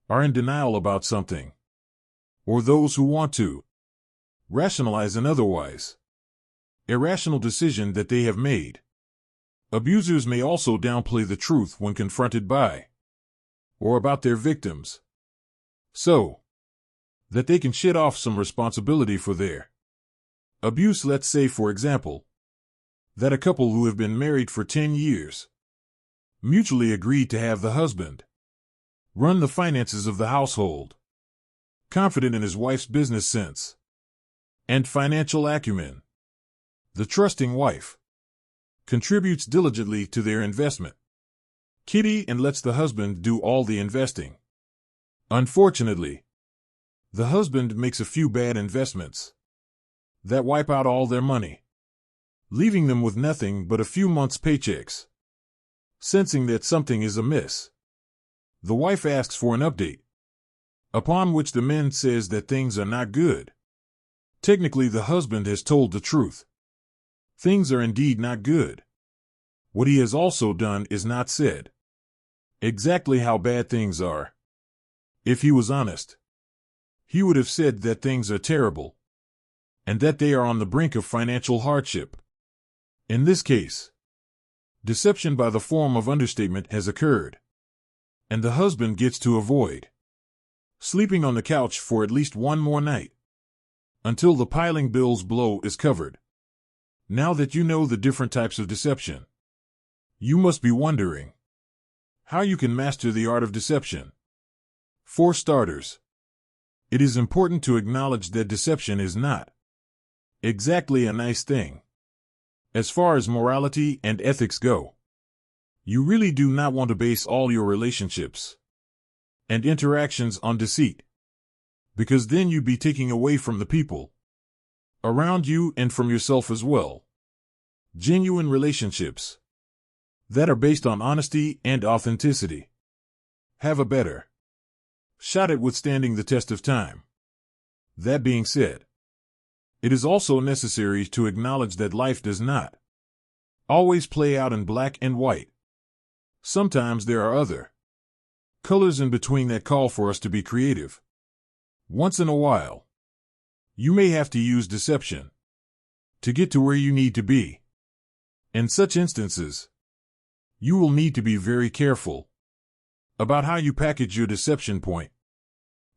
are in denial about something, or those who want to rationalize an otherwise irrational decision that they have made. Abusers may also downplay the truth when confronted by or about their victims, so that they can shed off some responsibility for their abuse. Let's say, for example, that a couple who have been married for 10 years mutually agreed to have the husband run the finances of the household. Confident in his wife's business sense and financial acumen, the trusting wife contributes diligently to their investment kitty and lets the husband do all the investing. Unfortunately, the husband makes a few bad investments that wipe out all their money, leaving them with nothing but a few months' paychecks. Sensing that something is amiss, the wife asks for an update, upon which the man says that things are not good. Technically, the husband has told the truth. Things are indeed not good. What he has also done is not said exactly how bad things are. If he was honest, he would have said that things are terrible and that they are on the brink of financial hardship. In this case, deception by the form of understatement has occurred, and the husband gets to avoid sleeping on the couch for at least one more night until the piling bills blow is covered. Now that you know the different types of deception, you must be wondering how you can master the art of deception. For starters, it is important to acknowledge that deception is not exactly a nice thing. As far as morality and ethics go, you really do not want to base all your relationships and interactions on deceit, because then you'd be taking away from the people around you and from yourself as well. Genuine relationships that are based on honesty and authenticity have a better shot at withstanding the test of time. That being said, it is also necessary to acknowledge that life does not always play out in black and white. Sometimes there are other colors in between that call for us to be creative. Once in a while, you may have to use deception to get to where you need to be. In such instances, you will need to be very careful about how you package your deception point.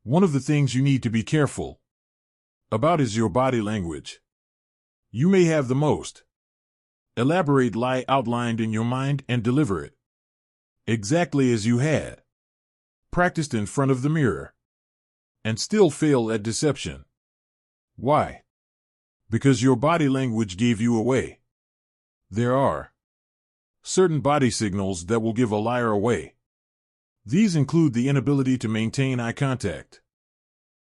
One of the things you need to be careful about is your body language. You may have the most elaborate lie outlined in your mind and deliver it exactly as you had practiced in front of the mirror, and still fail at deception. Why? Because your body language gave you away. There are certain body signals that will give a liar away. These include the inability to maintain eye contact,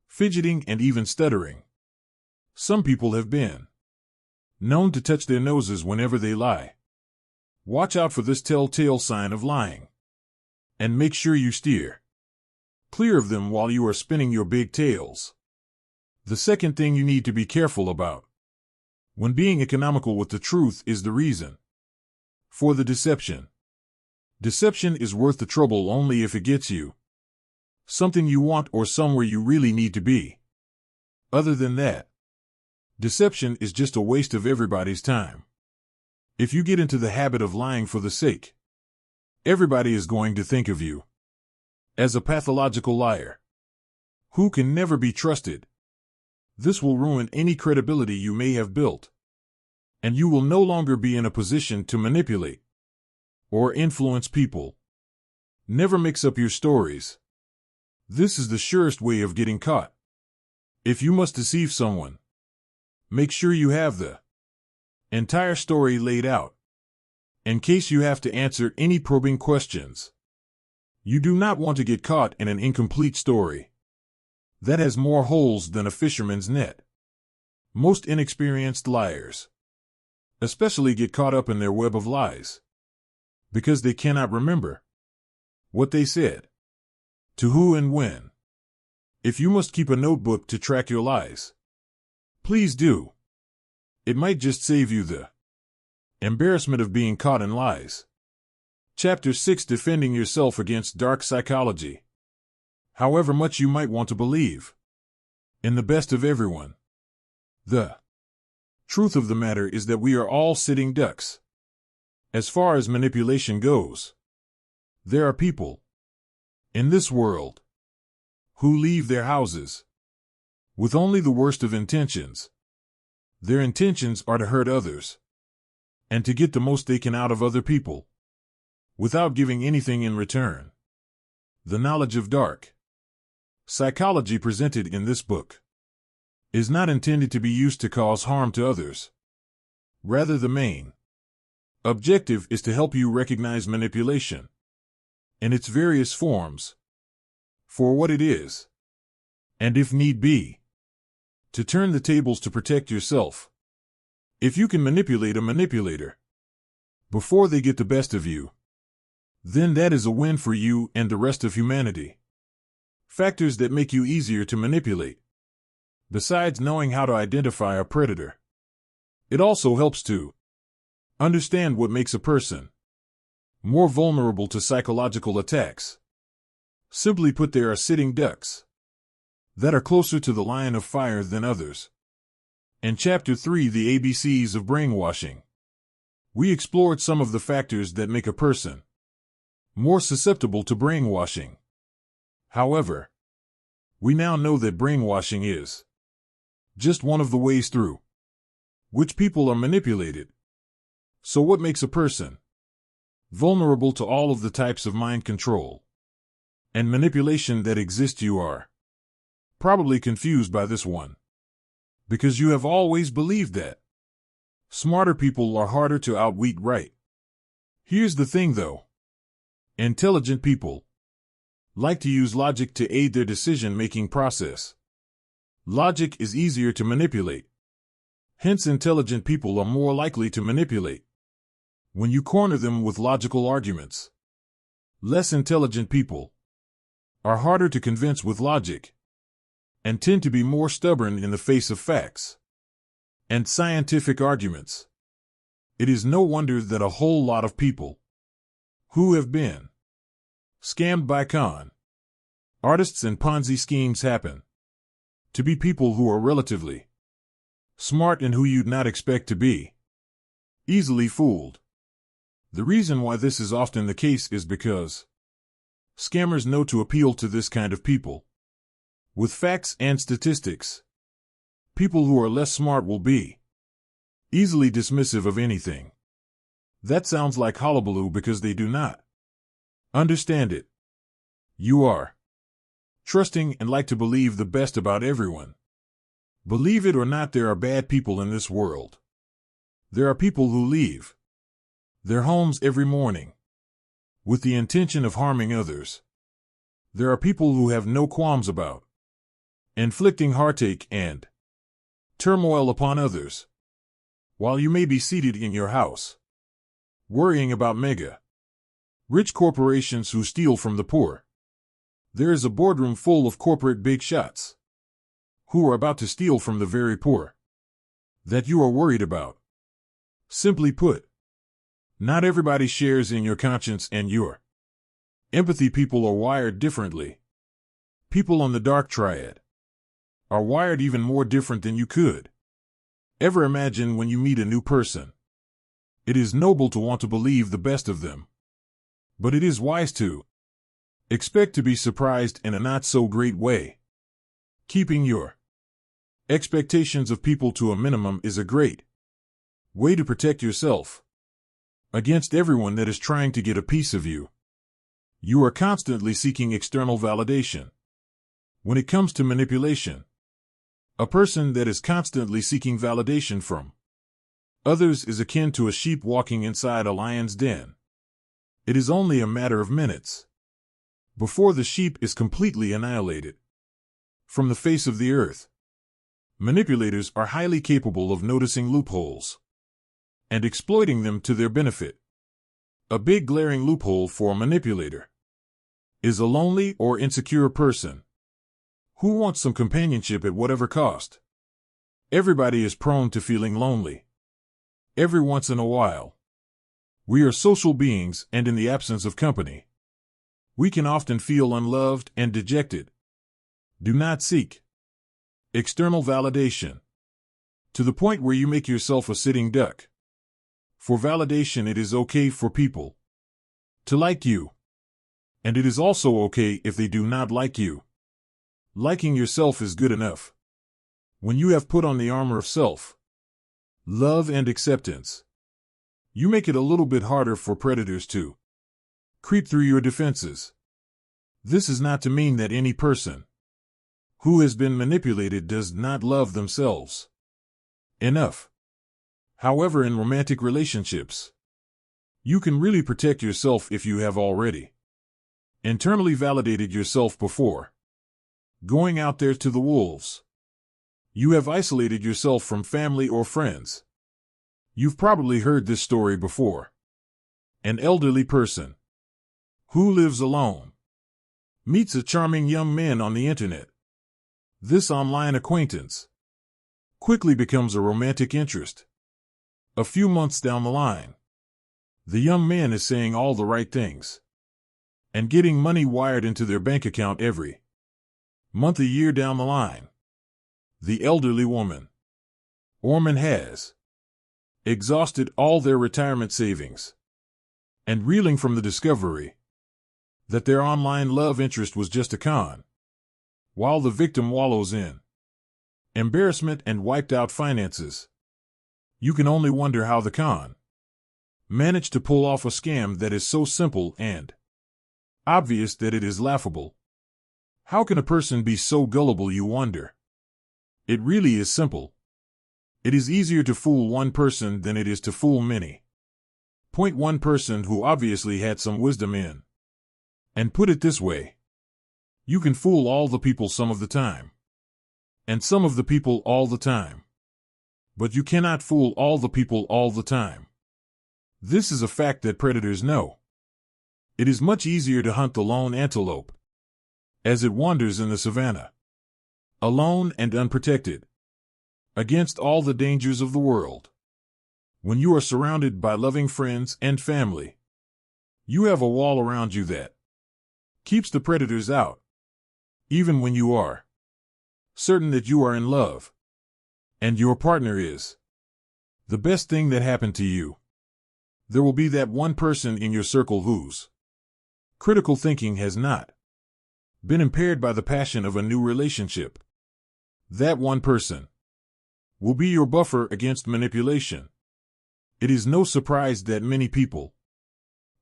fidgeting, and even stuttering. Some people have been known to touch their noses whenever they lie. Watch out for this telltale sign of lying, and make sure you steer clear of them while you are spinning your big tales. The second thing you need to be careful about when being economical with the truth is the reason for the deception. Deception is worth the trouble only if it gets you something you want or somewhere you really need to be. Other than that, deception is just a waste of everybody's time. If you get into the habit of lying for the sake, everybody is going to think of you as a pathological liar who can never be trusted. This will ruin any credibility you may have built, and you will no longer be in a position to manipulate or influence people. Never mix up your stories. This is the surest way of getting caught. If you must deceive someone, make sure you have the entire story laid out, in case you have to answer any probing questions. You do not want to get caught in an incomplete story that has more holes than a fisherman's net. Most inexperienced liars especially get caught up in their web of lies, because they cannot remember what they said, to who and when. If you must keep a notebook to track your lies, please do. It might just save you the embarrassment of being caught in lies. Chapter 6: Defending Yourself Against Dark Psychology. However much you might want to believe in the best of everyone, the truth of the matter is that we are all sitting ducks. As far as manipulation goes, there are people in this world who leave their houses with only the worst of intentions. Their intentions are to hurt others and to get the most they can out of other people without giving anything in return. The knowledge of dark psychology presented in this book is not intended to be used to cause harm to others. Rather, the main objective is to help you recognize manipulation in its various forms for what it is, and if need be, to turn the tables to protect yourself. If you can manipulate a manipulator before they get the best of you, then that is a win for you and the rest of humanity. Factors that make you easier to manipulate. Besides knowing how to identify a predator, it also helps to understand what makes a person more vulnerable to psychological attacks. Simply put, there are sitting ducks that are closer to the line of fire than others. In Chapter 3, The ABCs of Brainwashing, we explored some of the factors that make a person more susceptible to brainwashing. However, we now know that brainwashing is just one of the ways through which people are manipulated. So what makes a person vulnerable to all of the types of mind control and manipulation that exist? You are probably confused by this one, because you have always believed that smarter people are harder to outwit, right? Here's the thing though. Intelligent people like to use logic to aid their decision-making process. Logic is easier to manipulate. Hence, intelligent people are more likely to manipulate when you corner them with logical arguments. Less intelligent people are harder to convince with logic and tend to be more stubborn in the face of facts and scientific arguments. It is no wonder that a whole lot of people who have been scammed by con artists and Ponzi schemes happen to be people who are relatively smart and who you'd not expect to be easily fooled. The reason why this is often the case is because scammers know to appeal to this kind of people with facts and statistics. People who are less smart will be easily dismissive of anything that sounds like hullabaloo because they do not understand it. You are trusting and like to believe the best about everyone. Believe it or not, there are bad people in this world. There are people who leave their homes every morning with the intention of harming others. There are people who have no qualms about inflicting heartache and turmoil upon others, while you may be seated in your house, worrying about mega rich corporations who steal from the poor. There is a boardroom full of corporate big shots who are about to steal from the very poor that you are worried about. Simply put, not everybody shares in your conscience and your empathy. People are wired differently. People on the dark triad are wired even more different than you could ever imagine. When you meet a new person, it is noble to want to believe the best of them, but it is wise to expect to be surprised in a not-so-great way. Keeping your expectations of people to a minimum is a great way to protect yourself against everyone that is trying to get a piece of you. You are constantly seeking external validation. When it comes to manipulation, a person that is constantly seeking validation from others is akin to a sheep walking inside a lion's den. It is only a matter of minutes before the sheep is completely annihilated from the face of the earth. Manipulators are highly capable of noticing loopholes and exploiting them to their benefit. A big glaring loophole for a manipulator is a lonely or insecure person who wants some companionship at whatever cost. Everybody is prone to feeling lonely every once in a while. We are social beings, and in the absence of company, we can often feel unloved and dejected. Do not seek external validation to the point where you make yourself a sitting duck. For validation, it is okay for people to like you, and it is also okay if they do not like you. Liking yourself is good enough. When you have put on the armor of self, love and acceptance, you make it a little bit harder for predators to creep through your defenses. This is not to mean that any person who has been manipulated does not love themselves enough. However, in romantic relationships, you can really protect yourself if you have already internally validated yourself before going out there to the wolves. You have isolated yourself from family or friends. You've probably heard this story before. An elderly person who lives alone meets a charming young man on the internet. This online acquaintance quickly becomes a romantic interest. A few months down the line, the young man is saying all the right things and getting money wired into their bank account every month. A year down the line, the elderly woman or man has exhausted all their retirement savings and reeling from the discovery that their online love interest was just a con, while the victim wallows in embarrassment and wiped out finances. You can only wonder how the con managed to pull off a scam that is so simple and obvious that it is laughable. How can a person be so gullible, you wonder? It really is simple. It is easier to fool one person than it is to fool many. Point one person who obviously had some wisdom in. And put it this way: you can fool all the people some of the time, and some of the people all the time. But you cannot fool all the people all the time. This is a fact that predators know. It is much easier to hunt the lone antelope as it wanders in the savannah, alone and unprotected, against all the dangers of the world. When you are surrounded by loving friends and family, you have a wall around you that keeps the predators out. Even when you are certain that you are in love and your partner is the best thing that happened to you, there will be that one person in your circle whose critical thinking has not been impaired by the passion of a new relationship. That one person will be your buffer against manipulation. It is no surprise that many people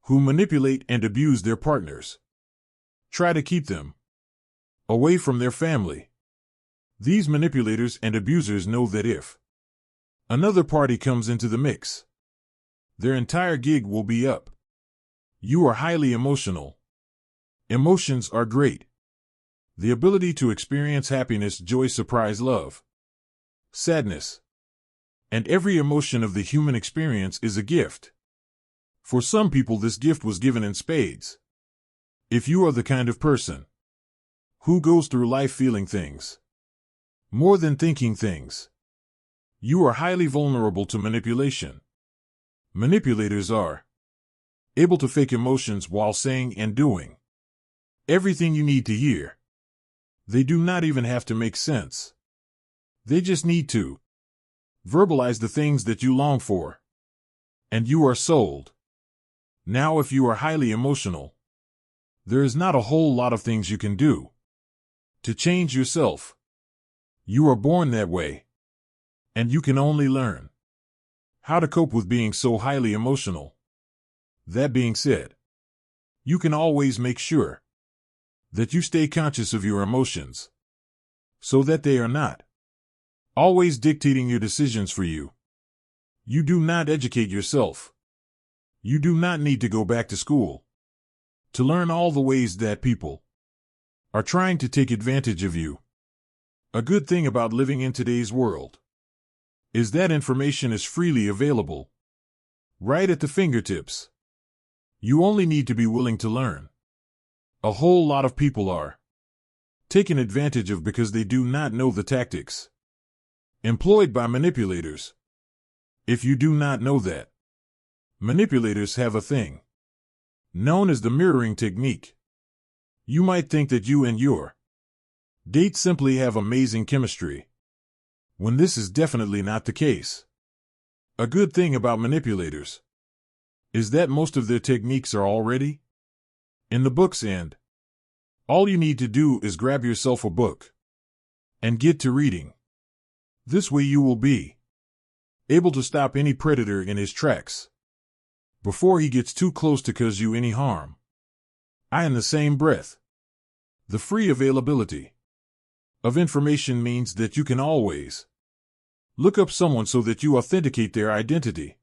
who manipulate and abuse their partners try to keep them away from their family. These manipulators and abusers know that if another party comes into the mix, their entire gig will be up. You are highly emotional. Emotions are great. The ability to experience happiness, joy, surprise, love, sadness, and every emotion of the human experience is a gift. For some people, this gift was given in spades. If you are the kind of person who goes through life feeling things more than thinking things, you are highly vulnerable to manipulation. Manipulators are able to fake emotions while saying and doing everything you need to hear. They do not even have to make sense. They just need to verbalize the things that you long for, and you are sold. Now, if you are highly emotional, there is not a whole lot of things you can do to change yourself. You are born that way, and you can only learn how to cope with being so highly emotional. That being said, you can always make sure that you stay conscious of your emotions so that they are not always dictating your decisions for you. You do not educate yourself. You do not need to go back to school to learn all the ways that people are trying to take advantage of you. A good thing about living in today's world is that information is freely available. Right at the fingertips. You only need to be willing to learn. A whole lot of people are taken advantage of because they do not know the tactics employed by manipulators. If you do not know that, manipulators have a thing known as the mirroring technique. You might think that you and your date simply have amazing chemistry, when this is definitely not the case. A good thing about manipulators is that most of their techniques are already in the books, and all you need to do is grab yourself a book and get to reading. This way you will be able to stop any predator in his tracks before he gets too close to cause you any harm. In the same breath, the free availability of information means that you can always look up someone so that you authenticate their identity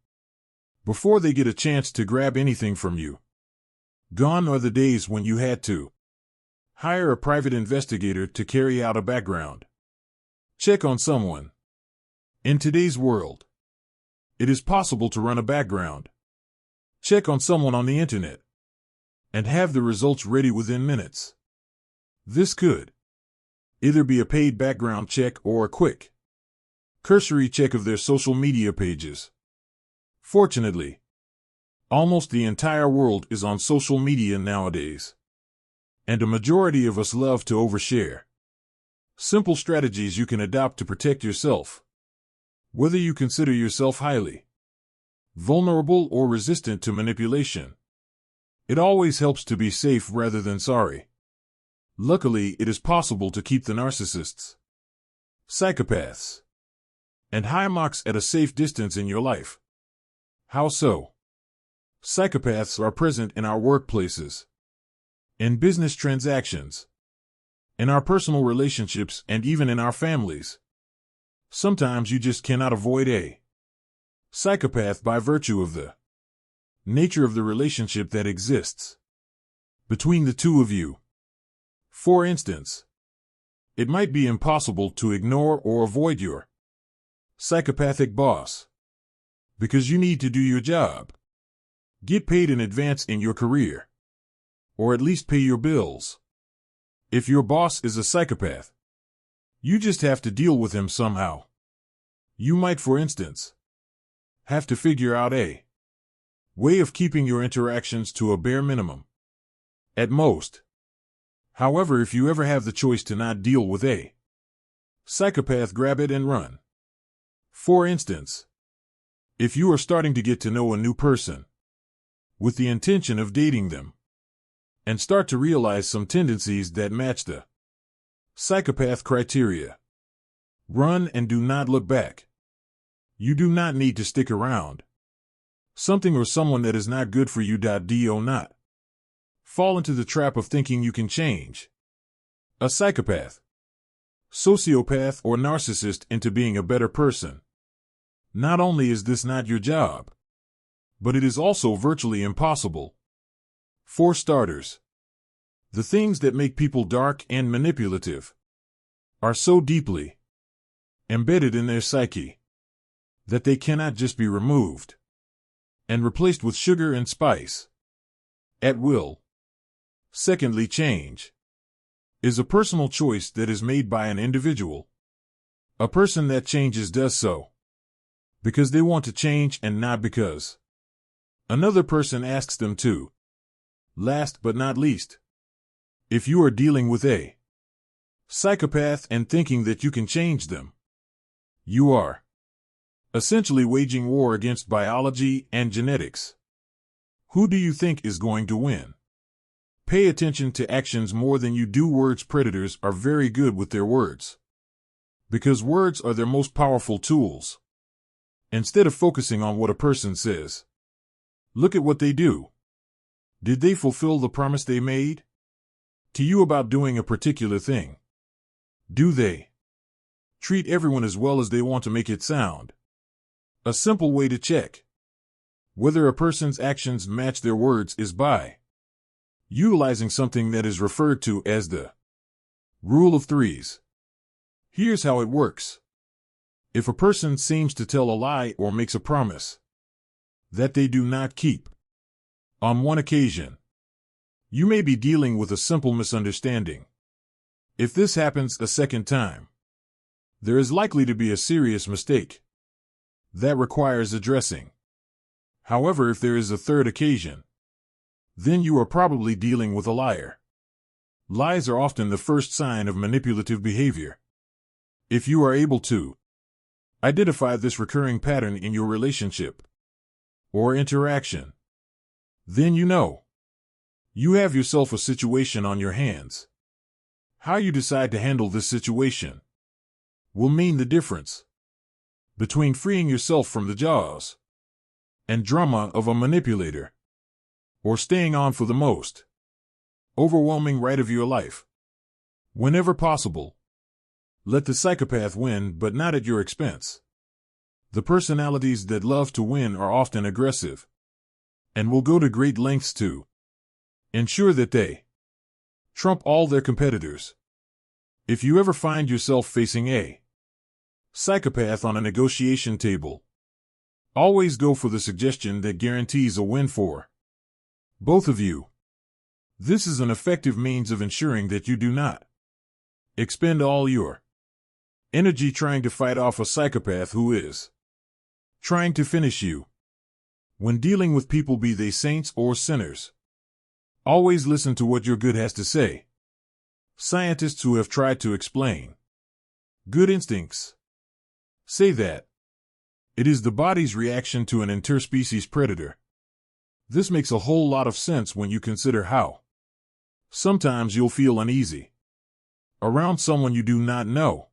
before they get a chance to grab anything from you. Gone are the days when you had to hire a private investigator to carry out a background check on someone. In today's world, it is possible to run a background check on someone on the internet and have the results ready within minutes. This could either be a paid background check or a quick, cursory check of their social media pages. Fortunately, almost the entire world is on social media nowadays, and a majority of us love to overshare. Simple strategies you can adopt to protect yourself. Whether you consider yourself highly vulnerable or resistant to manipulation, it always helps to be safe rather than sorry. Luckily, it is possible to keep the narcissists, psychopaths, and high-mocks at a safe distance in your life. How so? Psychopaths are present in our workplaces, in business transactions, in our personal relationships, and even in our families. Sometimes you just cannot avoid a psychopath by virtue of the nature of the relationship that exists between the two of you. For instance, it might be impossible to ignore or avoid your psychopathic boss because you need to do your job, get paid in advance in your career, or at least pay your bills. If your boss is a psychopath, you just have to deal with him somehow. You might, for instance, have to figure out a way of keeping your interactions to a bare minimum, at most. However, if you ever have the choice to not deal with a psychopath, grab it and run. For instance, if you are starting to get to know a new person with the intention of dating them and start to realize some tendencies that match the psychopath criteria, run and do not look back. You do not need to stick around something or someone that is not good for you. Do not fall into the trap of thinking you can change a psychopath, sociopath, or narcissist into being a better person. Not only is this not your job, but it is also virtually impossible. For starters, the things that make people dark and manipulative are so deeply embedded in their psyche that they cannot just be removed and replaced with sugar and spice at will. Secondly, change is a personal choice that is made by an individual. A person that changes does so because they want to change and not because another person asks them to. Last but not least, if you are dealing with a psychopath and thinking that you can change them, you are essentially waging war against biology and genetics. Who do you think is going to win? Pay attention to actions more than you do words. Predators are very good with their words because words are their most powerful tools. Instead of focusing on what a person says, look at what they do. Did they fulfill the promise they made to you about doing a particular thing? Do they treat everyone as well as they want to make it sound? A simple way to check whether a person's actions match their words is by utilizing something that is referred to as the rule of threes. Here's how it works. If a person seems to tell a lie or makes a promise that they do not keep. On one occasion, you may be dealing with a simple misunderstanding. If this happens a second time, there is likely to be a serious mistake that requires addressing. However, if there is a third occasion, then you are probably dealing with a liar. Lies are often the first sign of manipulative behavior. If you are able to identify this recurring pattern in your relationship or interaction, then you know you have yourself a situation on your hands. How you decide to handle this situation will mean the difference between freeing yourself from the jaws and drama of a manipulator or staying on for the most overwhelming ride of your life. Whenever possible, let the psychopath win, but not at your expense. The personalities that love to win are often aggressive and will go to great lengths to ensure that they trump all their competitors. If you ever find yourself facing a psychopath on a negotiation table, always go for the suggestion that guarantees a win for both of you. This is an effective means of ensuring that you do not expend all your energy trying to fight off a psychopath who is trying to finish you. When dealing with people, be they saints or sinners, always listen to what your good has to say. Scientists who have tried to explain good instincts say that it is the body's reaction to an interspecies predator. This makes a whole lot of sense when you consider how sometimes you'll feel uneasy around someone you do not know,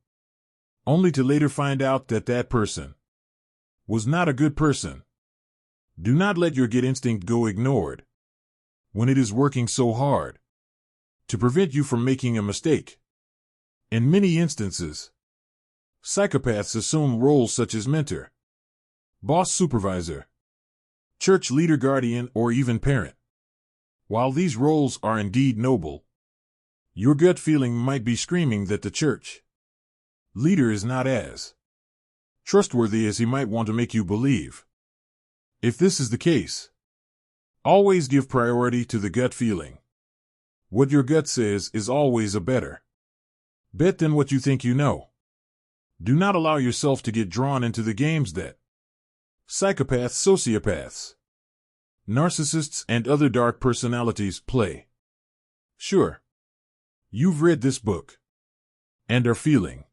only to later find out that that person was not a good person. Do not let your gut instinct go ignored when it is working so hard to prevent you from making a mistake. In many instances, psychopaths assume roles such as mentor, boss, supervisor, church leader, guardian, or even parent. While these roles are indeed noble, your gut feeling might be screaming that the church leader is not as trustworthy as he might want to make you believe. If this is the case, always give priority to the gut feeling. What your gut says is always a better bet than what you think you know. Do not allow yourself to get drawn into the games that psychopaths, sociopaths, narcissists, and other dark personalities play. Sure, you've read this book and are feeling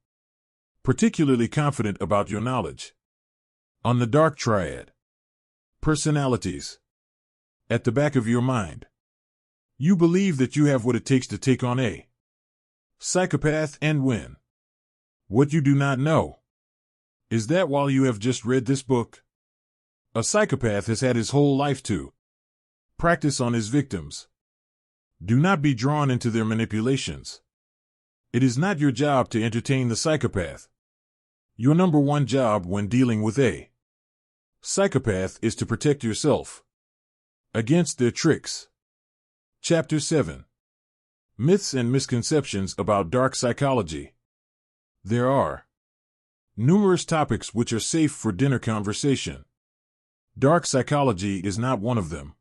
particularly confident about your knowledge on the dark triad personalities at the back of your mind. You believe that you have what it takes to take on a psychopath and win. What you do not know is that while you have just read this book, a psychopath has had his whole life to practice on his victims. Do not be drawn into their manipulations. It is not your job to entertain the psychopath. Your number one job when dealing with a psychopath is to protect yourself against their tricks. Chapter 7. Myths and Misconceptions about Dark Psychology. There are numerous topics which are safe for dinner conversation. Dark psychology is not one of them.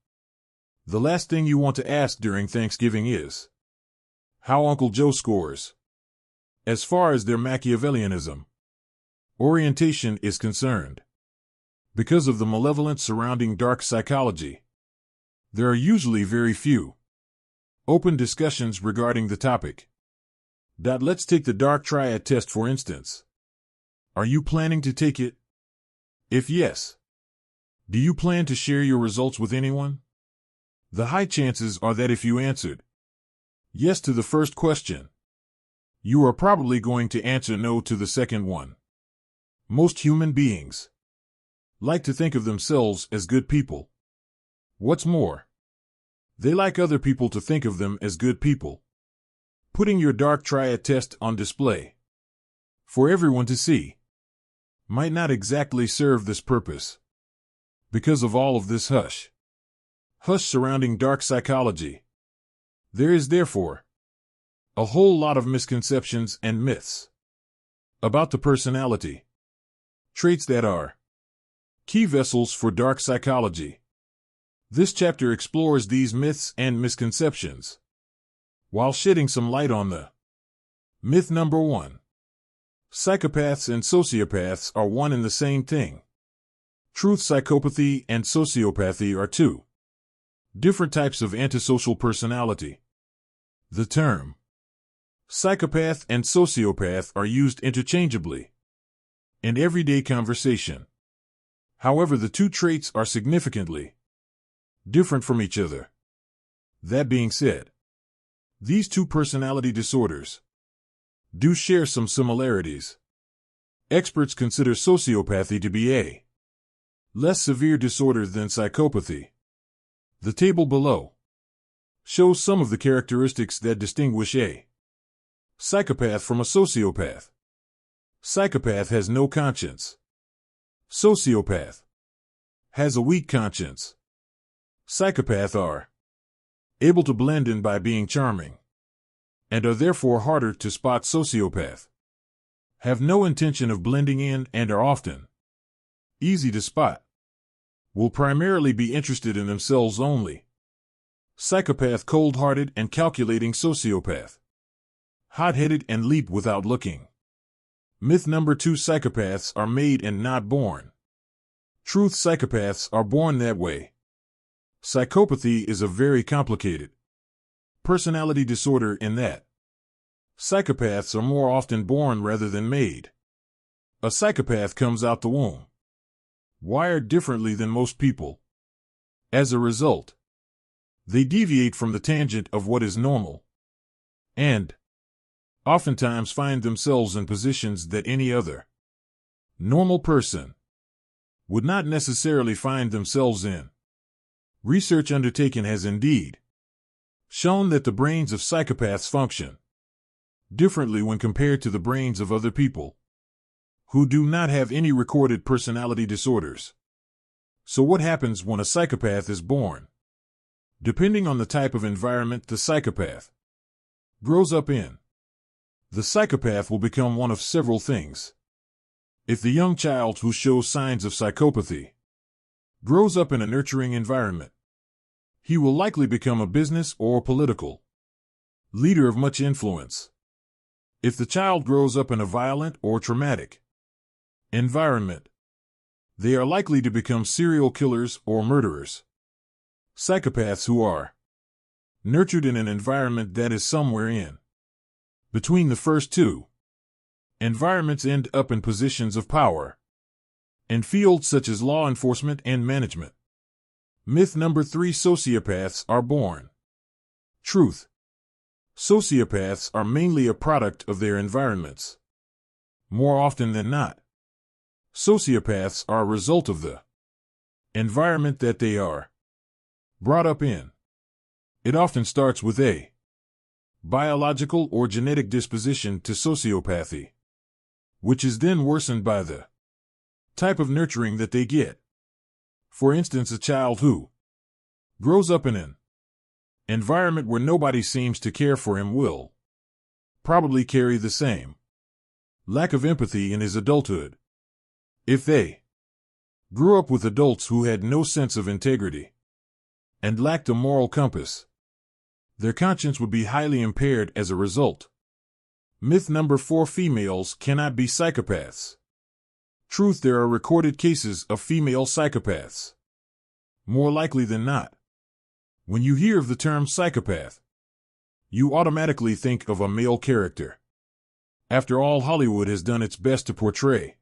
The last thing you want to ask during Thanksgiving is how Uncle Joe scores as far as their Machiavellianism orientation is concerned. Because of the malevolence surrounding dark psychology, there are usually very few open discussions regarding the topic. Let's take the dark triad test for instance. Are you planning to take it? If yes, do you plan to share your results with anyone? The high chances are that if you answered yes to the first question, you are probably going to answer no to the second one. Most human beings like to think of themselves as good people. What's more, they like other people to think of them as good people. Putting your dark triad test on display for everyone to see might not exactly serve this purpose. Because of all of this hush surrounding dark psychology, there is therefore a whole lot of misconceptions and myths about the personality traits that are Key vessels for dark psychology. This chapter explores these myths and misconceptions, while shedding some light on the myth number 1. Psychopaths and sociopaths are one and the same thing. Truth: psychopathy and sociopathy are two different types of antisocial personality. The term psychopath and sociopath are used interchangeably in everyday conversation. However, the two traits are significantly different from each other. That being said, these two personality disorders do share some similarities. Experts consider sociopathy to be a less severe disorder than psychopathy. The table below shows some of the characteristics that distinguish a psychopath from a sociopath. Psychopath has no conscience. Sociopath has a weak conscience. Psychopaths are able to blend in by being charming, and are therefore harder to spot. Sociopaths have no intention of blending in and are often easy to spot. Will primarily be interested in themselves only. Psychopath: cold-hearted and calculating. Sociopath: hot-headed and leap without looking. Myth number 2. Psychopaths are made and not born. Truth: psychopaths are born that way. Psychopathy is a very complicated personality disorder in that psychopaths are more often born rather than made. A psychopath comes out the womb wired differently than most people. As a result, they deviate from the tangent of what is normal, and oftentimes find themselves in positions that any other normal person would not necessarily find themselves in. Research undertaken has indeed shown that the brains of psychopaths function differently when compared to the brains of other people who do not have any recorded personality disorders. So what happens when a psychopath is born? Depending on the type of environment the psychopath grows up in, the psychopath will become one of several things. If the young child who shows signs of psychopathy grows up in a nurturing environment, he will likely become a business or political leader of much influence. If the child grows up in a violent or traumatic environment, they are likely to become serial killers or murderers. Psychopaths who are nurtured in an environment that is somewhere in between the first two environments end up in positions of power in fields such as law enforcement and management. Myth number 3. Sociopaths are born. Truth: sociopaths are mainly a product of their environments. More often than not, sociopaths are a result of the environment that they are brought up in. It often starts with a biological or genetic disposition to sociopathy, which is then worsened by the type of nurturing that they get. For instance, a child who grows up in an environment where nobody seems to care for him will probably carry the same lack of empathy in his adulthood. If they grew up with adults who had no sense of integrity and lacked a moral compass, their conscience would be highly impaired as a result. Myth number 4. Females cannot be psychopaths. Truth: there are recorded cases of female psychopaths. More likely than not, when you hear of the term psychopath, you automatically think of a male character. After all, Hollywood has done its best to portray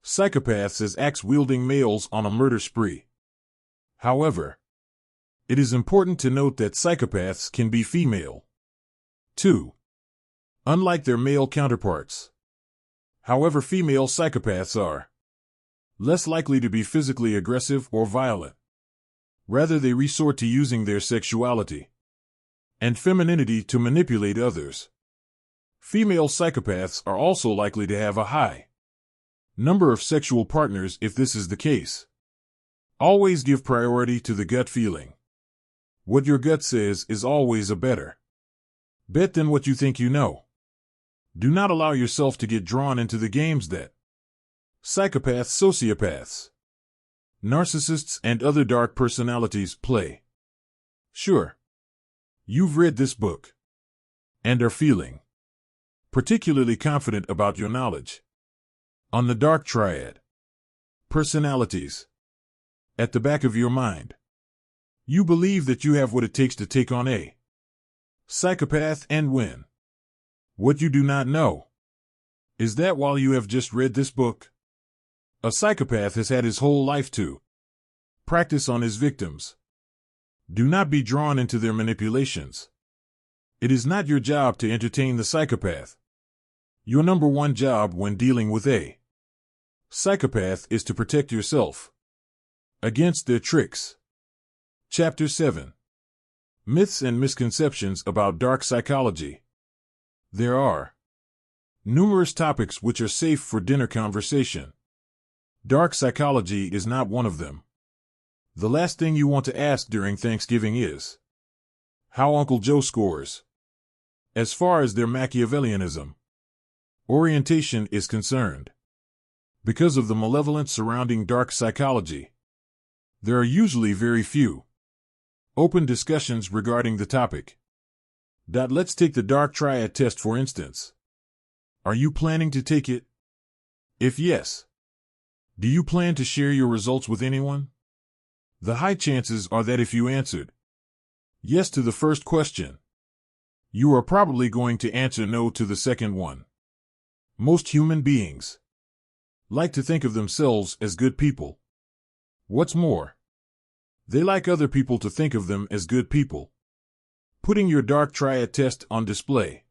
psychopaths as axe-wielding males on a murder spree. However, it is important to note that psychopaths can be female, too, unlike their male counterparts. However, female psychopaths are less likely to be physically aggressive or violent. Rather, they resort to using their sexuality and femininity to manipulate others. Female psychopaths are also likely to have a high number of sexual partners. If this is the case, always give priority to the gut feeling. What your gut says is always a better bet than what you think you know. Do not allow yourself to get drawn into the games that psychopaths, sociopaths Narcissists and other dark personalities play. Sure, you've read this book and are feeling particularly confident about your knowledge on the dark triad personalities at the back of your mind. You believe that you have what it takes to take on a psychopath and win. What you do not know is that while you have just read this book, a psychopath has had his whole life to practice on his victims. Do not be drawn into their manipulations. It is not your job to entertain the psychopath. Your number one job when dealing with a psychopath is to protect yourself against their tricks. Chapter 7. Myths and Misconceptions about Dark Psychology. There are numerous topics which are safe for dinner conversation. Dark psychology is not one of them. The last thing you want to ask during Thanksgiving is how Uncle Joe scores as far as their Machiavellianism orientation is concerned. Because of the malevolence surrounding dark psychology, there are usually very few open discussions regarding the topic. Let's take the dark triad test for instance. Are you planning to take it? If yes, do you plan to share your results with anyone? The high chances are that if you answered yes to the first question, you are probably going to answer no to the second one. Most human beings like to think of themselves as good people. What's more, they like other people to think of them as good people. Putting your dark triad test on display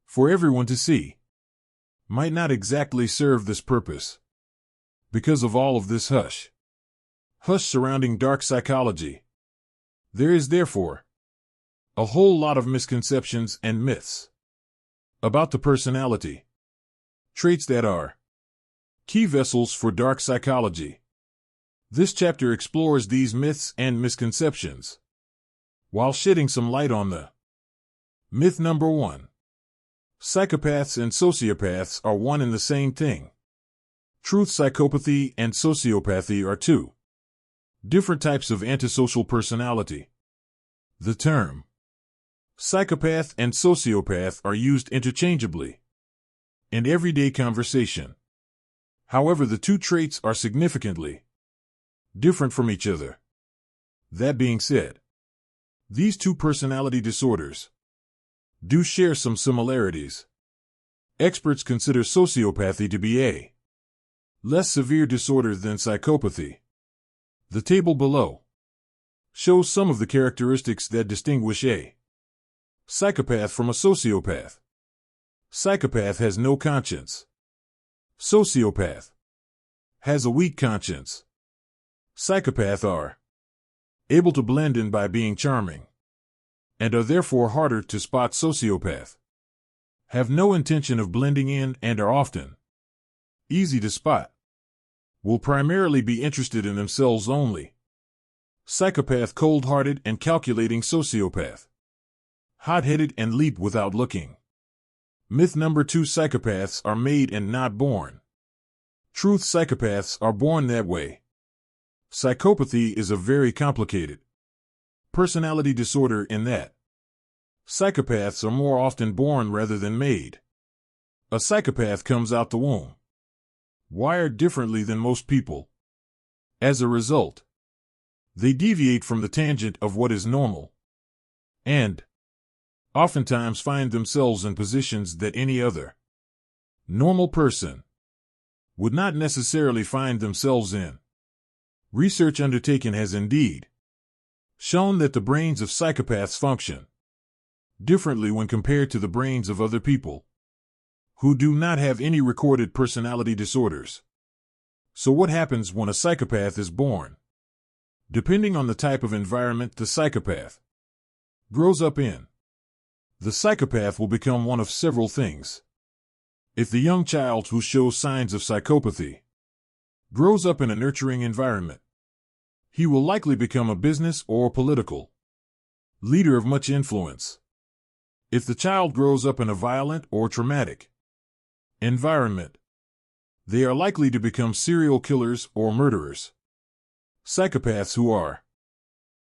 for everyone to see might not exactly serve this purpose. Because of all of this hush surrounding dark psychology, there is therefore a whole lot of misconceptions and myths about the personality traits that are key vessels for dark psychology. This chapter explores these myths and misconceptions while shedding some light on the myth number 1. Psychopaths and sociopaths are one and the same thing. Truth, psychopathy and sociopathy are two different types of antisocial personality. The term psychopath and sociopath are used interchangeably in everyday conversation. However, the two traits are significantly different from each other. That being said, these two personality disorders do share some similarities. Experts consider sociopathy to be a less severe disorder than psychopathy. The table below shows some of the characteristics that distinguish a psychopath from a sociopath. Psychopath has no conscience. Sociopath has a weak conscience. Psychopaths are able to blend in by being charming, and are therefore harder to spot. Sociopath have no intention of blending in and are often easy to spot. Will primarily be interested in themselves only. Psychopath cold-hearted and calculating. Sociopath hot-headed and leap without looking. Myth number 2. Psychopaths are made and not born. Truth, psychopaths are born that way. Psychopathy is a very complicated personality disorder in that psychopaths are more often born rather than made. A psychopath comes out the womb wired differently than most people. As a result, they deviate from the tangent of what is normal, and oftentimes find themselves in positions that any other normal person would not necessarily find themselves in. Research undertaken has indeed shown that the brains of psychopaths function differently when compared to the brains of other people who do not have any recorded personality disorders. So what happens when a psychopath is born? Depending on the type of environment the psychopath grows up in, the psychopath will become one of several things. If the young child who shows signs of psychopathy grows up in a nurturing environment, he will likely become a business or political leader of much influence. If the child grows up in a violent or traumatic environment, they are likely to become serial killers or murderers. Psychopaths who are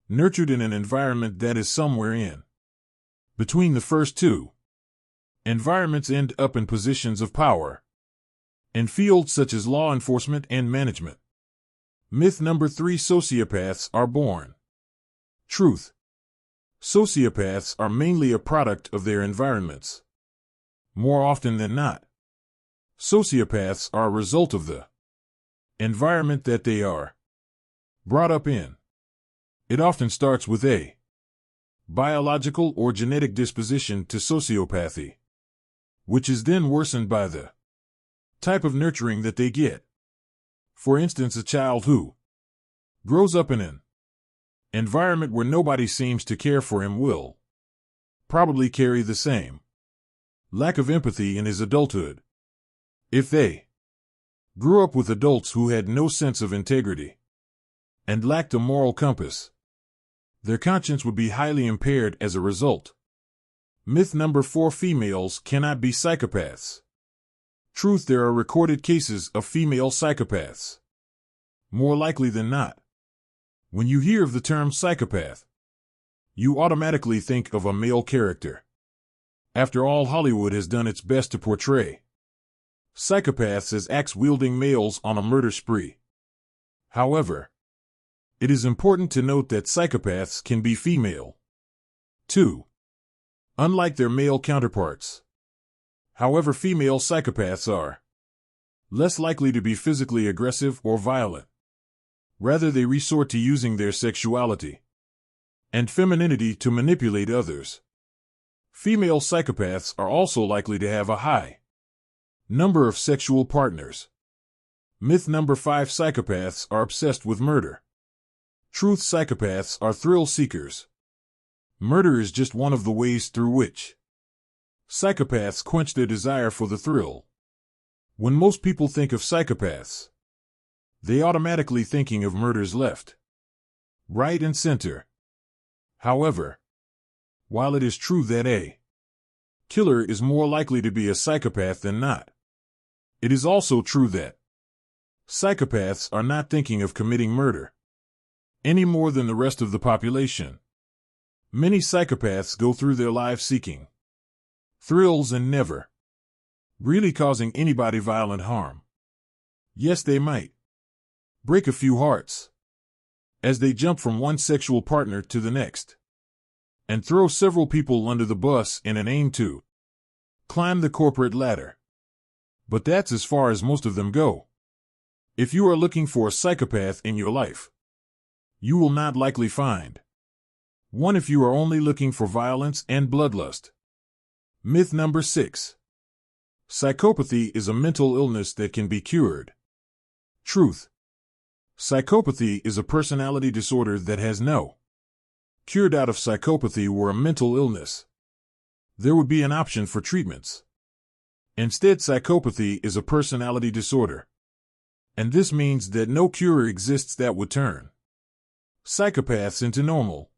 nurtured in an environment that is somewhere in between the first two. Environments end up in positions of power in fields such as law enforcement and management. Myth number 3: sociopaths are born. Truth: sociopaths are mainly a product of their environments. More often than not, sociopaths are a result of the environment that they are brought up in. It often starts with a biological or genetic disposition to sociopathy, which is then worsened by the type of nurturing that they get. For instance, a child who grows up in an environment where nobody seems to care for him will probably carry the same lack of empathy in his adulthood. If they grew up with adults who had no sense of integrity and lacked a moral compass, their conscience would be highly impaired as a result. Myth number 4: females cannot be psychopaths. Truth: there are recorded cases of female psychopaths. More likely than not, when you hear of the term psychopath, you automatically think of a male character. After all, Hollywood has done its best to portray psychopaths as axe-wielding males on a murder spree. However, it is important to note that psychopaths can be female, too, unlike their male counterparts. However, female psychopaths are less likely to be physically aggressive or violent. Rather, they resort to using their sexuality and femininity to manipulate others. Female psychopaths are also likely to have a high number of sexual partners. Myth number 5: psychopaths are obsessed with murder. Truth: psychopaths are thrill seekers. Murder is just one of the ways through which psychopaths quench their desire for the thrill. When most people think of psychopaths, they automatically thinking of murders left, right, and center. However, while it is true that a killer is more likely to be a psychopath than not, it is also true that psychopaths are not thinking of committing murder any more than the rest of the population. Many psychopaths go through their lives seeking thrills and never really causing anybody violent harm. Yes, they might break a few hearts as they jump from one sexual partner to the next and throw several people under the bus in an aim to climb the corporate ladder. But that's as far as most of them go. If you are looking for a psychopath in your life, you will not likely find one if you are only looking for violence and bloodlust. Myth number 6: psychopathy is a mental illness that can be cured. Truth: psychopathy is a personality disorder that has no cured. Out of psychopathy were a mental illness, there would be an option for treatments. Instead, psychopathy is a personality disorder, and this means that no cure exists that would turn psychopaths into normal,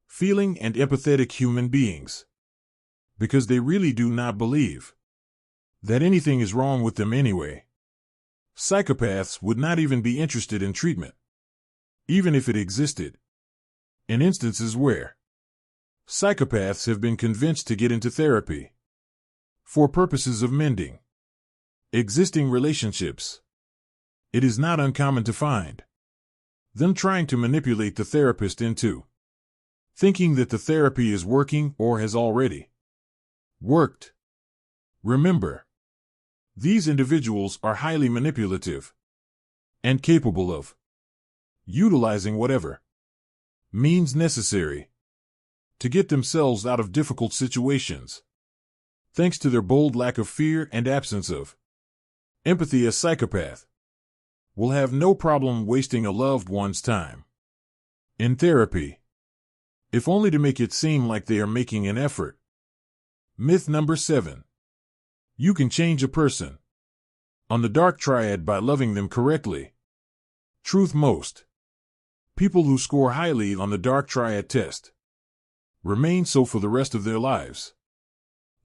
feeling and empathetic human beings, because they really do not believe that anything is wrong with them anyway. Psychopaths would not even be interested in treatment, even if it existed. In instances where psychopaths have been convinced to get into therapy for purposes of mending existing relationships, it is not uncommon to find them trying to manipulate the therapist into thinking that the therapy is working or has already worked. Remember, these individuals are highly manipulative and capable of utilizing whatever means necessary to get themselves out of difficult situations. Thanks to their bold lack of fear and absence of empathy, a psychopath will have no problem wasting a loved one's time in therapy, if only to make it seem like they are making an effort. Myth number 7: you can change a person on the dark triad by loving them correctly. Truth: most people who score highly on the dark triad test remain so for the rest of their lives.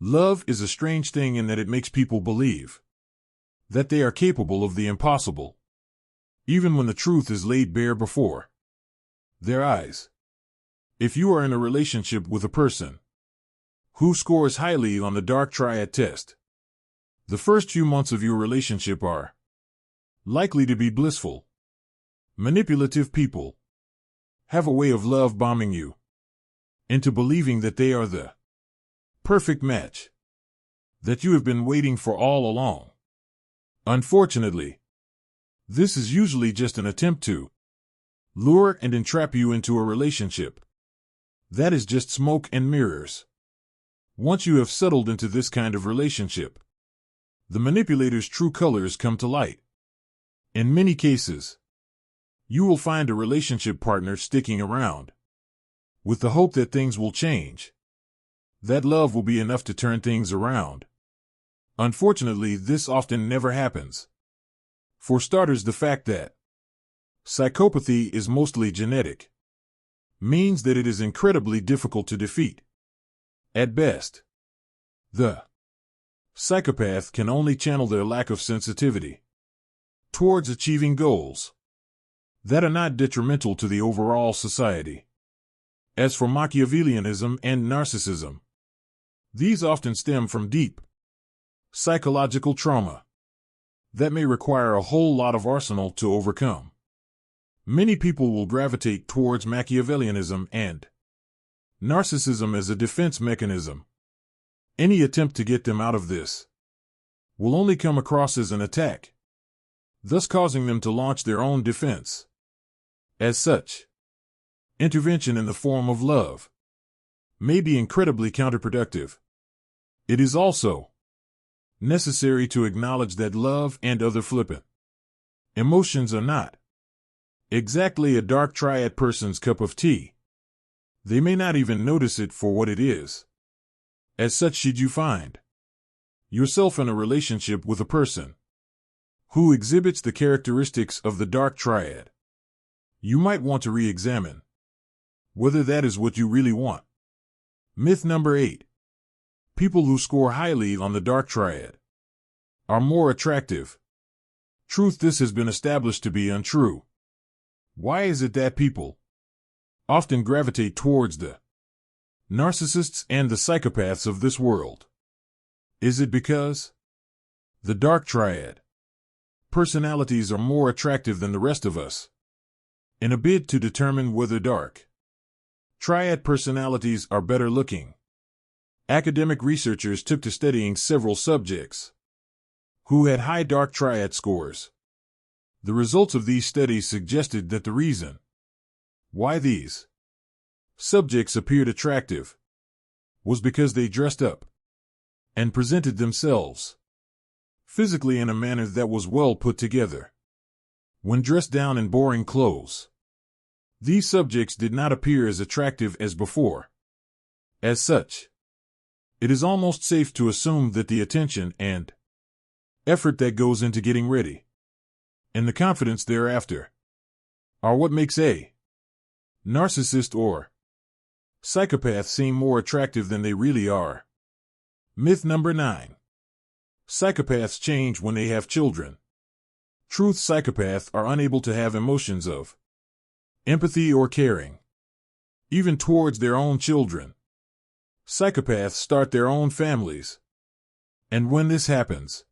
Love is a strange thing in that it makes people believe that they are capable of the impossible. even when the truth is laid bare before their eyes. If you are in a relationship with a person who scores highly on the dark triad test, the first few months of your relationship are likely to be blissful. Manipulative people have a way of love bombing you into believing that they are the perfect match that you have been waiting for all along. Unfortunately, this is usually just an attempt to lure and entrap you into a relationship that is just smoke and mirrors. Once you have settled into this kind of relationship, the manipulator's true colors come to light. In many cases, you will find a relationship partner sticking around with the hope that things will change, that love will be enough to turn things around. Unfortunately, this often never happens. For starters, the fact that psychopathy is mostly genetic means that it is incredibly difficult to defeat. At best, the psychopath can only channel their lack of sensitivity towards achieving goals that are not detrimental to the overall society. As for Machiavellianism and narcissism, these often stem from deep psychological trauma that may require a whole lot of arsenal to overcome. Many people will gravitate towards Machiavellianism and narcissism as a defense mechanism. Any attempt to get them out of this will only come across as an attack, thus causing them to launch their own defense. As such, intervention in the form of love may be incredibly counterproductive. It is also necessary to acknowledge that love and other flippant emotions are not exactly a dark triad person's cup of tea. They may not even notice it for what it is. As such, should you find yourself in a relationship with a person who exhibits the characteristics of the dark triad, you might want to re-examine whether that is what you really want. Myth number 8. People who score highly on the dark triad are more attractive. Truth: this has been established to be untrue. Why is it that people often gravitate towards the narcissists and the psychopaths of this world? Is it because the dark triad personalities are more attractive than the rest of us? In a bid to determine whether dark triad personalities are better looking, academic researchers took to studying several subjects who had high dark triad scores. The results of these studies suggested that the reason why these subjects appeared attractive was because they dressed up and presented themselves physically in a manner that was well put together. When dressed down in boring clothes, these subjects did not appear as attractive as before. As such, it is almost safe to assume that the attention and effort that goes into getting ready and the confidence thereafter are what makes a narcissist or psychopath seem more attractive than they really are. Myth number 9. Psychopaths change when they have children. Truth: psychopaths are unable to have emotions of empathy or caring, even towards their own children. Psychopaths start their own families, and when this happens,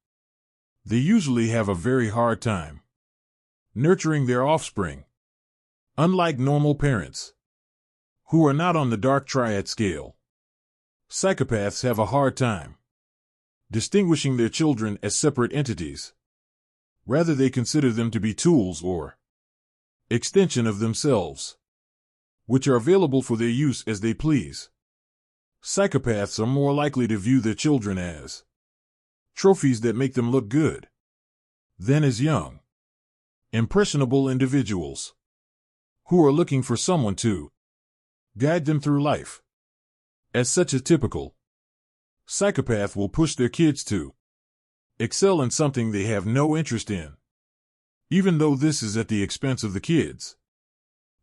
they usually have a very hard time nurturing their offspring. Unlike normal parents, who are not on the dark triad scale, psychopaths have a hard time distinguishing their children as separate entities. Rather, they consider them to be tools or extension of themselves, which are available for their use as they please. Psychopaths are more likely to view their children as trophies that make them look good than as young, impressionable individuals who are looking for someone to guide them through life. As such, a typical psychopath will push their kids to excel in something they have no interest in, even though this is at the expense of the kids'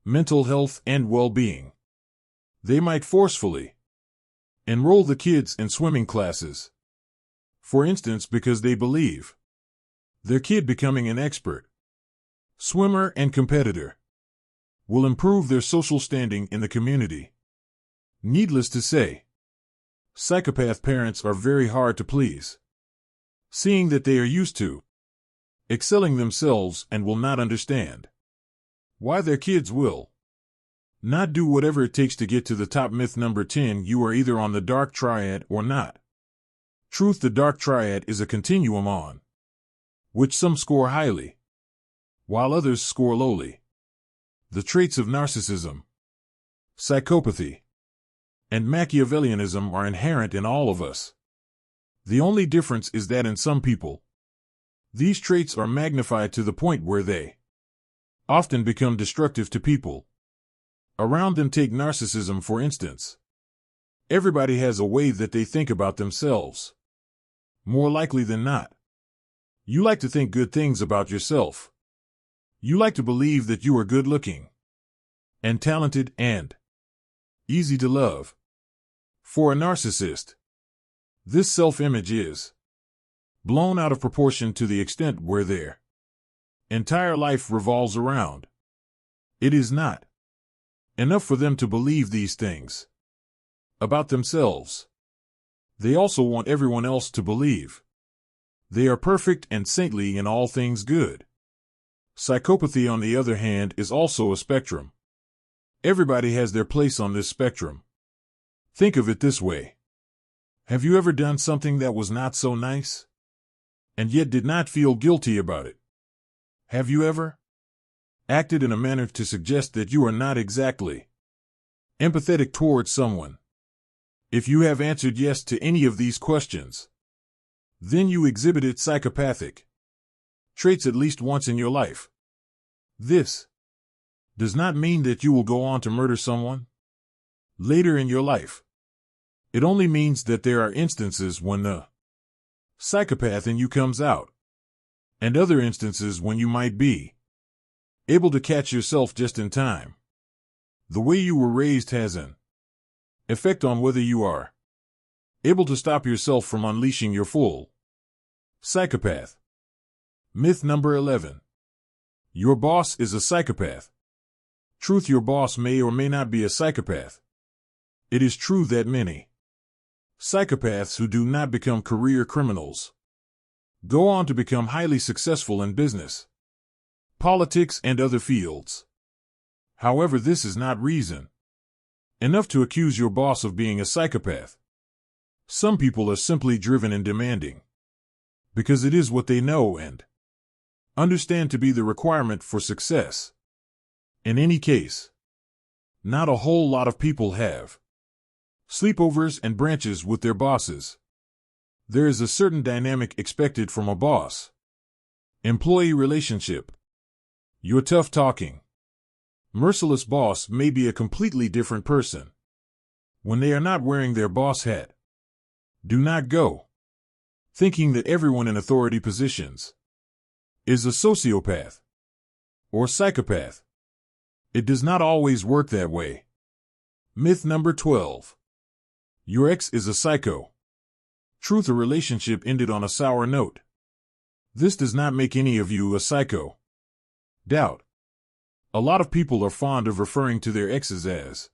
mental health and well-being. They might forcefully enroll the kids in swimming classes, for instance, because they believe their kid becoming an expert swimmer and competitor, will improve their social standing in the community. Needless to say, psychopath parents are very hard to please, seeing that they are used to excelling themselves and will not understand why their kids will not do whatever it takes to get to the top. Myth number 10. You are either on the dark triad or not. Truth: the dark triad is a continuum on which some score highly, while others score lowly. The traits of narcissism, psychopathy, and Machiavellianism are inherent in all of us. The only difference is that in some people, these traits are magnified to the point where they often become destructive to people around them. Take narcissism, for instance. Everybody has a way that they think about themselves. More likely than not, you like to think good things about yourself. You like to believe that you are good-looking and talented and easy to love. For a narcissist, this self-image is blown out of proportion to the extent where their entire life revolves around it is not enough for them to believe these things about themselves. They also want everyone else to believe they are perfect and saintly in all things good. Psychopathy, on the other hand, is also a spectrum. Everybody has their place on this spectrum. Think of it this way. Have you ever done something that was not so nice, and yet did not feel guilty about it? Have you ever acted in a manner to suggest that you are not exactly empathetic towards someone? If you have answered yes to any of these questions, then you exhibited psychopathic traits at least once in your life. This does not mean that you will go on to murder someone later in your life. It only means that there are instances when the psychopath in you comes out, and other instances when you might be able to catch yourself just in time. The way you were raised has an effect on whether you are able to stop yourself from unleashing your full psychopath. Myth number 11. Your boss is a psychopath. Truth: your boss may or may not be a psychopath. It is true that many psychopaths who do not become career criminals go on to become highly successful in business, politics, and other fields. However, this is not reason enough to accuse your boss of being a psychopath. Some people are simply driven and demanding because it is what they know and understand to be the requirement for success. In any case, not a whole lot of people have sleepovers and branches with their bosses. There is a certain dynamic expected from a boss-employee relationship. Your tough-talking, merciless boss may be a completely different person when they are not wearing their boss hat. Do not go thinking that everyone in authority positions is a sociopath or psychopath. It does not always work that way. Myth number 12. Your ex is a psycho. Truth: a relationship ended on a sour note. This does not make any of you a psycho. Doubt. A lot of people are fond of referring to their exes as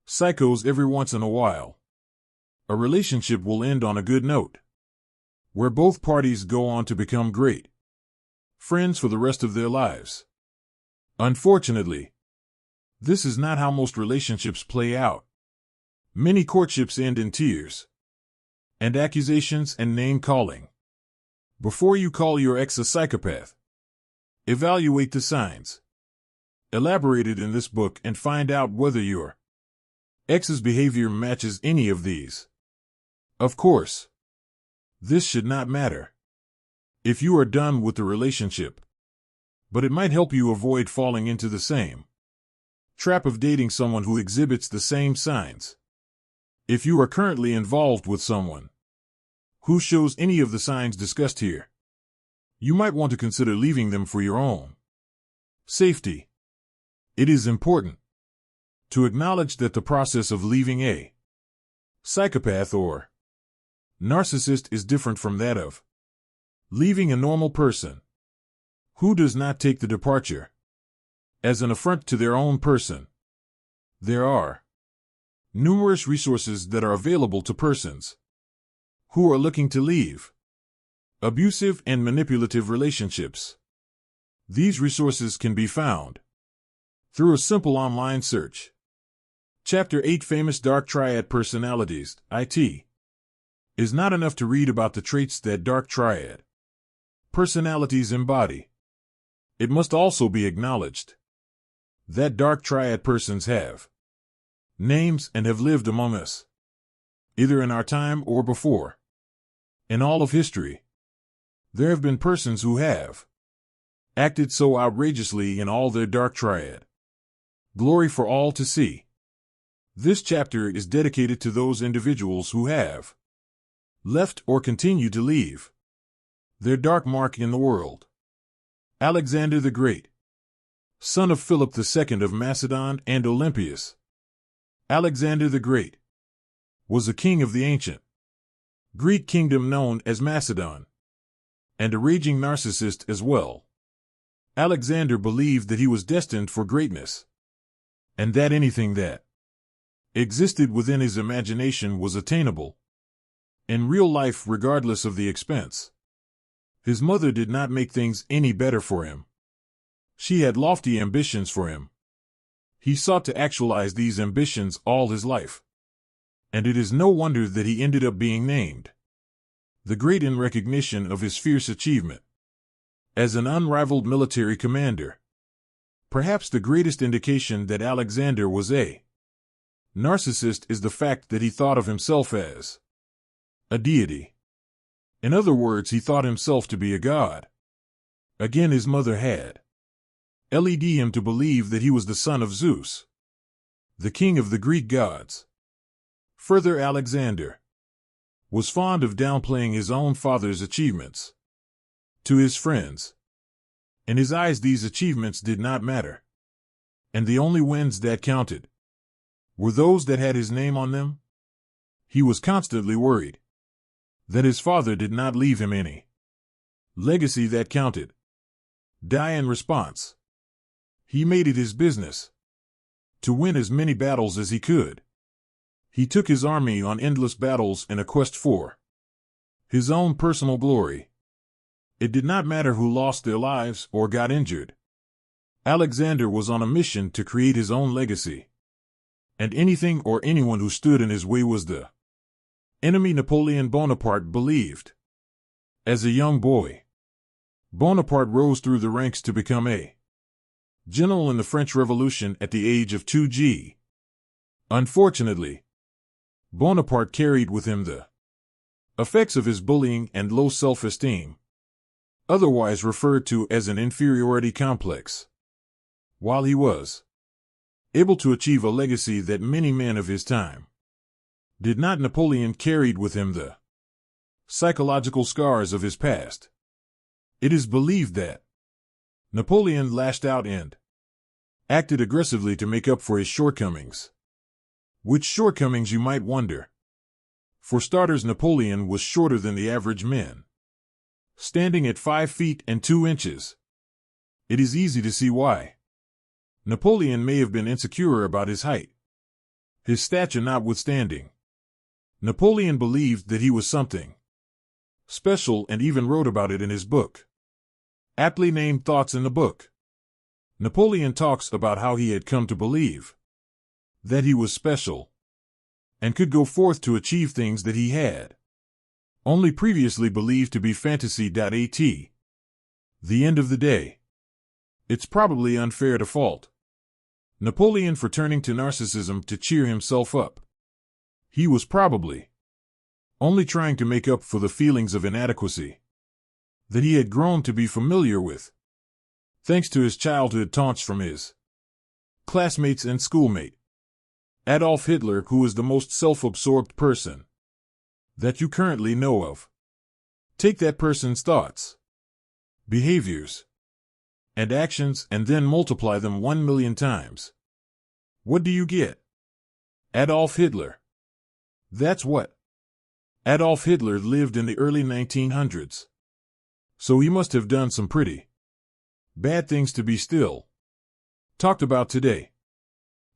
psychos every once in a while. A relationship will end on a good note, where both parties go on to become great friends for the rest of their lives. Unfortunately, this is not how most relationships play out. Many courtships end in tears and accusations and name-calling. Before you call your ex a psychopath, evaluate the signs elaborated in this book and find out whether your ex's behavior matches any of these. Of course, this should not matter if you are done with the relationship, but it might help you avoid falling into the same trap of dating someone who exhibits the same signs. If you are currently involved with someone who shows any of the signs discussed here, you might want to consider leaving them for your own safety. It is important to acknowledge that the process of leaving a psychopath or narcissist is different from that of leaving a normal person. Who does not take the departure as an affront to their own person? There are numerous resources that are available to persons who are looking to leave abusive and manipulative relationships. These resources can be found through a simple online search. Chapter 8 Famous Dark Triad Personalities, IT. Is not enough to read about the traits that dark triad personalities embody. It must also be acknowledged that dark triad persons have names and have lived among us, either in our time or before. In all of history, there have been persons who have acted so outrageously in all their dark triad glory for all to see. This chapter is dedicated to those individuals who have left or continue to leave their dark mark in the world. Alexander the Great, son of Philip II of Macedon and Olympias. Alexander the Great was a king of the ancient Greek kingdom known as Macedon, and a raging narcissist as well. Alexander believed that he was destined for greatness, and that anything that existed within his imagination was attainable in real life regardless of the expense. His mother did not make things any better for him. She had lofty ambitions for him. He sought to actualize these ambitions all his life, and it is no wonder that he ended up being named the Great in recognition of his fierce achievement as an unrivaled military commander. Perhaps the greatest indication that Alexander was a narcissist is the fact that he thought of himself as a deity. In other words, he thought himself to be a god. Again, his mother had led him to believe that he was the son of Zeus, the king of the Greek gods. Further, Alexander was fond of downplaying his own father's achievements to his friends. In his eyes, these achievements did not matter, and the only wins that counted were those that had his name on them. He was constantly worried that his father did not leave him any legacy that counted. In response, he made it his business to win as many battles as he could. He took his army on endless battles in a quest for his own personal glory. It did not matter who lost their lives or got injured. Alexander was on a mission to create his own legacy, and anything or anyone who stood in his way was the enemy. Napoleon Bonaparte believed. As a young boy, Bonaparte rose through the ranks to become a general in the French Revolution at the age of 2. Unfortunately, Bonaparte carried with him the effects of his bullying and low self-esteem, otherwise referred to as an inferiority complex. While he was able to achieve a legacy that many men of his time did not, Napoleon carried with him the psychological scars of his past. It is believed that Napoleon lashed out and acted aggressively to make up for his shortcomings. Which shortcomings, you might wonder? For starters, Napoleon was shorter than the average man, standing at 5 feet and 2 inches. It is easy to see why. Napoleon may have been insecure about his height. His stature notwithstanding, Napoleon believed that he was something special and even wrote about it in his book, aptly named Thoughts in the Book. Napoleon talks about how he had come to believe that he was special and could go forth to achieve things that he had only previously believed to be fantasy. At the end of the day, it's probably unfair to fault Napoleon for turning to narcissism to cheer himself up. He was probably only trying to make up for the feelings of inadequacy that he had grown to be familiar with, thanks to his childhood taunts from his classmates and schoolmate Adolf Hitler, who is the most self-absorbed person that you currently know of. Take that person's thoughts, behaviors, and actions and then multiply them 1,000,000 times. What do you get? Adolf Hitler. That's what. Adolf Hitler lived in the early 1900s. So he must have done some pretty Bad things to be still talked about today.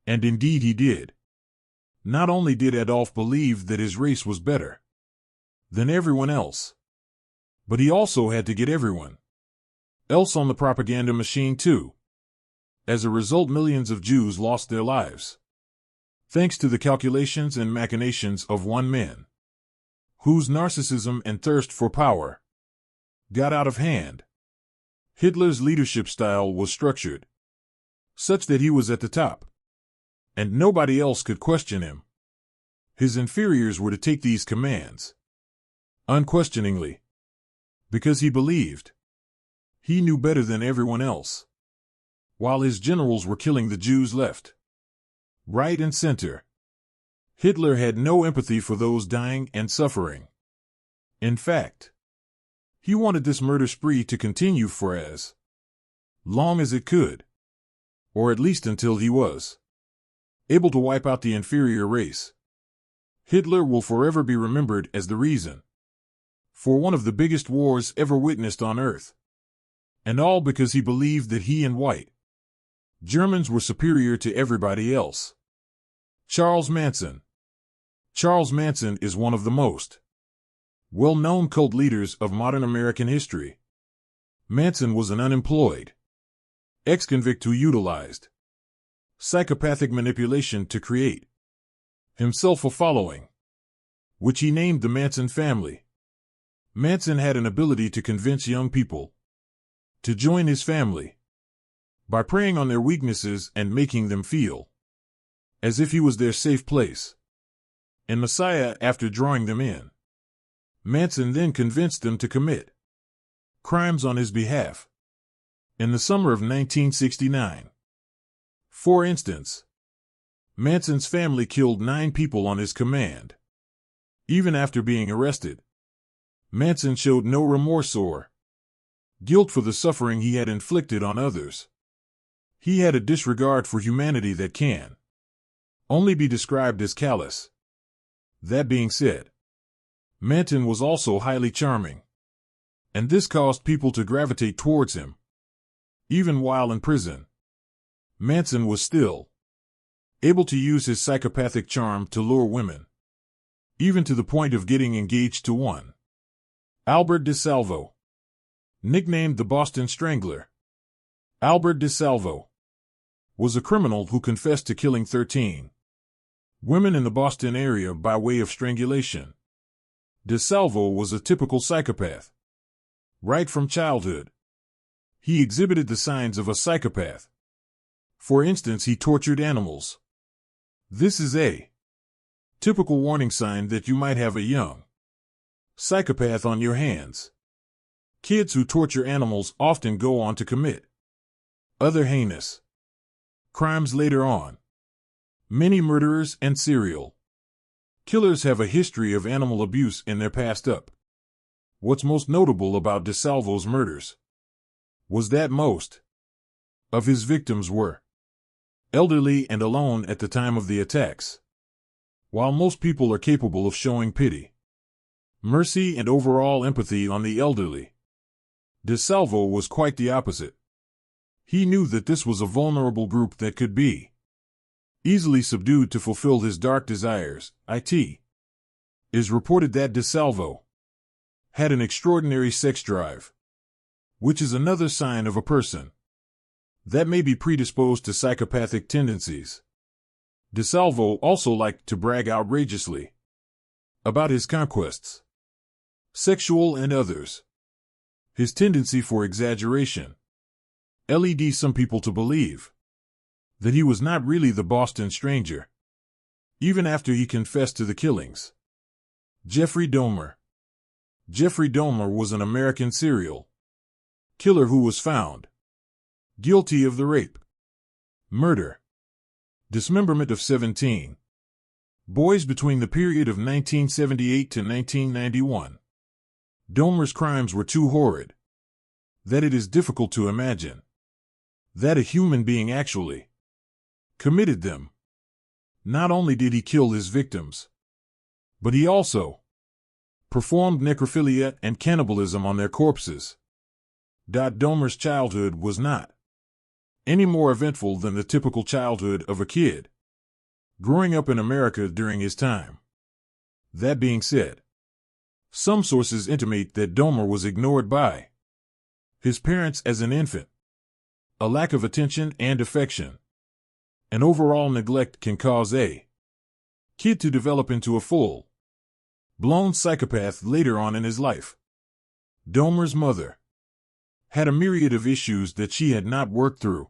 And indeed he did. Not only did Adolf believe that his race was better than everyone else, but he also had to get everyone else on the propaganda machine too. As a result, millions of Jews lost their lives, thanks to the calculations and machinations of one man, whose narcissism and thirst for power got out of hand. Hitler's leadership style was structured such that he was at the top, and nobody else could question him. His inferiors were to take these commands unquestioningly, because he believed he knew better than everyone else, while his generals were killing the Jews left, right, and center. Hitler had no empathy for those dying and suffering. In fact, he wanted this murder spree to continue for as long as it could, or at least until he was able to wipe out the inferior race. Hitler will forever be remembered as the reason for one of the biggest wars ever witnessed on Earth, and all because he believed that he and white Germans were superior to everybody else. Charles Manson. Charles Manson is one of the most well-known cult leaders of modern American history. Manson was an unemployed ex-convict who utilized psychopathic manipulation to create himself a following, which he named the Manson family. Manson had an ability to convince young people to join his family by preying on their weaknesses and making them feel as if he was their safe place and Messiah. After drawing them in, Manson then convinced them to commit crimes on his behalf. In the summer of 1969, for instance, Manson's family killed 9 people on his command. Even after being arrested, Manson showed no remorse or guilt for the suffering he had inflicted on others. He had a disregard for humanity that can only be described as callous. That being said, Manson was also highly charming, and this caused people to gravitate towards him. Even while in prison, Manson was still able to use his psychopathic charm to lure women, even to the point of getting engaged to one. Albert DeSalvo. Nicknamed the Boston Strangler, Albert DeSalvo was a criminal who confessed to killing 13 women in the Boston area by way of strangulation. DeSalvo was a typical psychopath. Right from childhood, he exhibited the signs of a psychopath. For instance, he tortured animals. This is a typical warning sign that you might have a young psychopath on your hands. Kids who torture animals often go on to commit other heinous crimes later on. Many murderers and serial killers have a history of animal abuse in their past. What's most notable about DeSalvo's murders was that most of his victims were elderly and alone at the time of the attacks. While most people are capable of showing pity, mercy, and overall empathy on the elderly, DeSalvo was quite the opposite. He knew that this was a vulnerable group that could be easily subdued to fulfill his dark desires. It is reported that DeSalvo had an extraordinary sex drive, which is another sign of a person that may be predisposed to psychopathic tendencies. DeSalvo also liked to brag outrageously about his conquests, sexual and others. His tendency for exaggeration led some people to believe that he was not really the Boston Stranger, even after he confessed to the killings. Jeffrey Dahmer. Jeffrey Dahmer was an American serial killer who was found guilty of the rape, murder, dismemberment of 17 boys between the period of 1978 to 1991. Dahmer's crimes were too horrid that it is difficult to imagine that a human being actually committed them. Not only did he kill his victims, but he also performed necrophilia and cannibalism on their corpses. Dahmer's childhood was not any more eventful than the typical childhood of a kid growing up in America during his time. That being said, some sources intimate that Dahmer was ignored by his parents as an infant. A lack of attention and affection and overall neglect can cause a kid to develop into a full-blown psychopath later on in his life. Dahmer's mother had a myriad of issues that she had not worked through,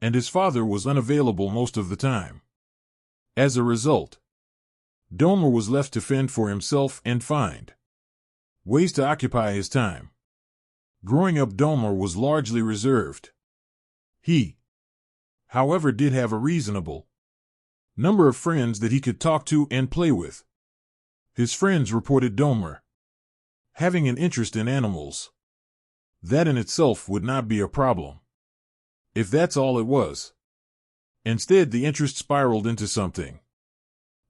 and his father was unavailable most of the time. As a result, Dahmer was left to fend for himself and find ways to occupy his time. Growing up, Dahmer was largely reserved. He, however, did have a reasonable number of friends that he could talk to and play with. His friends reported Dahmer having an interest in animals. That in itself would not be a problem, if that's all it was. Instead, the interest spiraled into something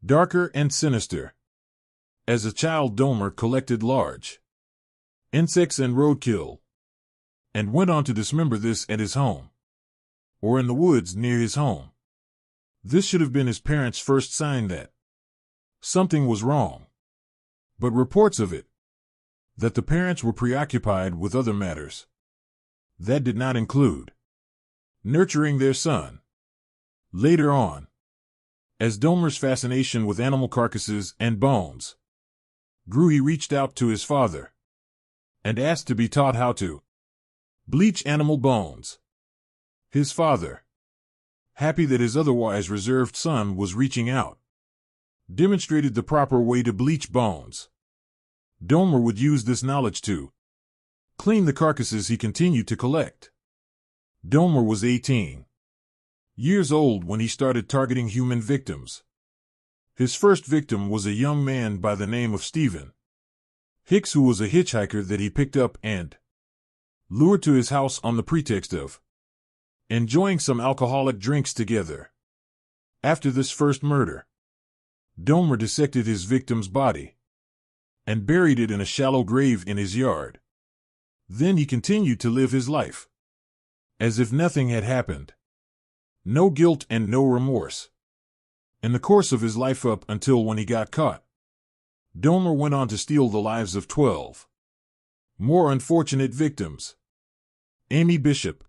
darker and sinister. As a child, Dahmer collected large insects and roadkill, and went on to dismember this at his home, or in the woods near his home. This should have been his parents' first sign that something was wrong. But reports of it, that the parents were preoccupied with other matters. That did not include nurturing their son. Later on, as Dahmer's fascination with animal carcasses and bones grew, he reached out to his father and asked to be taught how to bleach animal bones. His father, happy that his otherwise reserved son was reaching out, demonstrated the proper way to bleach bones. Dahmer would use this knowledge to clean the carcasses he continued to collect. Dahmer was 18 years old when he started targeting human victims. His first victim was a young man by the name of Stephen Hicks, who was a hitchhiker that he picked up and lured to his house on the pretext of enjoying some alcoholic drinks together. After this first murder, Dahmer dissected his victim's body and buried it in a shallow grave in his yard. Then he continued to live his life as if nothing had happened. No guilt and no remorse. In the course of his life up until when he got caught, Dahmer went on to steal the lives of 12 more unfortunate victims. Amy Bishop.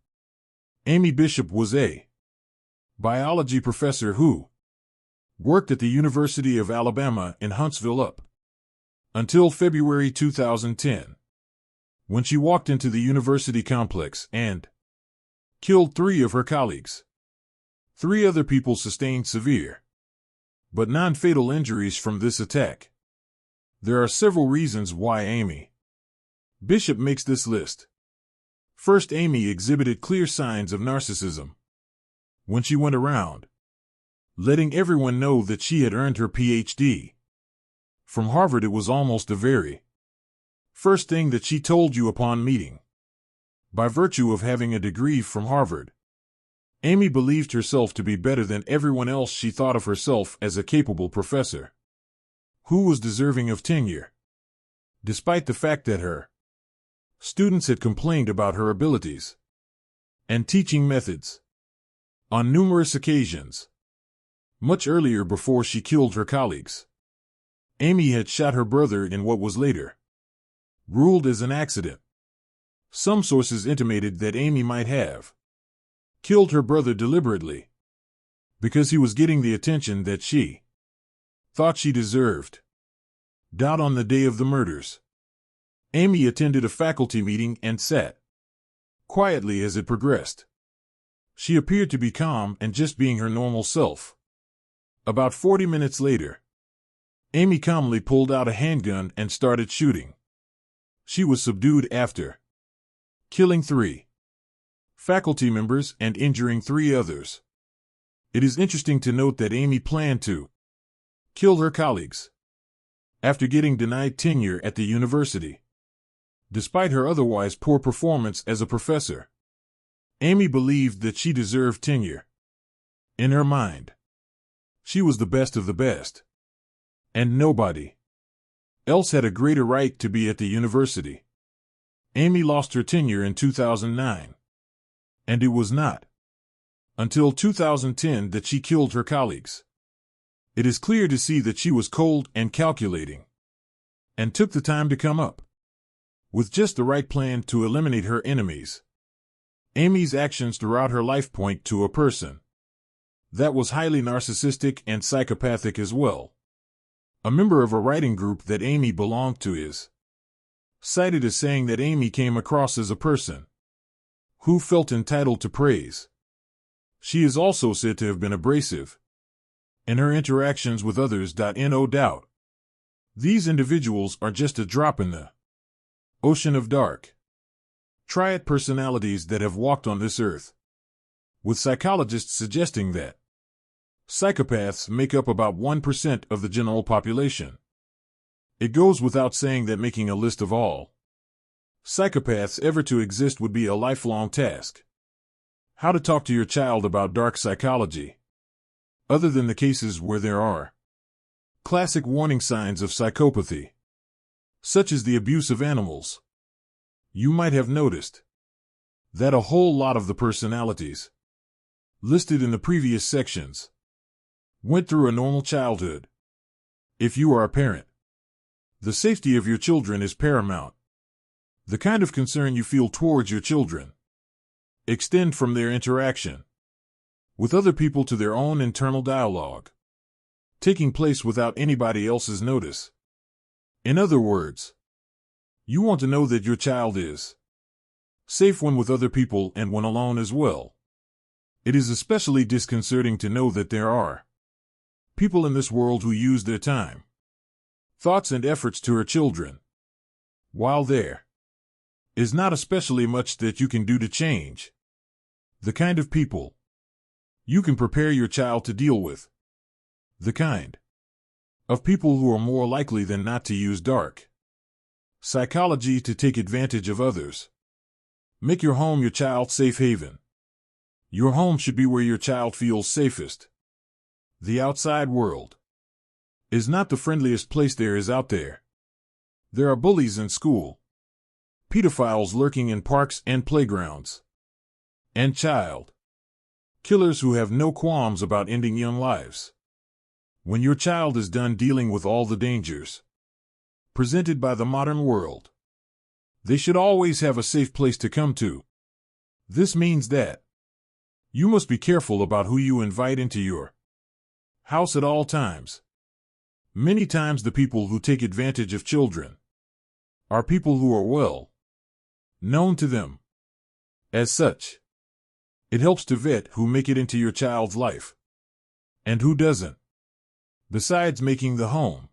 Amy Bishop was a biology professor who worked at the University of Alabama in Huntsville up until February 2010, when she walked into the university complex and killed 3 of her colleagues. 3 other people sustained severe but non-fatal injuries from this attack. There are several reasons why Amy Bishop makes this list. First, Amy exhibited clear signs of narcissism when she went around letting everyone know that she had earned her PhD from Harvard. It was almost the very first thing that she told you upon meeting. By virtue of having a degree from Harvard, Amy believed herself to be better than everyone else. She thought of herself as a capable professor who was deserving of tenure, despite the fact that her students had complained about her abilities and teaching methods on numerous occasions. Much earlier, before she killed her colleagues, Amy had shot her brother in what was later ruled as an accident. Some sources intimated that Amy might have killed her brother deliberately because he was getting the attention that she thought she deserved. On the day of the murders, Amy attended a faculty meeting and sat quietly as it progressed. She appeared to be calm and just being her normal self. About 40 minutes later, Amy calmly pulled out a handgun and started shooting. She was subdued after killing 3 faculty members and injuring 3 others. It is interesting to note that Amy planned to kill her colleagues after getting denied tenure at the university. Despite her otherwise poor performance as a professor, Amy believed that she deserved tenure. In her mind, she was the best of the best, and nobody else had a greater right to be at the university. Amy lost her tenure in 2009. And it was not until 2010 that she killed her colleagues. It is clear to see that she was cold and calculating, and took the time to come up with just the right plan to eliminate her enemies. Amy's actions throughout her life point to a person that was highly narcissistic and psychopathic as well. A member of a writing group that Amy belonged to is cited as saying that Amy came across as a person who felt entitled to praise. She is also said to have been abrasive in her interactions with others. No doubt, these individuals are just a drop in the ocean of dark Triad personalities that have walked on this earth, with psychologists suggesting that psychopaths make up about 1% of the general population. It goes without saying that making a list of all psychopaths ever to exist would be a lifelong task. How to talk to your child about dark psychology, other than the cases where there are classic warning signs of psychopathy, such as the abuse of animals. You might have noticed that a whole lot of the personalities listed in the previous sections went through a normal childhood. If you are a parent, the safety of your children is paramount. The kind of concern you feel towards your children extend from their interaction with other people to their own internal dialogue, taking place without anybody else's notice. In other words, you want to know that your child is safe when with other people and when alone as well. It is especially disconcerting to know that there are people in this world who use their time, thoughts, and efforts to her children, while there is not especially much that you can do to change the kind of people you can prepare your child to deal with, the kind of people who are more likely than not to use dark psychology to take advantage of others. Make your home your child's safe haven. Your home should be where your child feels safest. The outside world is not the friendliest place there is out there. There are bullies in school, pedophiles lurking in parks and playgrounds, and child killers who have no qualms about ending young lives. When your child is done dealing with all the dangers presented by the modern world, they should always have a safe place to come to. This means that you must be careful about who you invite into your house at all times. Many times the people who take advantage of children are people who are well known to them. As such, it helps to vet who make it into your child's life and who doesn't. Besides making the home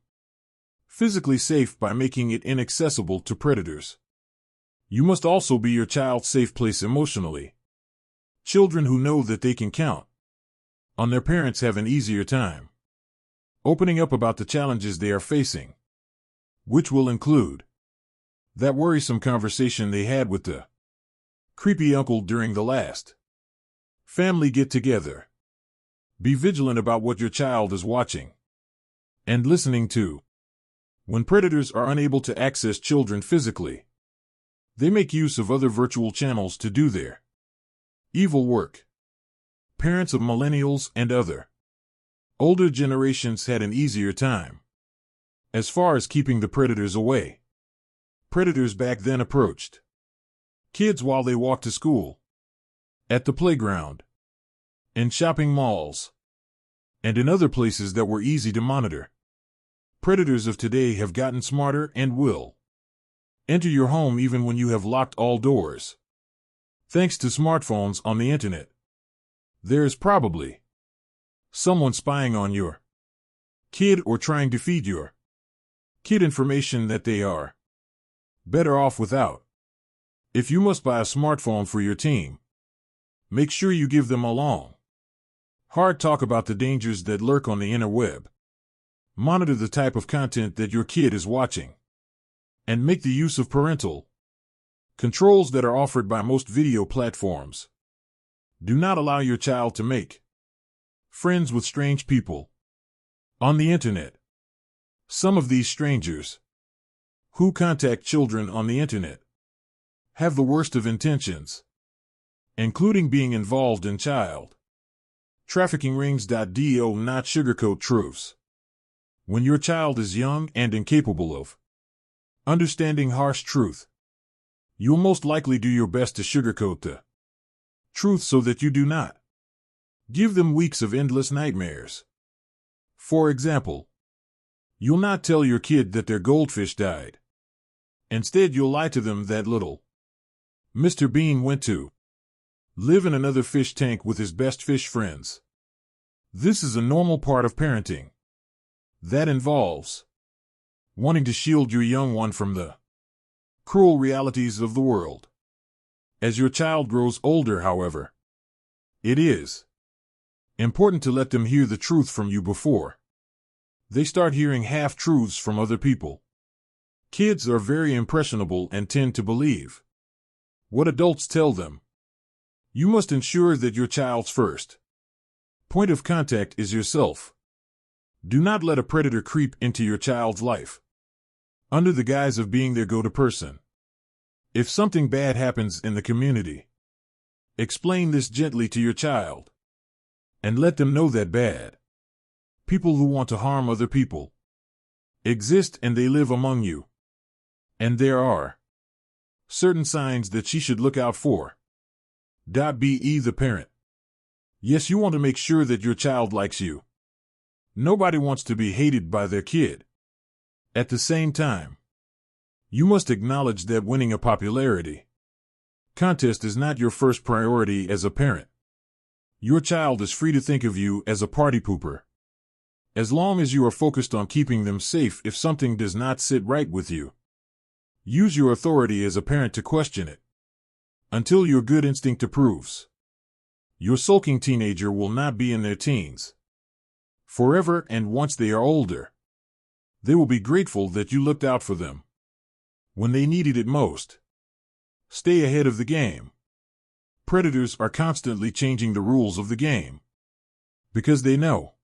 physically safe by making it inaccessible to predators, you must also be your child's safe place emotionally. Children who know that they can count on their parents have an easier time opening up about the challenges they are facing, which will include that worrisome conversation they had with the creepy uncle during the last family get-together. Be vigilant about what your child is watching and listening to. When predators are unable to access children physically, they make use of other virtual channels to do their evil work. Parents of millennials and other older generations had an easier time as far as keeping the predators away. Predators back then approached kids while they walked to school, at the playground, in shopping malls, and in other places that were easy to monitor. Predators of today have gotten smarter and will enter your home even when you have locked all doors. Thanks to smartphones on the internet, there is probably someone spying on your kid or trying to feed your kid information that they are better off without. If you must buy a smartphone for your team, make sure you give them a long, hard talk about the dangers that lurk on the interweb. Monitor the type of content that your kid is watching, and make the use of parental controls that are offered by most video platforms. Do not allow your child to make friends with strange people on the internet. Some of these strangers who contact children on the internet have the worst of intentions, including being involved in child trafficking rings. Do not sugarcoat truths. When your child is young and incapable of understanding harsh truth, you'll most likely do your best to sugarcoat the truth so that you do not give them weeks of endless nightmares. For example, you'll not tell your kid that their goldfish died. Instead, you'll lie to them that little Mr. Bean went to live in another fish tank with his best fish friends. This is a normal part of parenting. That involves wanting to shield your young one from the cruel realities of the world. As your child grows older, however, it is important to let them hear the truth from you before they start hearing half-truths from other people. Kids are very impressionable and tend to believe what adults tell them. You must ensure that your child's first point of contact is yourself. Do not let a predator creep into your child's life under the guise of being their go-to person. If something bad happens in the community, explain this gently to your child and let them know that bad people who want to harm other people exist and they live among you. And there are certain signs that she should look out for. Be the parent. Yes, you want to make sure that your child likes you. Nobody wants to be hated by their kid. At the same time, you must acknowledge that winning a popularity contest is not your first priority as a parent. Your child is free to think of you as a party pooper, as long as you are focused on keeping them safe. If something does not sit right with you, use your authority as a parent to question it until your good instinct approves. Your sulking teenager will not be in their teens forever, and once they are older, they will be grateful that you looked out for them when they needed it most. Stay ahead of the game. Predators are constantly changing the rules of the game because they know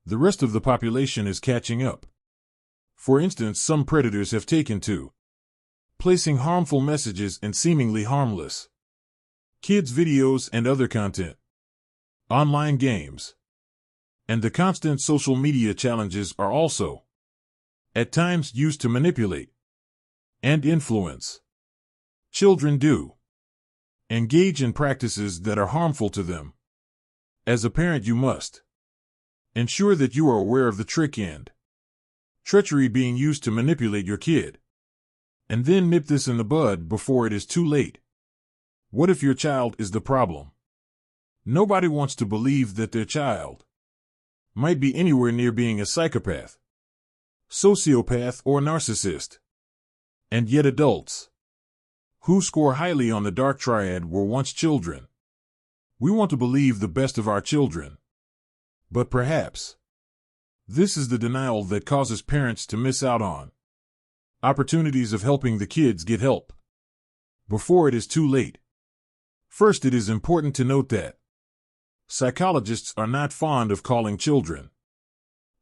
the rest of the population is catching up. For instance, some predators have taken to placing harmful messages in seemingly harmless kids' videos and other content, online games, and the constant social media challenges are also at times used to manipulate and influence children. Do engage in practices that are harmful to them. As a parent, you must ensure that you are aware of the trick and treachery being used to manipulate your kid, and then nip this in the bud before it is too late. What if your child is the problem? Nobody wants to believe that their child might be anywhere near being a psychopath, sociopath, or narcissist. And yet adults who score highly on the dark triad were once children. We want to believe the best of our children. But perhaps this is the denial that causes parents to miss out on opportunities of helping the kids get help before it is too late. First, it is important to note that psychologists are not fond of calling children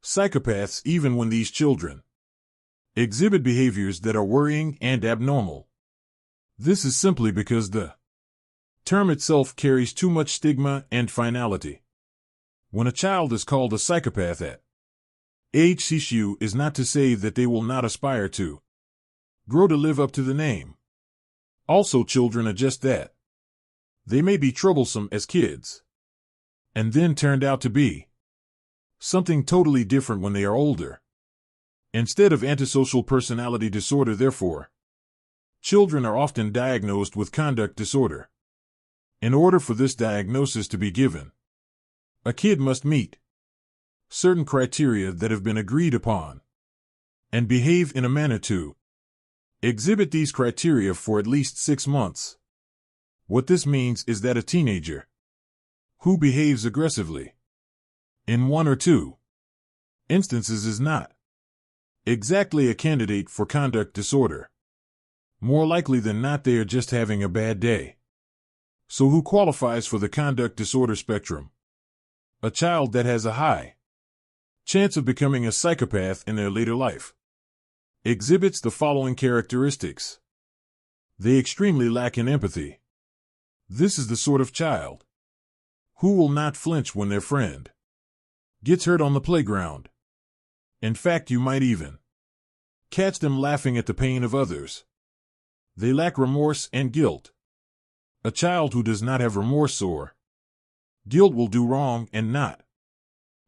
psychopaths, even when these children exhibit behaviors that are worrying and abnormal. This is simply because the term itself carries too much stigma and finality. When a child is called a psychopath at age, issue is not to say that they will not aspire to grow to live up to the name. Also, children are just that. They may be troublesome as kids, and then turned out to be something totally different when they are older. Instead of antisocial personality disorder, therefore, children are often diagnosed with conduct disorder. In order for this diagnosis to be given, a kid must meet certain criteria that have been agreed upon and behave in a manner to exhibit these criteria for at least 6 months. What this means is that a teenager who behaves aggressively in 1 or 2 instances is not exactly a candidate for conduct disorder. More likely than not, they are just having a bad day. So who qualifies for the conduct disorder spectrum? A child that has a high chance of becoming a psychopath in their later life exhibits the following characteristics. They extremely lack in empathy. This is the sort of child who will not flinch when their friend gets hurt on the playground. In fact, you might even catch them laughing at the pain of others. They lack remorse and guilt. A child who does not have remorse or guilt will do wrong and not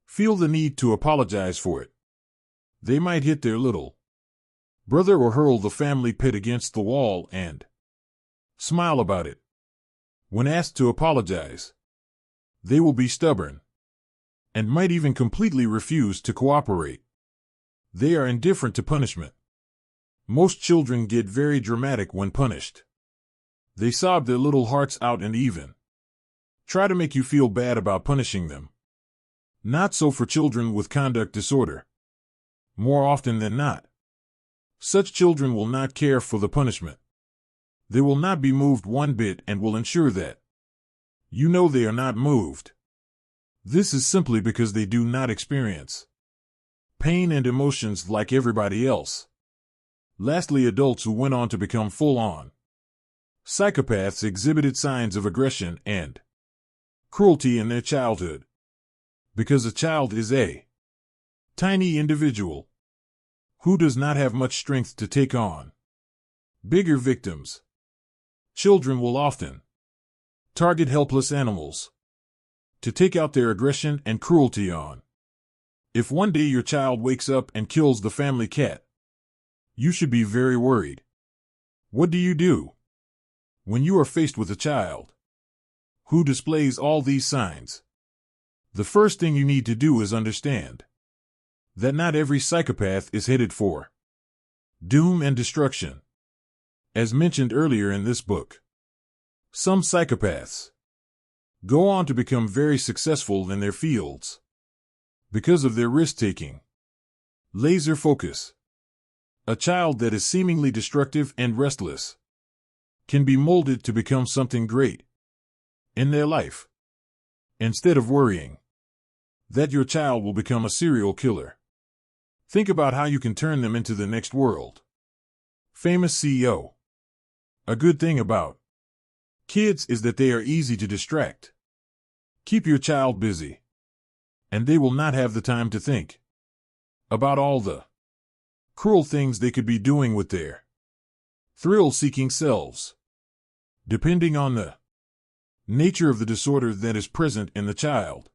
feel the need to apologize for it. They might hit their little brother or hurl the family pet against the wall and smile about it. When asked to apologize, they will be stubborn and might even completely refuse to cooperate. They are indifferent to punishment. Most children get very dramatic when punished. They sob their little hearts out and even try to make you feel bad about punishing them. Not so for children with conduct disorder. More often than not, such children will not care for the punishment. They will not be moved one bit and will ensure that you know they are not moved. This is simply because they do not experience pain and emotions like everybody else. Lastly, adults who went on to become full-on psychopaths exhibited signs of aggression and cruelty in their childhood. Because a child is a tiny individual who does not have much strength to take on bigger victims, children will often target helpless animals to take out their aggression and cruelty on. If one day your child wakes up and kills the family cat, you should be very worried. What do you do when you are faced with a child who displays all these signs? The first thing you need to do is understand that not every psychopath is headed for doom and destruction. As mentioned earlier in this book, some psychopaths go on to become very successful in their fields because of their risk-taking, laser focus. A child that is seemingly destructive and restless can be molded to become something great in their life. Instead of worrying that your child will become a serial killer, think about how you can turn them into the next world famous CEO. A good thing about kids is that they are easy to distract. Keep your child busy, and they will not have the time to think about all the cruel things they could be doing with their thrill-seeking selves. Depending on the nature of the disorder that is present in the child,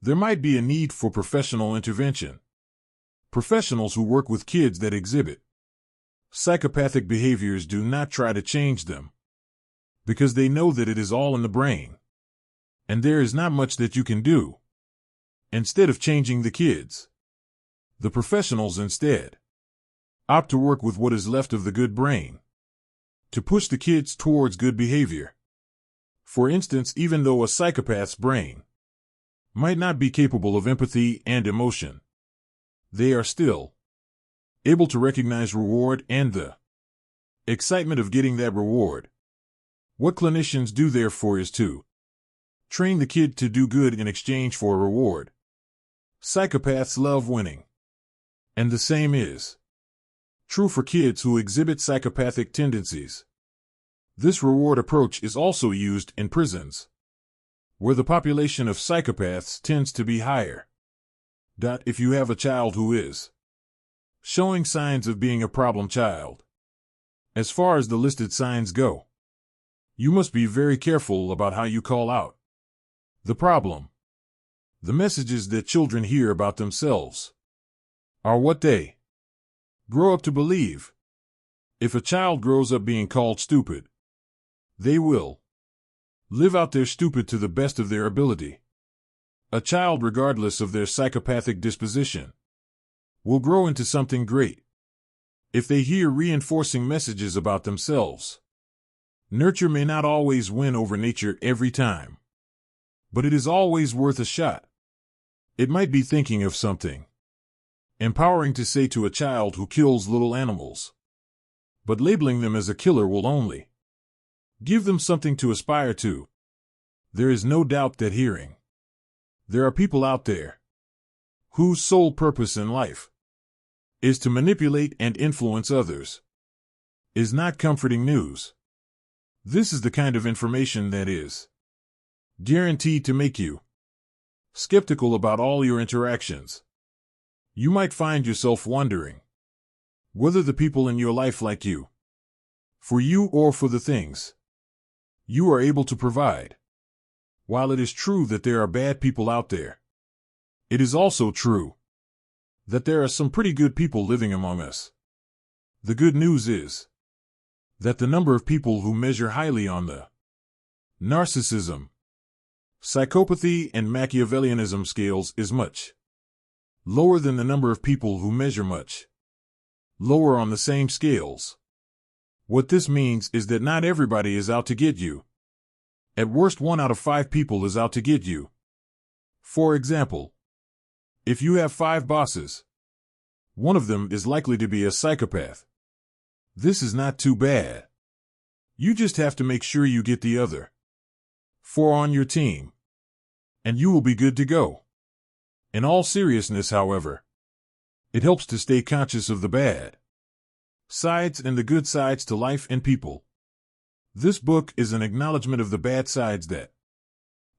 there might be a need for professional intervention. Professionals who work with kids that exhibit psychopathic behaviors do not try to change them, because they know that it is all in the brain, and there is not much that you can do. Instead of changing the kids, the professionals instead opt to work with what is left of the good brain to push the kids towards good behavior. For instance, even though a psychopath's brain might not be capable of empathy and emotion, they are still able to recognize reward and the excitement of getting that reward. What clinicians do therefore is to train the kid to do good in exchange for a reward. Psychopaths love winning, and the same is true for kids who exhibit psychopathic tendencies. This reward approach is also used in prisons, where the population of psychopaths tends to be higher. If you have a child who is showing signs of being a problem child, as far as the listed signs go, you must be very careful about how you call out the problem. The messages that children hear about themselves are what they grow up to believe. If a child grows up being called stupid, they will live out their stupid to the best of their ability. A child, regardless of their psychopathic disposition, will grow into something great if they hear reinforcing messages about themselves. Nurture may not always win over nature every time, but it is always worth a shot. It might be thinking of something empowering to say to a child who kills little animals, but labeling them as a killer will only give them something to aspire to. There is no doubt that there are people out there whose sole purpose in life is to manipulate and influence others. is not comforting news. This is the kind of information that is guaranteed to make you skeptical about all your interactions. You might find yourself wondering whether the people in your life like you, for you or for the things you are able to provide. While it is true that there are bad people out there, it is also true that there are some pretty good people living among us. The good news is that the number of people who measure highly on the narcissism, psychopathy, and Machiavellianism scales is much lower than the number of people who measure much lower on the same scales. What this means is that not everybody is out to get you. At worst, 1 out of 5 people is out to get you. For example, if you have 5 bosses, one of them is likely to be a psychopath. This is not too bad. You just have to make sure you get the other 4 on your team, and you will be good to go. In all seriousness, however, it helps to stay conscious of the bad sides and the good sides to life and people. This book is an acknowledgement of the bad sides that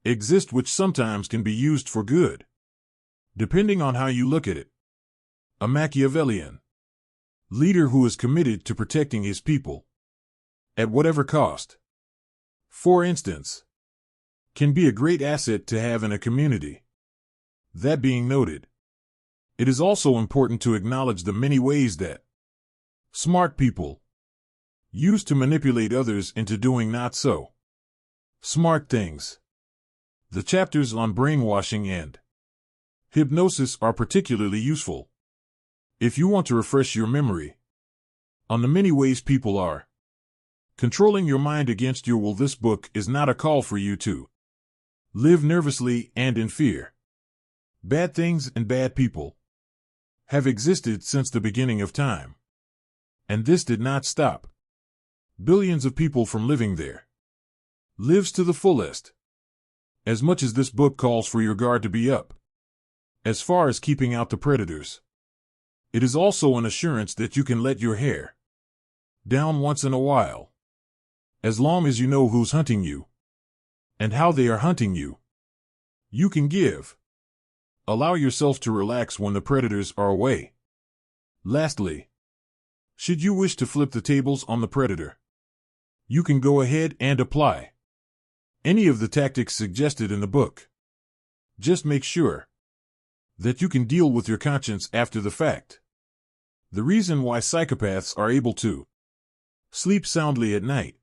exist, which sometimes can be used for good, depending on how you look at it. A Machiavellian leader who is committed to protecting his people at whatever cost, for instance, can be a great asset to have in a community. That being noted, it is also important to acknowledge the many ways that smart people use to manipulate others into doing not so smart things. The chapters on brainwashing and hypnosis are particularly useful if you want to refresh your memory on the many ways people are controlling your mind against your will. This book is not a call for you to live nervously and in fear. Bad things and bad people have existed since the beginning of time, and this did not stop billions of people from living there. Lives to the fullest. As much as this book calls for your guard to be up as far as keeping out the predators, it is also an assurance that you can let your hair down once in a while. As long as you know who's hunting you and how they are hunting you, you can give. Allow yourself to relax when the predators are away. Lastly, should you wish to flip the tables on the predator, you can go ahead and apply any of the tactics suggested in the book. Just make sure that you can deal with your conscience after the fact. The reason why psychopaths are able to sleep soundly at night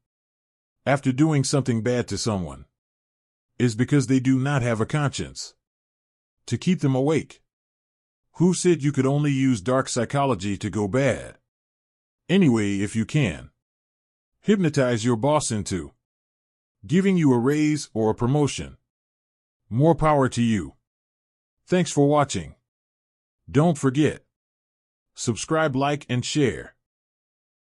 after doing something bad to someone is because they do not have a conscience to keep them awake. Who said you could only use dark psychology to go bad? Anyway, if you can hypnotize your boss into giving you a raise or a promotion, more power to you. Thanks for watching. Don't forget, subscribe, like, and share.